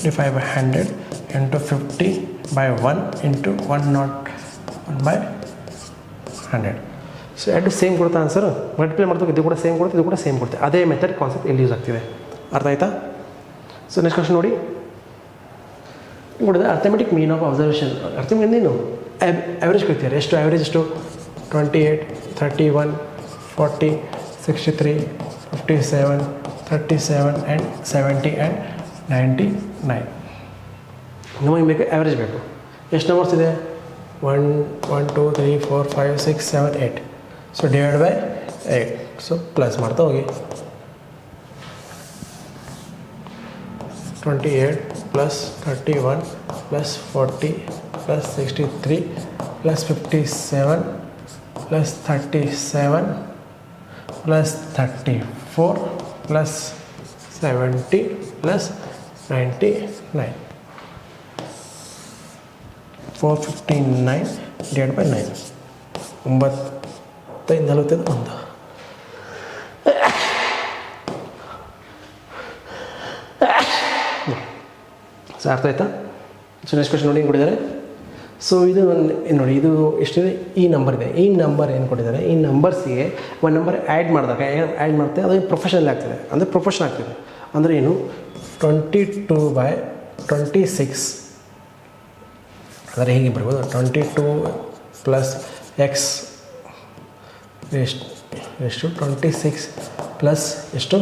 25/100 ಇಂಟು 50/1 ಇಂಟು 101/100. ಸೊ ಎರಡು ಸೇಮ್ ಕೊಡುತ್ತೆ ಆನ್ಸರ್. ಮಲ್ಟಿಪ್ಲೈ ಮಾಡ್ಬೇಕು, ಇದು ಕೂಡ ಸೇಮ್ ಕೊಡುತ್ತೆ, ಇದು ಕೂಡ ಸೇಮ್ ಕೊಡುತ್ತೆ. ಅದೇ ಮೆಥಡ್ ಕಾನ್ಸೆಪ್ಟ್ ಇಲ್ಲಿ ಯೂಸ್ ಆಗ್ತಿದೆ. ಅರ್ಥ ಆಯ್ತಾ? ಸೊ ನೆಕ್ಸ್ಟ್ ಕ್ವಶನ್ ನೋಡಿ, ನೋಡಿದ್ರೆ arithmetic mean of observation. Arithmetic ಏನು, ಆ್ಯಾವ್ರೇಜ್ ಕರಿತಾರೆ. ಎಷ್ಟು ಆ್ಯಾವ್ರೇಜ್ ಎಷ್ಟು, 28, 31, 40, 63, 57, 37 ಆ್ಯಂಡ್ 70 ಆ್ಯಂಡ್ 99. ನಮಗೆ ಬೇಕು ಆ್ಯಾವ್ರೇಜ್ ಬೇಕು. ಎಷ್ಟು ನಂಬರ್ಸ್ ಇದೆ, 1, 2, 3, 4, 5, 6, 7, 8. So divide by 8. So plus ಮಾಡ್ತಾ ಹೋಗಿ, 28 plus 31 plus 40 plus 63 plus 57 plus 37 plus 34 plus 70 plus 99. 459 divide by 9. 9 45 1. So ಅರ್ಥ ಆಯ್ತಾ? ಸೊ ನೆಕ್ಸ್ಟ್ ಕ್ವಶನ್ ನೋಡಿ, ಏನು ಕೊಟ್ಟಿದ್ದಾರೆ. ಸೊ ಇದು ನೋಡಿ, ಇದು ಎಷ್ಟಿದೆ, ಈ ನಂಬರ್ ಇದೆ. ಈ ನಂಬರ್ ಏನು ಕೊಟ್ಟಿದ್ದಾರೆ, ಈ ನಂಬರ್ಸಿಗೆ ಒಂದು ನಂಬರ್ ಆ್ಯಡ್ ಮಾಡಿದಾಗ ಆ್ಯಡ್ ಮಾಡ್ತೇವೆ, ಅದು ಪ್ರೊಫೆಷನಲ್ ಆಗ್ತದೆ, ಅಂದರೆ ಪ್ರೊಫೆಷನ್ ಆಗ್ತದೆ. ಅಂದರೆ ಏನು, 22/26. ಅಂದರೆ ಹೇಗೆ ಬರ್ಬೋದು, 22 ಪ್ಲಸ್ ಎಕ್ಸ್ ಎಷ್ಟು 26 ಪ್ಲಸ್ ಎಷ್ಟು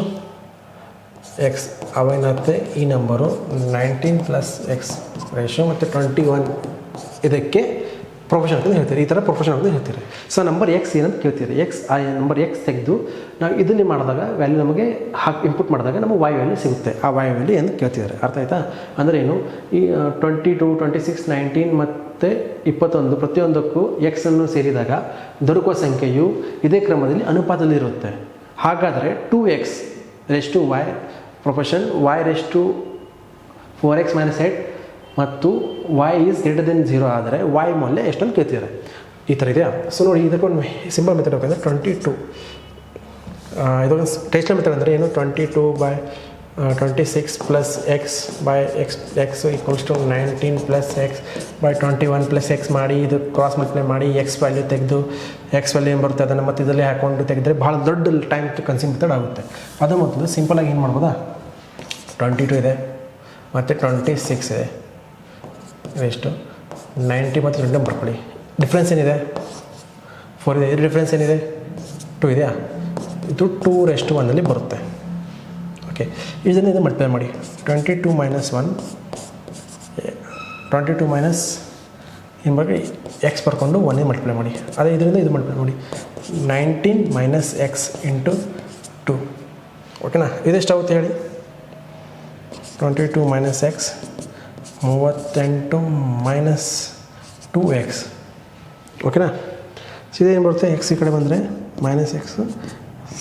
ಎಕ್ಸ್. ಅವೇನಾಗುತ್ತೆ, ಈ ನಂಬರು 19 ಪ್ಲಸ್ ಎಕ್ಸ್ ರೇಷೋ ಮತ್ತು 21 ಇದಕ್ಕೆ ಪ್ರೊಫೆಷನ್ ಅಂತ ಹೇಳ್ತೀರಿ. ಈ ಥರ ಪ್ರೊಫೆಷನ್ ಅಂತ ಹೇಳ್ತೀರಿ. ಸೊ ನಂಬರ್ ಎಕ್ಸ್ ಏನಂತ ಕೇಳ್ತೀರಿ. ಆ ನಂಬರ್ ಎಕ್ಸ್ ತೆಗೆದು ನಾವು ಇದನ್ನೇ ಮಾಡಿದಾಗ ವ್ಯಾಲ್ಯೂ ನಮಗೆ ಇಂಪುಟ್ ಮಾಡಿದಾಗ ನಮಗೆ ವಾಯ್ ವ್ಯಾಲ್ಯೂ ಸಿಗುತ್ತೆ. ಆ ವಾಯ್ ವ್ಯಾಲ್ಯೂ ಎಂದು ಕೇಳ್ತಿದ್ದಾರೆ. ಅರ್ಥ ಆಯ್ತಾ? ಅಂದರೆ ಏನು, ಈ 22, 26, 19 ಮತ್ತು 21 ಪ್ರತಿಯೊಂದಕ್ಕೂ ಎಕ್ಸನ್ನು ಸೇರಿದಾಗ ದೊರಕುವ ಸಂಖ್ಯೆಯು ಇದೇ ಕ್ರಮದಲ್ಲಿ ಅನುಪಾತದಲ್ಲಿರುತ್ತೆ. ಹಾಗಾದರೆ 2x ರೇಸ್ ಟು ವೈ ಪ್ರೊಫೆಷನ್ y ರೇಸ್ ಟು 4x - 8 ಮತ್ತು y ಈಸ್ ಗ್ರೇಟರ್ ದೆನ್ 0 ಆದರೆ y ಮೌಲ್ಯ ಎಷ್ಟೊಂದು ಕೇಳ್ತಿದ್ದಾರೆ. ಈ ಥರ ಇದೆಯಾ? ಸೊ ನೋಡಿ, ಇದಕ್ಕೊಂದು ಸಿಂಪಲ್ ಮೆಥಡ್ ಹೋಗಿದ್ರೆ 22 ಇದೊಂದು ಟೆಸ್ಟ್ನ ಮೆಥಡ್ ಅಂದರೆ ಏನು, 22/26 plus X by X equals to 19 plus X by 21 plus X ಮಾಡಿ ಇದು ಕ್ರಾಸ್ ಮಲ್ಟಿಪ್ಲೈ ಮಾಡಿ ಎಕ್ಸ್ ವ್ಯಾಲ್ಯೂ ತೆಗೆದು ಎಕ್ಸ್ ವ್ಯಾಲ್ಯೂ ಏನು ಬರುತ್ತೆ ಅದನ್ನು ಮತ್ತೆ ಇದರಲ್ಲಿ ಹಾಕ್ಕೊಂಡು ತೆಗೆದರೆ ಭಾಳ ದೊಡ್ಡ ಟೈಮ್ ಕನ್ಸ್ಯೂಮ್ ಮೆಥಡ್ ಆಗುತ್ತೆ. ಅದು ಮೊದಲು ಸಿಂಪಲಾಗಿ ಏನು ಮಾಡ್ಬೋದಾ, 22 ಇದೆ ಮತ್ತು 26 ಇದೆ, ಎಷ್ಟು 90 ಮತ್ತು 2 ಬರ್ಕೊಳ್ಳಿ. ಡಿಫ್ರೆನ್ಸ್ ಏನಿದೆ, 4 ಇದೆ. ಇದು ಡಿಫ್ರೆನ್ಸ್ ಏನಿದೆ, 2 ಇದೆಯಾ, ಇದು 2/1 ಬರುತ್ತೆ. ಓಕೆ, ಇದನ್ನು ಇದು ಮಲ್ಟಿಪ್ಲೈ ಮಾಡಿ. 22 - 1 22 ಮೈನಸ್ ಏನು ಮಾಡಿ ಎಕ್ಸ್ ಬರ್ಕೊಂಡು 1 ಮಲ್ಟಿಪ್ಲೈ ಮಾಡಿ. ಅದೇ ಇದರಿಂದ ಇದು ಮಲ್ಟಿಪ್ಲೈ ಮಾಡಿ, 19 - ಎಕ್ಸ್ ಇಂಟು 2. ಓಕೆನಾ? ಇದೆಷ್ಟಾಗುತ್ತೆ ಹೇಳಿ, 22 - ಎಕ್ಸ್ 38 - 2x. ಓಕೆನಾ? ಸೊ ಇದೇನು ಬರುತ್ತೆ, ಎಕ್ಸ್ ಈ ಕಡೆ ಬಂದರೆ -x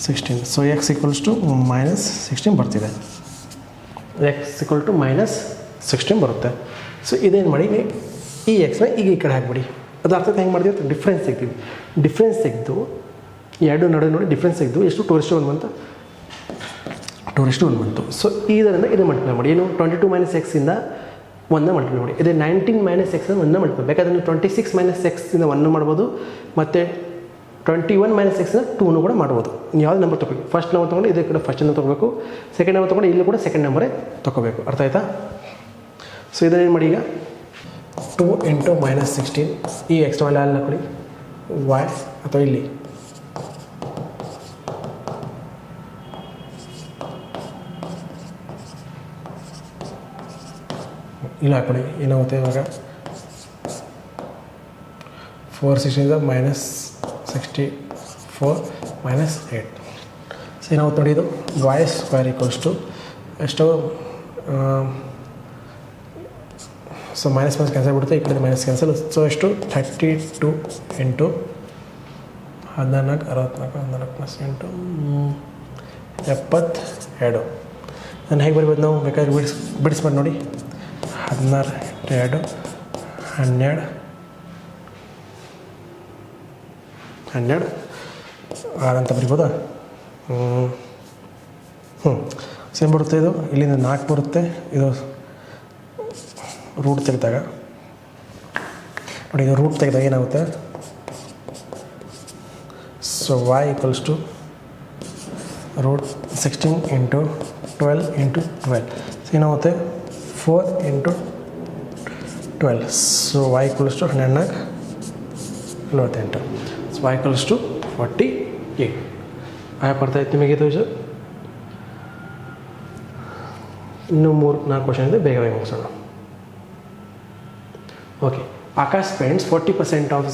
16. So X equals to -16 ಬರ್ತಿದೆ. ಎಕ್ಸ್ ಈಕ್ವಲ್ ಟು -16 ಬರುತ್ತೆ. ಸೊ ಇದೇನು ಮಾಡಿ, ಈ ಎಕ್ಸ್ನ ಈಗ ಈ ಕಡೆ ಹಾಕ್ಬಿಡಿ. ಅದು ಅರ್ಥಕ್ಕೆ ಹೆಂಗೆ ಮಾಡ್ತೀವಿ, ಡಿಫ್ರೆನ್ಸ್ ತೆಗ್ತೀವಿ. ಡಿಫ್ರೆನ್ಸ್ ತೆಗೆದು ಎರಡು ನಡುವೆ ನೋಡಿ ಡಿಫ್ರೆನ್ಸ್ ತೆಗೆದು ಎಷ್ಟು 2/1 ಬಂತು, 2/1 ಬಂತು. ಸೊ ಇದರಿಂದ ಇದು ಮಲ್ಟಿಪ್ಲೈ ಮಾಡಿ. ಏನು, 22 - ಎಕ್ಸಿಂದ 1 ಮಲ್ಟಿಪ್ಲೈ ಮಾಡಿ. ಇದೇ 19 - ಎಕ್ಸ್ 1 ಮಲ್ಟಿಪ್ಲೈ. ಬೇಕಾದ್ರೆ ನೀವು 26 - ಎಕ್ಸಿಂದ 1 ಮಾಡ್ಬೋದು, ಮತ್ತು 21 - ಎಕ್ಸ್ನ 2 ಕೂಡ ಮಾಡ್ಬೋದು. ನೀವು ಯಾವ್ದು ನಂಬರ್ ತೊಗೋಬೇಕು, ಫಸ್ಟ್ ನಂಬರ್ ತೊಗೊಂಡು ಇದೇ ಕಡೆ ಫಸ್ಟ್ ನಂಬರ್ ತೊಗೋಬೇಕು, ಸೆಕೆಂಡ್ ನಂಬರ್ ತೊಗೊಂಡು ಇಲ್ಲಿ ಕೂಡ ಸೆಕೆಂಡ್ ನಂಬರೇ ತೊಗೋಬೇಕು. ಅರ್ಥ ಆಯ್ತಾ? ಸೊ ಇದನ್ನೇನು ಮಾಡಿ, ಈಗ 2 × -16 ಈ ಎಕ್ಸ್ಟ್ರಾ ವ್ಯಾಲ್ಯೂ ಅಲ್ಲಿ ಹಾಕೊಳ್ಳಿ, y ಅಥವಾ ಇಲ್ಲಿ ಇಲ್ಲಿ ಹಾಕೊಳ್ಳಿ. ಏನಾಗುತ್ತೆ ಇವಾಗ 416 -64 - 8. ಸೊ ಏನಾಗುತ್ತೆ ನೋಡಿ, ಇದು y² = ಎಷ್ಟು, ಸೊ ಮೈನಸ್ ಕ್ಯಾನ್ಸಲ್ ಬಿಡುತ್ತೆ, ಈ ಕಡೆ ಮೈನಸ್ ಕ್ಯಾನ್ಸಲ್. ಸೊ ಎಷ್ಟು, 32 × 14 64 14 ಪ್ಲಸ್ 8 72. ನಾನು ಹೇಗೆ ಬರ್ಬೋದು ನಾವು ಬೇಕಾದ್ರೆ ಬಿಡಿಸ್ಬೋದು ನೋಡಿ. 16 2 12 12 6 ಅಂತ ಬರಿಬೋದಾ? ಸೇಮ್ ಬರುತ್ತೆ. ಇದು ಇಲ್ಲಿಂದ 4 ಬರುತ್ತೆ. ಇದು ರೂಟ್ ತೆಗೆದಾಗ ನೋಡಿ, ಇದು ರೂಟ್ ತೆಗೆದಾಗ ಏನಾಗುತ್ತೆ? So y equals to root 16 into 12 into 12. So ಏನಾಗುತ್ತೆ? 4 into 12. So y equals to 12 48. So y equals to 48. ಬರ್ತಾಯಿತ್ತು ನಿಮಗೆ ಇದು ವಿಷಯ. ಇನ್ನೂ 3-4 ಕ್ವಶನ್ ಇದೆ, ಬೇಗ ಮುಗಿಸೋಣ. Okay, Akash spends 40% of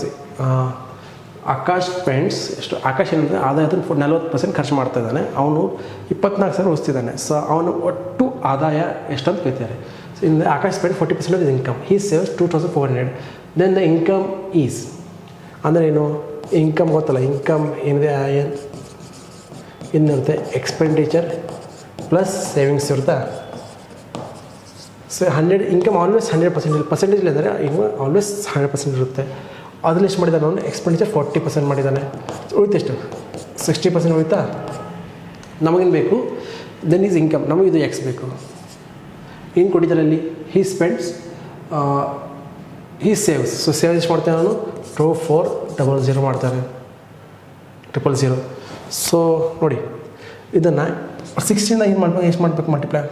Akash spends ಎಷ್ಟು? ಆಕಾಶ್ ಏನಂದರೆ ಆದಾಯ 40% ಖರ್ಚು ಮಾಡ್ತಾ ಇದ್ದಾನೆ. ಅವನು 24,000 ಉಳಿಸ್ತಿದ್ದಾನೆ. ಸೊ ಅವನು ಒಟ್ಟು ಆದಾಯ ಎಷ್ಟು ಅಂತ ಕೇಳ್ತಾರೆ. So in Akash spend 40% of his income. He saves 2400. Then the income is ಅಂದರೆ ಏನು? ಇನ್ಕಮ್ ಗೊತ್ತಲ್ಲ, ಇನ್ಕಮ್ ಏನಿದೆ ಏನಿರುತ್ತೆ? ಎಕ್ಸ್ಪೆಂಡಿಚರ್ ಪ್ಲಸ್ ಸೇವಿಂಗ್ಸ್ ಇರುತ್ತಾ? ಸೊ 100 ಇನ್ಕಮ್ ಆಲ್ವೇಸ್ 100% ಪರ್ಸೆಂಟೇಜ್ ಅಂದರೆ ಈಗ ಆಲ್ವೇಸ್ 100% ಇರುತ್ತೆ. ಅದ್ರಲ್ಲಿ ಎಷ್ಟು ಮಾಡಿದ್ದಾನೆ ಅವನು? ಎಕ್ಸ್ಪೆಂಡಿಚರ್ 40% ಮಾಡಿದ್ದಾನೆ. ಉಳಿತೆಷ್ಟು? 60% ಉಳಿತಾ? ನಮಗೇನು ಬೇಕು? Then is income. ನಮಗೆ ಇದು ಎಕ್ಸ್ ಬೇಕು. ಏನು ಕೊಟ್ಟಿದ್ದಾರೆ ಅಲ್ಲಿ? He spends, he saves. So save ಎಷ್ಟು ಮಾಡ್ತಾನೆ ಅವನು? 2400 ಮಾಡ್ತಾನೆ, 000. ಸೊ ನೋಡಿ, ಇದನ್ನು 16 ಏನು ಮಾಡ್ಬೇಕು? ಎಷ್ಟು ಮಾಡಬೇಕು ಮಲ್ಟಿಪ್ಲೈ?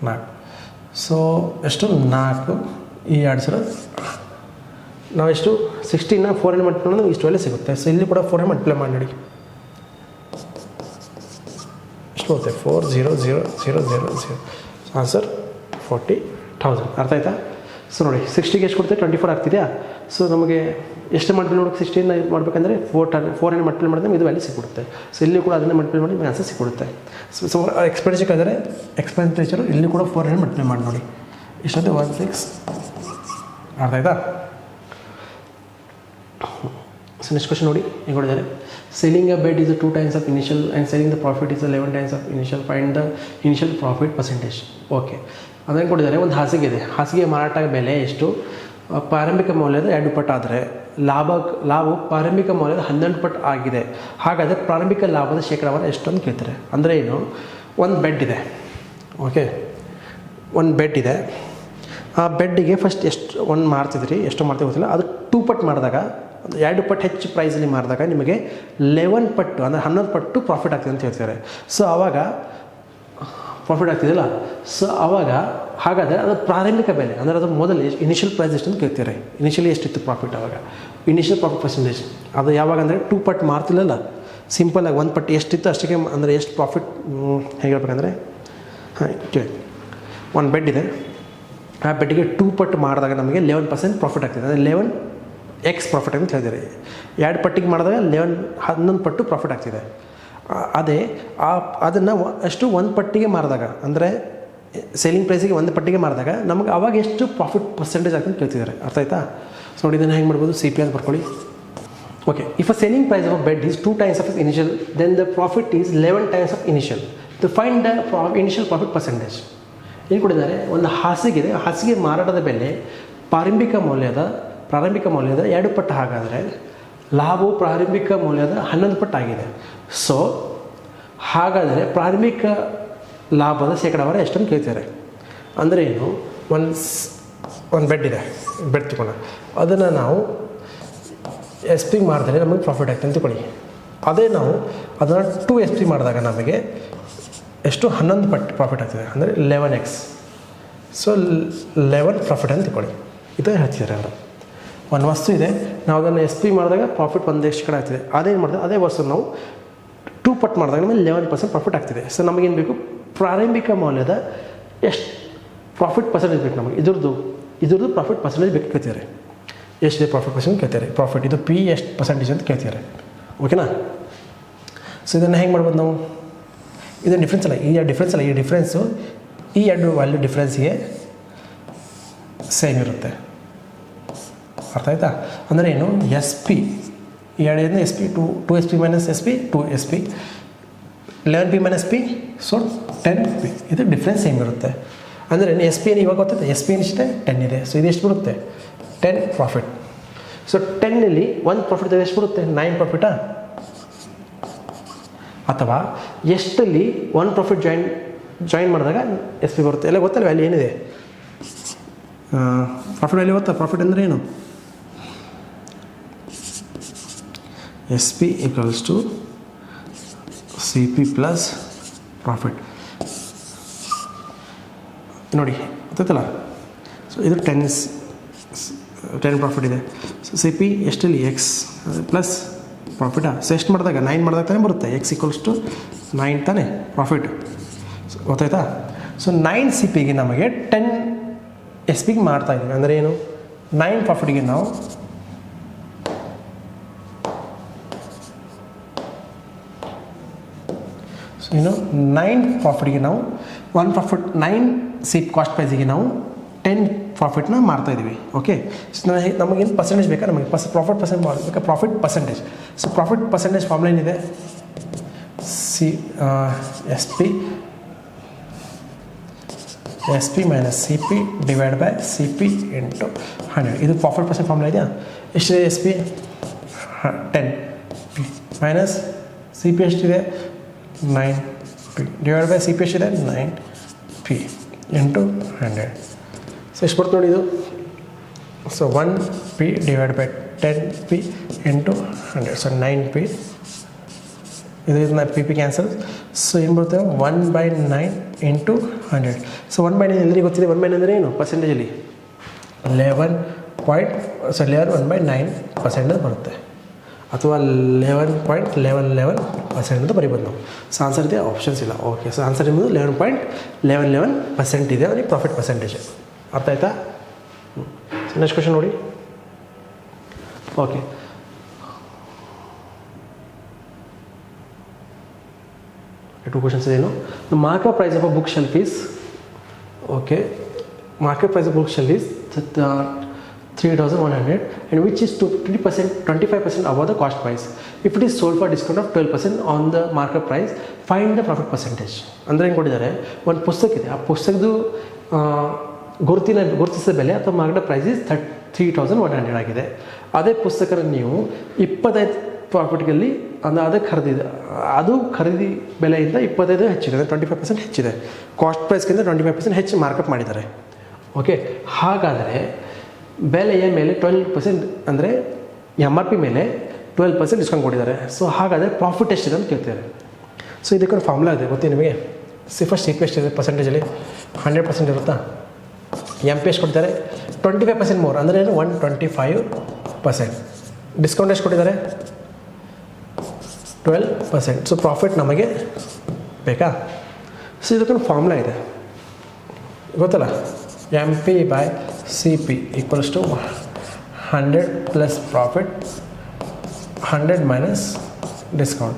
4. ಸೊ ಎಷ್ಟು? 4 ಈ 2000. ನಾವೆಷ್ಟು? 16ನ 400 ಮಲ್ಟಿಪ್ಲೈ ಮಾಡಿದ್ರೆ ಇಷ್ಟು ಒಳ್ಳೆ ಸಿಗುತ್ತೆ. ಸೊ ಇಲ್ಲಿ ಕೂಡ 400 ಮಲ್ಟಿಪ್ಲೈ ಮಾಡಿ ನೋಡಿ, ಎಷ್ಟು ಬರುತ್ತೆ? 40000. ಆನ್ಸರ್ 40,000. ಅರ್ಥ ಆಯ್ತಾ? ಸೊ ನೋಡಿ, 60ಗೆ ಎಷ್ಟು ಕೊಡ್ತೇವೆ? 24 ಆಗ್ತಿದೆಯಾ? ಸೊ ನಮಗೆ ಎಷ್ಟು ಮಲ್ಟಿಪ್ಲೈ ಮಾಡೋಕ್ಕೆ? 16 ಇದು ಮಾಡಬೇಕಂದ್ರೆ 400 ಮಲ್ಟಿಪ್ಲೈ ಮಾಡಿದ್ರೆ ಇದು ವ್ಯಾಲ್ಯೂ ಸಿಕ್ಬಿಡುತ್ತೆ. ಸೊ ಇಲ್ಲಿ ಕೂಡ ಅದನ್ನೇ ಮಲ್ಟಿಪ್ಲೈ ಮಾಡಿ ನಿಮಗೆ ಆನ್ಸರ್ ಸಿಕ್ಬಿಡುತ್ತೆ. ಸೊ ಎಕ್ಸ್ಪೆಂಡಿಚರ್ ಆದರೆ ಎಕ್ಸ್ಪೆಂಡಿಚರು ಇಲ್ಲಿ ಕೂಡ 400 ಮಲ್ಟಿಪ್ಲೈ ಮಾಡಿ ನೋಡಿ, ಇಷ್ಟೊಂದು 16. ಅರ್ಥ ಆಯ್ತಾ? ಸೊ ನೆಕ್ಸ್ಟ್ ಕ್ವಶನ್ ನೋಡಿ, ಹೆಂಗೆ ಕೊಟ್ಟಿದ್ದಾರೆ? Selling a bed is 2 times of initial and selling the profit is 11 times of initial. Find the initial profit percentage. Okay, ಅದೇನು ಕೊಟ್ಟಿದ್ದಾರೆ? ಒಂದು ಹಾಸಿಗೆ ಇದೆ. ಹಾಸಿಗೆ ಮಾರಾಟ ಬೆಲೆ ಎಷ್ಟು? ಪ್ರಾರಂಭಿಕ ಮೌಲ್ಯದ 2 ಪಟ್ಟು ಆದರೆ ಲಾಭವು ಪ್ರಾರಂಭಿಕ ಮೌಲ್ಯದ 11 ಪಟ್ಟು ಆಗಿದೆ. ಹಾಗಾದರೆ ಪ್ರಾರಂಭಿಕ ಲಾಭದ ಶೇಕಡಾವಾರು ಎಷ್ಟು ಅಂತ ಕೇಳ್ತಾರೆ. ಅಂದರೆ ಏನು? ಒಂದು ಬೆಡ್ ಇದೆ. ಓಕೆ, ಒಂದು ಬೆಡ್ ಇದೆ. ಆ ಬೆಡ್ಡಿಗೆ ಫಸ್ಟ್ ಎಷ್ಟು ಒಂದು ಮಾರ್ತಿದ್ರಿ, ಎಷ್ಟು ಮಾಡ್ತೀವಿ ಗೊತ್ತಿಲ್ಲ. ಅದು 2 ಪಟ್ಟು ಮಾಡಿದಾಗ, 2 ಪಟ್ಟು ಹೆಚ್ಚು ಪ್ರೈಸಲ್ಲಿ ಮಾರಿದಾಗ ನಿಮಗೆ 11 ಪಟ್ಟು ಅಂದರೆ 11 ಪಟ್ಟು ಪ್ರಾಫಿಟ್ ಆಗ್ತಿದೆ ಅಂತ ಹೇಳ್ತಾರೆ. ಸೊ ಆವಾಗ ಪ್ರಾಫಿಟ್ ಆಗ್ತಿದೆಯಲ್ಲ, ಸೊ ಆವಾಗ ಹಾಗಾದರೆ ಅದು ಪ್ರಾರಂಭಿಕ ಬೆಲೆ ಅಂದರೆ ಅದು ಮೊದಲು ಇನಿಷಿಯಲ್ ಪ್ರೈಸ್ ಎಷ್ಟು ಅಂತ ಕೇಳ್ತಾರೆ. ಇನಿಷಿಯಲಿ ಎಷ್ಟಿತ್ತು ಪ್ರಾಫಿಟ್? ಆವಾಗ ಇನಿಷಿಯಲ್ ಪ್ರಾಫಿಟ್ ಪರ್ಸೆಂಟೇಜ್ ಅದು ಯಾವಾಗ ಅಂದರೆ 2 ಪಟ್ಟು ಮಾರ್ತಿಲ್ಲಲ್ಲ, ಸಿಂಪಲಾಗಿ 1 ಪಟ್ಟು ಎಷ್ಟಿತ್ತು ಅಷ್ಟಕ್ಕೆ ಅಂದರೆ ಎಷ್ಟು ಪ್ರಾಫಿಟ್ ಹೇಗೆ ಹೇಳ್ಬೇಕಂದ್ರೆ, ಕೇಳಿ, ಒಂದು ಬೆಡ್ ಇದೆ. ಆ ಬೆಡ್ಡಿಗೆ 2 ಪಟ್ಟು ಮಾಡಿದಾಗ ನಮಗೆ 11% ಪ್ರಾಫಿಟ್ ಆಗ್ತಿದೆ. ಅಂದರೆ 11x ಪ್ರಾಫಿಟ್ ಅಂತ ಹೇಳಿದ್ದಾರೆ. 2 ಪಟ್ಟಿಗೆ ಮಾಡಿದಾಗ 11 ಪಟ್ಟು ಪ್ರಾಫಿಟ್ ಆಗ್ತಿದೆ. ಅದೇ ಅದನ್ನು ಎಷ್ಟು 1 ಪಟ್ಟಿಗೆ ಮಾರಿದಾಗ ಅಂದರೆ ಸೇಲಿಂಗ್ ಪ್ರೈಸಿಗೆ 1 ಪಟ್ಟಿಗೆ ಮಾರಿದಾಗ ನಮಗೆ ಅವಾಗ ಎಷ್ಟು ಪ್ರಾಫಿಟ್ ಪರ್ಸೆಂಟೇಜ್ ಆಗ್ತಂತ ಕೇಳ್ತಿದ್ದಾರೆ. ಅರ್ಥ ಆಯ್ತಾ? ಸೊ ನೋಡಿ, ಇದನ್ನು ಹೆಂಗೆ ಮಾಡ್ಬೋದು? CP ಅಂತ ಬರ್ಕೊಳ್ಳಿ. Okay, if a selling price of bed is 2 times of initial, then the profit is 11 times of initial. To find the initial profit percentage. ಏನು ಕೊಟ್ಟಿದ್ದಾರೆ? ಒಂದು ಹಾಸಿಗೆ ಇದೆ. ಹಾಸಿಗೆ ಮಾರಾಟದ ಬೆಲೆ ಪ್ರಾರಂಭಿಕ ಮೌಲ್ಯದ 2 ಪಟ್ಟು. ಹಾಗಾದರೆ ಲಾಭವು ಪ್ರಾರಂಭಿಕ ಮೌಲ್ಯದ 11 ಪಟ್ಟು ಆಗಿದೆ. ಸೊ ಹಾಗಾದರೆ ಪ್ರಾರಂಭಿಕ ಲಾಭದ ಶೇಕಡಾವಾರು ಎಷ್ಟನ್ನು ಕೇಳ್ತಾರೆ. ಅಂದರೆ ಏನು? ಒಂದು ಬೆಡ್ ಇದೆ, ಬೆಡ್ ತಗೊಂಡ ಅದನ್ನು ನಾವು SP ಮಾಡಿದ್ರೆ ನಮಗೆ ಪ್ರಾಫಿಟ್ ಆಗ್ತದೆ ಅಂತ ತಿಳ್ಕೊಳ್ಳಿ. ಅದೇ ನಾವು ಅದನ್ನು 2SP ಮಾಡಿದಾಗ ನಮಗೆ ಎಷ್ಟು? 11 ಪಟ್ಟು ಪ್ರಾಫಿಟ್ ಆಗ್ತದೆ, ಅಂದರೆ 11x. ಸೊ 11 ಪ್ರಾಫಿಟ್ ಅಂತ ತಿಳ್ಕೊಳ್ಳಿ. ಇದು ಹೇಳ್ತಿದ್ದಾರೆ ಅವರು. ಒಂದು ವಸ್ತು ಇದೆ, ನಾವು ಅದನ್ನು SP ಮಾಡಿದಾಗ ಪ್ರಾಫಿಟ್ 1x ಕಡೆ ಆಗ್ತಿದೆ. ಅದೇನು ಮಾಡಿದೆ? ಅದೇ ವಸ್ತು ನಾವು 2 ಪಟ್ಟು ಮಾಡಿದಾಗ ನಮಗೆ 11% ಪ್ರಾಫಿಟ್ ಆಗ್ತಿದೆ. ಸೊ ನಮಗೇನು ಬೇಕು? ಪ್ರಾರಂಭಿಕ ಮೌಲ್ಯದ ಎಷ್ಟು ಪ್ರಾಫಿಟ್ ಪರ್ಸೆಂಟೇಜ್ ಬೇಕು ನಮಗೆ. ಇದ್ರದ್ದು ಪ್ರಾಫಿಟ್ ಪರ್ಸೆಂಟೇಜ್ ಬೇಕು ಕೇಳ್ತಿದ್ದಾರೆ. ಎಷ್ಟಿದೆ ಪ್ರಾಫಿಟ್ ಪರ್ಸೆಂಟ್ ಕೇಳ್ತಾರೆ. ಪ್ರಾಫಿಟ್ ಇದು P ಎಷ್ಟು ಪರ್ಸೆಂಟೇಜ್ ಅಂತ ಕೇಳ್ತಿದ್ದಾರೆ. ಓಕೆನಾ? ಸೊ ಇದನ್ನು ಹೆಂಗೆ ಮಾಡ್ಬೋದು ನಾವು? ಇದು ಡಿಫ್ರೆನ್ಸ್ ಅಲ್ಲ, ಈ ಡಿಫ್ರೆನ್ಸು ಈ 2 ವ್ಯಾಲ್ಯೂ ಡಿಫ್ರೆನ್ಸಿಗೆ ಸೇಮ್ ಇರುತ್ತೆ. ಅರ್ಥ ಆಯ್ತಾ? ಅಂದರೆ ಏನು? SP ಎರಡರಿಂದ S P to S P minus S P 2 SP 11P minus P so 10P ಇದು ಡಿಫ್ರೆನ್ಸ್ ಸೇಮ್ ಇರುತ್ತೆ. ಅಂದರೆ ಎಸ್ ಪಿ ಇವಾಗ ಗೊತ್ತೈತೆ ಎಸ್ ಪಿ ಎಷ್ಟಿದೆ 10 ಇದೆ. ಸೊ ಇದು ಎಷ್ಟು ಬರುತ್ತೆ 10 ಪ್ರಾಫಿಟ್. ಸೊ 10ನಲ್ಲಿ 1 ಪ್ರಾಫಿಟ್ ಎಷ್ಟು ಬರುತ್ತೆ 9 ಪ್ರಾಫಿಟಾ, ಅಥವಾ ಎಷ್ಟಲ್ಲಿ 1 ಪ್ರಾಫಿಟ್ ಜಾಯಿನ್ ಮಾಡಿದಾಗ ಎಸ್ ಪಿ ಬರುತ್ತೆ. ಎಲ್ಲ ಗೊತ್ತಲ್ಲ ವ್ಯಾಲ್ಯೂ ಏನಿದೆ, ಪ್ರಾಫಿಟ್ ವ್ಯಾಲ್ಯೂ ಗೊತ್ತಾ? ಪ್ರಾಫಿಟ್ ಅಂದರೆ ಏನು? S P equals to C P plus profit. ನೋಡಿ ಗೊತ್ತೈತಲ್ಲ. ಸೊ ಇದು 10 ಪ್ರಾಫಿಟ್ ಇದೆ. ಸೊ ಸಿ ಪಿ ಎಷ್ಟಲ್ಲಿ ಎಕ್ಸ್ ಪ್ಲಸ್ ಪ್ರಾಫಿಟಾ. ಸೊ ಎಷ್ಟು ಮಾಡಿದಾಗ 9 ಮಾಡಿದಾಗ ತಾನೇ ಬರುತ್ತೆ. ಎಕ್ಸ್ ಈಕ್ವಲ್ಸ್ ಟು 9 ತಾನೇ ಪ್ರಾಫಿಟ್. ಗೊತ್ತಾಯ್ತಾ? ಸೊ 9 ಸಿ ಪಿಗೆ ನಮಗೆ 10 ಎಸ್ ಪಿಗೆ ಮಾಡ್ತಾಯಿದ್ದೀವಿ. ಅಂದರೆ ಏನು 9 ಪ್ರಾಫಿಟ್ಗೆ ನಾವು ಸೊ ಏನು 9 ಪ್ರಾಫಿಟ್ಗೆ ನಾವು 1 ಪ್ರಾಫಿಟ್ 9 ಸಿ ಕಾಸ್ಟ್ ಪ್ರೈಸಿಗೆ ನಾವು 10 ಪ್ರಾಫಿಟ್ನ ಮಾಡ್ತಾಯಿದ್ದೀವಿ. ಓಕೆ. ಸೊ ನಮಗೇನು ಪರ್ಸೆಂಟೇಜ್ ಬೇಕಾ? ನಮಗೆ ಪ್ರಾಫಿಟ್ ಪರ್ಸೆಂಟ್ ಮಾಡಬೇಕಾ? Profit percentage. So profit percentage formula ಏನಿದೆ? S P minus C P divide by C P into 100. ಇದು ಪ್ರಾಫಿಟ್ ಪರ್ಸೆಂಟ್ ಫಾರ್ಮುಲಾ ಇದೆಯಾ? ಎಷ್ಟಿದೆ S P 10 P minus C P ಎಷ್ಟಿದೆ 9 P divide by C P ಎಷ್ಟಿದೆ 9 P into 100. So ಎಷ್ಟು ಬರುತ್ತೆ ನೋಡಿ ಇದು. So 1 P divide by 10 P into 100. So 9 P ಇದು ಪಿ ಕ್ಯಾನ್ಸಲ್. ಸೊ ಏನು ಬರುತ್ತೆ 1/9 ಇಂಟು 100. ಸೊ 1/9 ಎಲ್ಲರಿಗೂ ಗೊತ್ತಿದೆ. 1/9 ಅಂದರೆ ಏನು ಪರ್ಸೆಂಟೇಜಲ್ಲಿ 11.9% ಬರುತ್ತೆ, ಅಥವಾ 11.11% ಅಂತ ಬರೀಬೋದು ನಾವು. ಸೊ ಆನ್ಸರ್ ಇದೆ, ಆಪ್ಷನ್ಸ್ ಇಲ್ಲ. ಓಕೆ. ಸೊ ಆನ್ಸರ್ ಎಂಬುದು 11.11% ಇದೆ. ಅವನಿಗೆ ಪ್ರಾಫಿಟ್ ಪರ್ಸೆಂಟೇಜ್. ಅರ್ಥ ಆಯ್ತಾ? ಸೊ ನೆಕ್ಸ್ಟ್ ಕ್ವೆಶನ್ ನೋಡಿ. ಓಕೆ. ಟೂ ಕ್ವೆಶನ್ಸ್ ಏನು. The market price of a book shelf is market price of book shelf is 3,100 and which is 25% above the cost price. If it is sold for discount of 12% on the market price, find the profit percentage. ಅಂದರೆ ಏನು ಕೊಟ್ಟಿದ್ದಾರೆ, ಒಂದು ಪುಸ್ತಕ ಇದೆ, ಆ ಪುಸ್ತಕದ ಗುರುತಿಸಿದ ಬೆಲೆ ಅಥವಾ ಮಾರ್ಕೆಟ್ ಪ್ರೈಸ್ ಇಸ್ 3,100 ಆಗಿದೆ. ಅದೇ ಪುಸ್ತಕನ ನೀವು 25 ಪ್ರಾಫಿಟ್ಗಲ್ಲಿ ಅದಕ್ಕೆ ಅದು ಖರೀದಿ ಬೆಲೆಯಿಂದ 25 ಹೆಚ್ಚಿದೆ, 25% ಹೆಚ್ಚಿದೆ. ಕಾಸ್ಟ್ ಪ್ರೈಸ್ಗಿಂತ 25% ಹೆಚ್ಚು ಮಾರ್ಕಪ್ ಮಾಡಿದ್ದಾರೆ. ಓಕೆ. ಹಾಗಾದರೆ ಬೆಲೆಯ ಮೇಲೆ 12% ಅಂದರೆ MRP ಮೇಲೆ 12% ಡಿಸ್ಕೌಂಟ್ ಕೊಟ್ಟಿದ್ದಾರೆ. ಸೊ ಹಾಗಾದರೆ ಪ್ರಾಫಿಟ್ ಎಷ್ಟಿದೆ ಅಂತ ಕೇಳ್ತಿದ್ದಾರೆ. ಸೊ ಇದಕ್ಕೊಂದು ಫಾರ್ಮುಲಾ ಇದೆ, ಗೊತ್ತಿ ನಿಮಗೆ. ಫಸ್ಟ್ ಸಿ ಪಿ ಎಷ್ಟಿದೆ ಪರ್ಸೆಂಟೇಜಲ್ಲಿ 100% ಇರುತ್ತಾ. MP ಎಷ್ಟು ಕೊಟ್ಟಿದ್ದಾರೆ 25% ಮೋರ್ ಅಂದರೆ 125%. ಡಿಸ್ಕೌಂಟ್ ಎಷ್ಟು ಕೊಟ್ಟಿದ್ದಾರೆ 12%. ಸೊ ಪ್ರಾಫಿಟ್ ನಮಗೆ ಬೇಕಾ? ಸೊ ಇದಕ್ಕೊಂದು ಫಾರ್ಮುಲಾ ಇದೆ, ಗೊತ್ತಲ್ಲ. MP by CP equals to 100 plus profit 100 minus discount.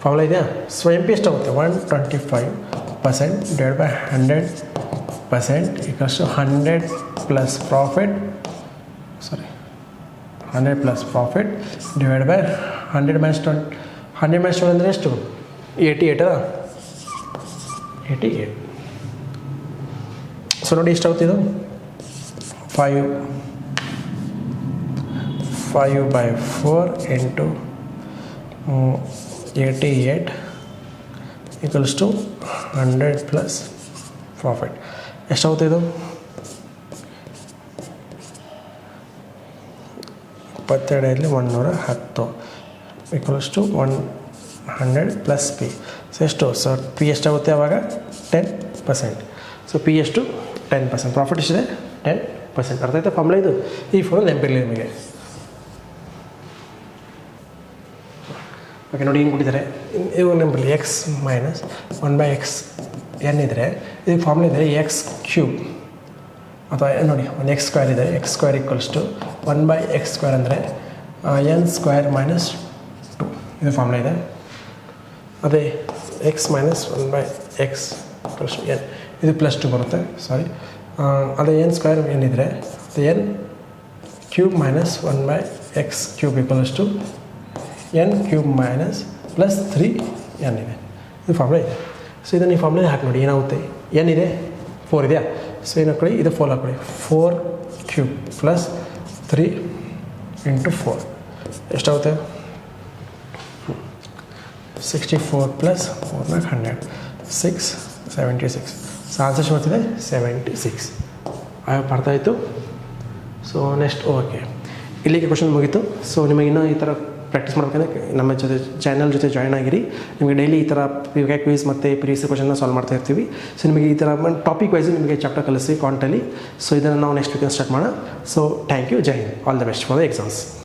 Formula ಇದೆಯಾ? ಸೊ MP ಎಷ್ಟಾಗುತ್ತೆ 125% divided by 100% equals to 100 plus profit 100 plus profit divided by 100 minus 20. 100 minus 20 ಅಂದರೆ ಎಷ್ಟು 88. ಸೊ ನೋಡಿ ಎಷ್ಟಾಗುತ್ತೆ ಇದು 5/4 into 88 equals to 100 plus profit. ಎಷ್ಟಾಗುತ್ತೆ ಇದು 110 equals to 100 plus P. So ಎಷ್ಟು? ಸೊ ಪಿ ಎಷ್ಟಾಗುತ್ತೆ ಆವಾಗ 10%. ಸೊ ಪಿ ಎಷ್ಟು 10%. ಪ್ರಾಫಿಟ್ ಎಷ್ಟಿದೆ 10%. ಅರ್ಥ ಆಯ್ತಾ ಫಾರ್ಮುಲಾ ಇದು? ಈ ಫಾರ್ಮುಲಾ ನೆನಪಿರಲಿ ನಿಮಗೆ. ಓಕೆ. ನೋಡಿ ಹಿಂಗೆ ಕೊಟ್ಟಿದ್ದಾರೆ, ಇವಾಗ ನೆನಪಿರಲಿ. ಎಕ್ಸ್ ಮೈನಸ್ 1/x ಏನಿದ್ರೆ ಇದು ಫಾರ್ಮುಲಾ ಇದೆ x³ ಅಥವಾ ನೋಡಿ ಒಂದು x² ಇದೆ. x² ಈಕ್ವಲ್ಸ್ ಟು 1/x² ಅಂದರೆ n² ಮೈನಸ್ 2. ಇದು ಫಾರ್ಮುಲಾ ಇದೆ. ಅದೇ x minus 1/x plus n ಇದು +2 ಬರುತ್ತೆ. ಅದೇ n² ಏನಿದ್ರೆ ಅದು n³ minus 1/x X cube equals to N cube minus plus 3 N ಇದೆ. ಇದು ಫಾರ್ಮುಲಾ ಇದೆ. ಸೊ ಇದನ್ನು ಈ ಫಾರ್ಮುಲಾ ಹಾಕಿ ನೋಡಿ ಏನಾಗುತ್ತೆ. ಎನ್ ಇದೆ 4 ಇದೆಯಾ. ಸೊ ಏನು ಹಾಕೊಳ್ಳಿ, ಇದು 4 ಹಾಕೊಳ್ಳಿ. 4 ಕ್ಯೂಬ್ ಪ್ಲಸ್ 3 ಇಂಟು 4 ಎಷ್ಟಾಗುತ್ತೆ? 64 ಪ್ಲಸ್ 4 100 6 76. ಸೊ ಆನ್ಸರ್ ಎಷ್ಟು ಬರ್ತಿದೆ? 76. ಅರ್ಥ ಆಯಿತು. ಸೊ ನೆಕ್ಸ್ಟ್ ಓಕೆ, ಇಲ್ಲಿಗೆ ಕ್ವಶನ್ ಮುಗೀತು. ಸೊ ನಿಮಗೆ ಇನ್ನೂ ಈ ಥರ ಪ್ರಾಕ್ಟೀಸ್ ಮಾಡಬೇಕಂದ್ರೆ ನಮ್ಮ ಜೊತೆ ಚಾನಲ್ ಜೊತೆ ಜಾಯ್ನ್ ಆಗಿರಿ. ನಿಮಗೆ ಡೈಲಿ ಈ ಥರ ಕ್ವಿಸ್ ಮತ್ತು ಪ್ರೀವಿಯಸ್ ಕ್ವಶನ್ನ ಸಾಲ್ವ್ ಮಾಡ್ತಾ ಇರ್ತೀವಿ. ಸೊ ನಿಮಗೆ ಈ ಥರ ಟಾಪಿಕ್ ವೈಸು ನಿಮಗೆ ಚಾಪ್ಟರ್ ಕಲಿಸಿ ಕಾಂಟಲ್ಲಿ. ಸೊ ಇದನ್ನು ನಾವು ನೆಕ್ಸ್ಟ್ ವೀಕೆಂಡ್ ಸ್ಟಾರ್ಟ್ ಮಾಡೋಣ. ಸೊ ಥ್ಯಾಂಕ್ ಯು, ಜೈ ಹಿಂದ್, all the best for the exams.